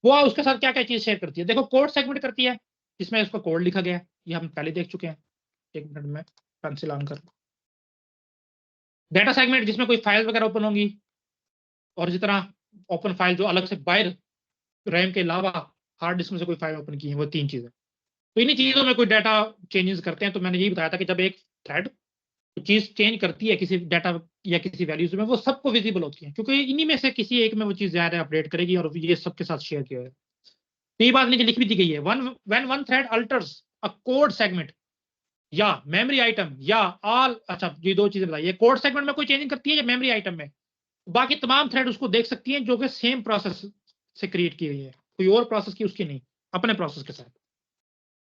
S1: वो उसके साथ क्या क्या चीज शेयर करती है। देखो कोड सेगमेंट करती है जिसमें उसका कोड लिखा गया है, ये हम पहले देख चुके हैं। एक मिनट में पेंसिल ऑन कर। डेटा सेगमेंट जिसमें कोई फाइल वगैरह ओपन होंगी, और इसी तरह ओपन फाइल जो अलग से बाहर रैम के अलावा हार्ड डिस्क में से कोई फाइल ओपन की है, वो 3 चीजें। तो इन्हीं चीजों में कोई डाटा चेंजेस करते हैं। तो मैंने यही बताया था कि जब एक थ्रेड चीज चेंज करती है किसी डाटा या किसी वैल्यूज में, वो सबको विजिबल होती है, क्योंकि इन्हीं में से किसी एक में वो चीज ज्यादा अपडेट करेगी और ये सबके साथ शेयर किया है। तो ये बात नीचे लिख भी दी गई है, when one thread altars a code segment या मेमोरी आइटम या ऑल। अच्छा ये 2 चीजें बताइए, कोड सेगमेंट में कोई चेंजिंग करती है या मेमोरी आइटम में, बाकी तमाम थ्रेड उसको देख सकती हैं जो कि सेम प्रोसेस से क्रिएट की गई है, कोई और प्रोसेस की उसकी नहीं, अपने प्रोसेस के साथ।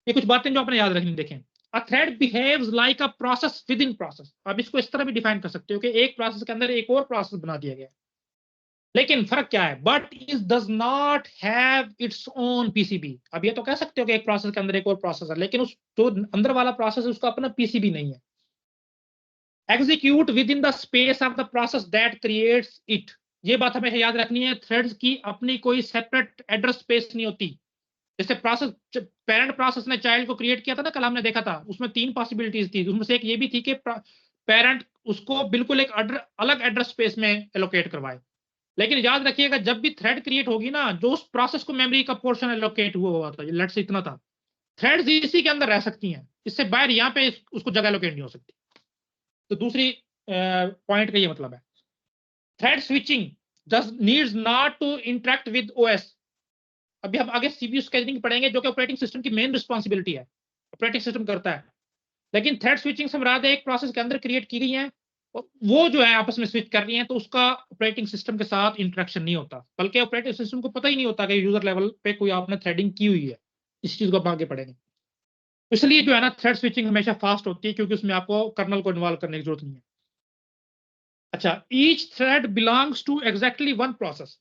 S1: ये कुछ बातें जो आपने याद रखनी। देखें a thread behaves like a process within process. अब इसको इस तरह भी डिफाइन कर सकते हो कि एक प्रोसेस के अंदर एक और प्रोसेस बना दिया गया है, लेकिन फर्क क्या है, but it does not have its own PCB. अब ये तो कह सकते हो कि एक प्रोसेस के अंदर एक और प्रोसेस है, लेकिन उस जो अंदर वाला प्रोसेस है उसका अपना पीसीबी नहीं है। Execute with in the space of the process that creates it. ये बात हमें याद रखनी है, थ्रेड्स की अपनी कोई सेपरेट एड्रेस स्पेस नहीं होती। जैसे प्रोसेस, पेरेंट प्रोसेस ने चाइल्ड को क्रिएट किया था ना, कल हमने देखा था, उसमें 3 पॉसिबिलिटीज थी। उसमें से एक ये भी थी कि पेरेंट उसको बिल्कुल एक अलग एड्रेस स्पेस में एलोकेट करवाए। लेकिन याद रखिएगा, जब भी थ्रेड क्रिएट होगी ना, जो उस प्रोसेस को मेमोरी का पोर्शन एलोकेट हुआ था, लेट से इतना था, थ्रेड्स इसी के अंदर रह सकती हैं, इससे बाहर यहाँ पे उसको जगह एलोकेट नहीं हो सकती। तो दूसरी पॉइंट का ये मतलब है, thread switching just needs not to interact with OS. अभी हम आगे सीपीयू स्केजुलिंग पढ़ेंगे, जो कि ऑपरेटिंग सिस्टम की मेन रिस्पॉन्सिबिलिटी है, ऑपरेटिंग सिस्टम करता है। लेकिन थ्रेड स्विचिंग से मुराद है एक प्रोसेस के अंदर क्रिएट की गई है, वो जो है आपस में स्विच कर रही हैं, तो उसका ऑपरेटिंग सिस्टम के साथ इंटरेक्शन नहीं होता, बल्कि ऑपरेटिंग सिस्टम को पता ही नहीं होता कि यूजर लेवल पे कोई आपने थ्रेडिंग की हुई है। इस चीज को आप आगे पढ़ेंगे। इसलिए जो है ना, थ्रेड स्विचिंग हमेशा फास्ट होती है, क्योंकि उसमें आपको कर्नल को इन्वॉल्व करने की जरूरत नहीं है। अच्छा, each thread belongs to exactly one process.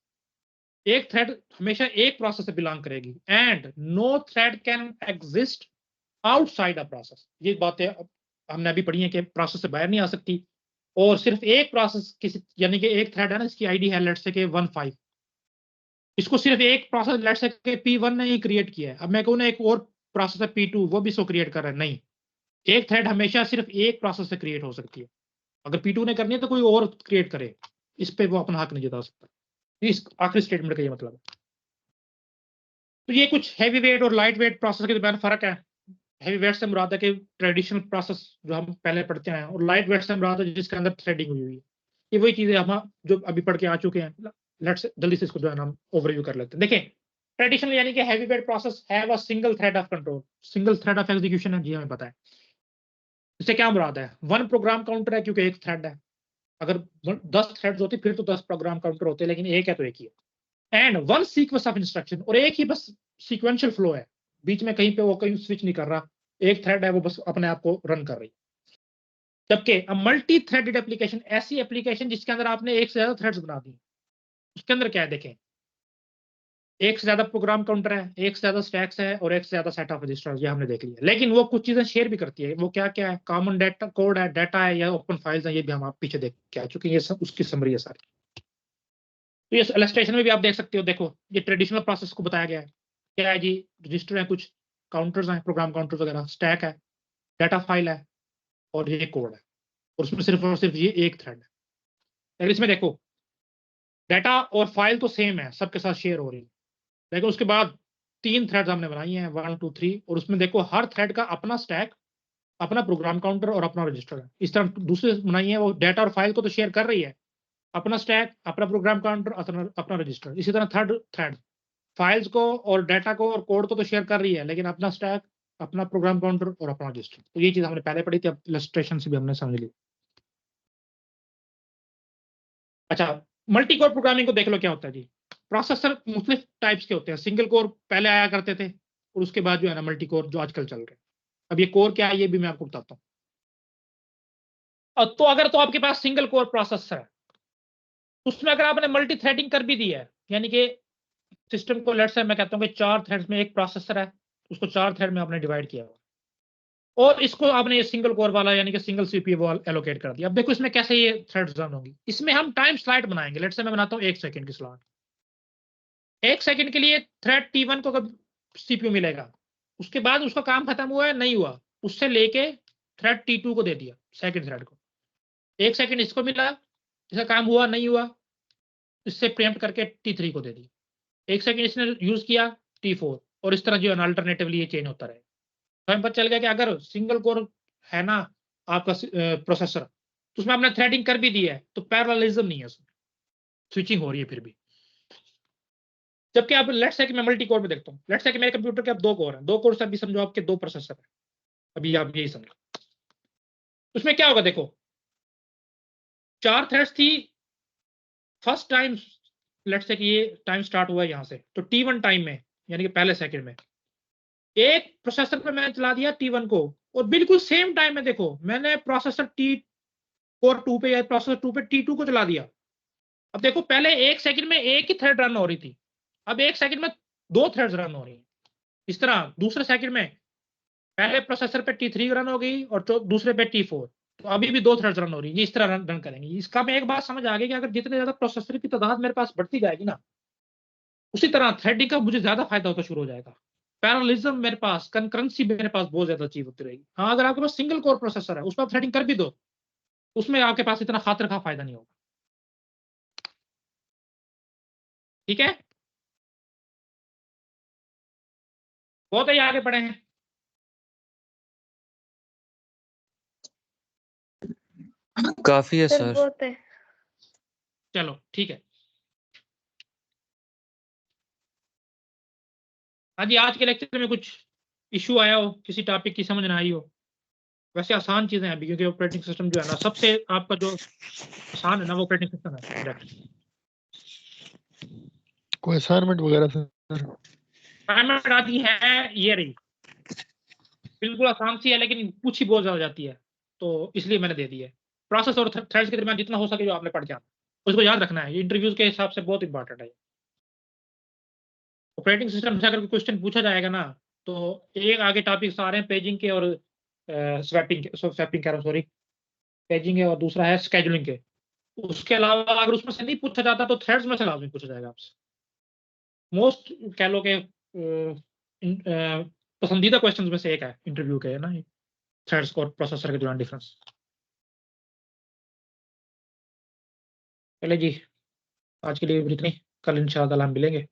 S1: एक थ्रेड हमेशा एक प्रोसेस से बिलोंग करेगी, and no thread can exist outside a process. ये बातें हमने अभी पढ़ी है कि प्रोसेस से बाहर नहीं आ सकती, और सिर्फ एक प्रोसेस किसी, यानी कि एक थ्रेड है ना, इसकी आईडी है लेट से के 15, इसको सिर्फ एक प्रोसेस लेट से के P1 ने ही क्रिएट किया है। अब मैं कहूँ ना एक और प्रोसेस है P2, वो भी इसको क्रिएट कर रहा है, नहीं, एक थ्रेड हमेशा सिर्फ एक प्रोसेस से क्रिएट हो सकती है। अगर P2 ने करनी है तो कोई और क्रिएट करे, इस पे वो अपना हक नहीं जता सकता। इस आखिरी स्टेटमेंट का ये मतलब है। तो ये कुछ हैवी वेट और लाइट वेट प्रोसेस के दरमियान फर्क है। हैवी वेट से मुराद है कि ट्रेडिशनल प्रोसेस जो हम पहले पढ़ते हैं, और लाइट वेट से मुराद है जिसके अंदर थ्रेडिंग हुई हुई है। ये वही चीजें हम जो अभी पढ़ के आ चुके हैं। लेट्स जल्दी से इसको जो है ना हम ओवरव्यू कर लेते हैं। देखें, ट्रेडिशनल यानी कि heavy weight process have a single thread of control, single thread of execution है जी, हमें पता है। इससे क्या मुराद है, 1 प्रोग्राम काउंटर है, क्योंकि एक थ्रेड है। अगर 10 थ्रेड्स होते फिर तो 10 प्रोग्राम काउंटर होते, लेकिन एक है तो एक ही है। एंड 1 सीक्वेंस ऑफ इंस्ट्रक्शन, और एक ही बस सीक्वेंशियल फ्लो है, बीच में कहीं पे वो कहीं स्विच नहीं कर रहा, एक थ्रेड है वो बस अपने आप को रन कर रही। जबकि मल्टी थ्रेडेड एप्लीकेशन, ऐसी एप्लीकेशन जिसके अंदर आपने एक से ज्यादा थ्रेड्स बना दी, उसके अंदर क्या है, देखें, एक से ज्यादा प्रोग्राम काउंटर है, एक से ज्यादा स्टैक्स है, और एक से ज्यादा सेट ऑफ रजिस्टर्स, ये हमने देख लिया। लेकिन वो कुछ चीजें शेयर भी करती है। वो क्या क्या है, कॉमन डाटा कोड है, डाटा है, या ओपन फाइल्स है, ये भी हम आप पीछे देख के आ चुके हैं, ये सब उसकी समरी है सारी। तो ये इलस्ट्रेशन में भी आप देख सकते हो, देखो ये ट्रेडिशनल प्रोसेस को बताया गया है। क्या है जी, रजिस्टर है, कुछ काउंटर्स हैं, प्रोग्राम काउंटर्स वगैरह, स्टैक है, डाटा फाइल है, और ये कोड है, और उसमें सिर्फ और सिर्फ ये एक थ्रेड है। लेकिन इसमें देखो, डाटा और फाइल तो सेम है, सबके साथ शेयर हो रही है, लेकिन उसके बाद 3 थ्रेड्स हमने बनाई हैं, 1 2 3, और उसमें देखो हर थ्रेड का अपना स्टैक, अपना प्रोग्राम काउंटर और अपना रजिस्टर है। इस तरह दूसरे बनाई है, वो डाटा और फाइल को तो शेयर कर रही है, अपना स्टैक, अपना प्रोग्राम काउंटर, अपना रजिस्टर। इसी तरह थर्ड थ्रेड फाइल्स को और डाटा को और कोड को तो शेयर कर रही है, लेकिन अपना स्टैक, अपना प्रोग्राम काउंटर और अपना रजिस्टर। तो ये चीज हमने पहले पढ़ी थी, अब इलस्ट्रेशन से भी हमने समझ ली। अच्छा, मल्टी कोर प्रोग्रामिंग को देख लो क्या होता है जी। प्रोसेसर मुख्तलिफ टाइप्स के होते हैं, सिंगल कोर पहले आया करते थे, और उसके बाद जो है ना मल्टी कोर जो आजकल चल रहे हैं। अब ये कोर क्या है ये भी मैं आपको बताता हूँ। तो अगर तो आपके पास सिंगल कोर प्रोसेसर है, उसमें अगर आपने मल्टी थ्रेडिंग कर भी दी है, यानी कि सिस्टम को लेट्स से मैं कहता हूँ कि 4 थ्रेड्स में एक प्रोसेसर है, उसको 4 थ्रेड में आपने डिवाइड किया हुआ, और इसको आपने ये सिंगल कोर वाला यानी कि सिंगल सीपीयू वो एलोकेट कर दिया। अब देखो इसमें कैसे ये थ्रेड्स रन होंगी। इसमें हम टाइम स्लाइड बनाएंगे, लेट्स से मैं बनाता हूँ 1 सेकंड की स्लॉट। 1 सेकंड के लिए थ्रेड T1 को कब सीपीयू मिलेगा, उसके बाद उसका काम खत्म हुआ है नहीं हुआ, उससे लेके थ्रेड T2 को दे दिया, सेकंड थ्रेड को। 1 सेकंड इसको मिला, इसका काम हुआ नहीं हुआ, इससे प्रीएम्प्ट करके T3 को दे दिया। 1 सेकंड इसने यूज किया, T4, और इस तरह जो है अल्टरनेटिवली ये चेंज होता रहेगा। तो हमें पता चल गया कि अगर सिंगल कोर है ना आपका प्रोसेसर, तो उसमें आपने थ्रेडिंग कर भी दी है, तो पैरेललिज्म नहीं है, उसमें स्विचिंग हो रही है फिर भी। जबकि आप लेट्स से कि मैं मल्टी कोर में देखता हूँ, लेट्स से कि मेरे कंप्यूटर के अब 2 कोर हैं, 2 कोर से अभी समझो आपके 2 प्रोसेसर है, अभी आप यही समझो। उसमें क्या होगा, देखो 4 थ्रेड्स थी, फर्स्ट टाइम लेट्स से कि ये टाइम स्टार्ट हुआ है यहाँ से, तो T1 टाइम में यानी कि पहले सेकंड में एक प्रोसेसर पे मैंने चला दिया T1 को, और बिल्कुल सेम टाइम में देखो मैंने प्रोसेसर कोर 2 पे या प्रोसेसर 2 पे T2 को चला दिया। अब देखो पहले 1 सेकंड में एक ही थ्रेड रन हो रही थी, अब 1 सेकंड में 2 थ्रेड्स रन हो रही हैं। इस तरह दूसरे सेकंड में पहले प्रोसेसर पे T3 रन हो गई और दूसरे पे T4, तो अभी भी 2 थ्रेड्स रन हो रही है। इस तरह रन करेंगे। इसका मैं एक बात समझ आ गई कि अगर जितने ज्यादा प्रोसेसर की तादाद मेरे पास बढ़ती जाएगी ना, उसी तरह थ्रेडिंग का मुझे ज्यादा फायदा होता शुरू हो जाएगा। पैरेललिज्म मेरे पास, कंकरेंसी मेरे पास बहुत ज्यादा अचीव होती रहेगी। हाँ, अगर आपके पास सिंगल कोर प्रोसेसर है, उस पर थ्रेडिंग कर भी दो, उसमें आपके पास इतना खातिर का फायदा नहीं होगा। ठीक है, बहुत ही आगे बढ़े हैं।
S7: काफी है
S4: सर
S7: सर।
S4: बहुत है।
S1: चलो ठीक है। हाँ जी, आज के लेक्चर में कुछ इशू आया हो, किसी टॉपिक की समझ ना आई हो? वैसे आसान चीजें हैं अभी, क्योंकि ऑपरेटिंग सिस्टम जो है ना, सबसे आपका जो आसान है ना, वो ऑपरेटिंग सिस्टम है।
S8: कोई असाइनमेंट वगैरह सर?
S1: असाइनमेंट आती है, ये रही, बिल्कुल आसान सी है, लेकिन कुछ ही बहुत ज्यादा जाती है, तो इसलिए मैंने दे दी है। प्रोसेस और थ्रेड्स के दरमियान जितना हो सके जो आपने पढ़ जाना, उसको याद रखना है। ये इंटरव्यूज के हिसाब से बहुत इंपॉर्टेंट है। ऑपरेटिंग सिस्टम से अगर क्वेश्चन पूछा जाएगा ना, तो एक आगे टॉपिक्स आ रहे हैं पेजिंग के और स्वैपिंग कह रहा हूँ, सॉरी, पेजिंग है और दूसरा है स्केजुलिंग के। उसके अलावा अगर उसमें से नहीं पूछा जाता तो थ्रेड्स में से लाजमी पूछा जाएगा आपसे। मोस्ट कह लो के पसंदीदा क्वेश्चंस में से एक है इंटरव्यू के, है ना, थ्रेड्स और प्रोसेसर के दौरान डिफरेंस। चले जी, आज के लिए इतनी, कल इंशाल्लाह हम मिलेंगे।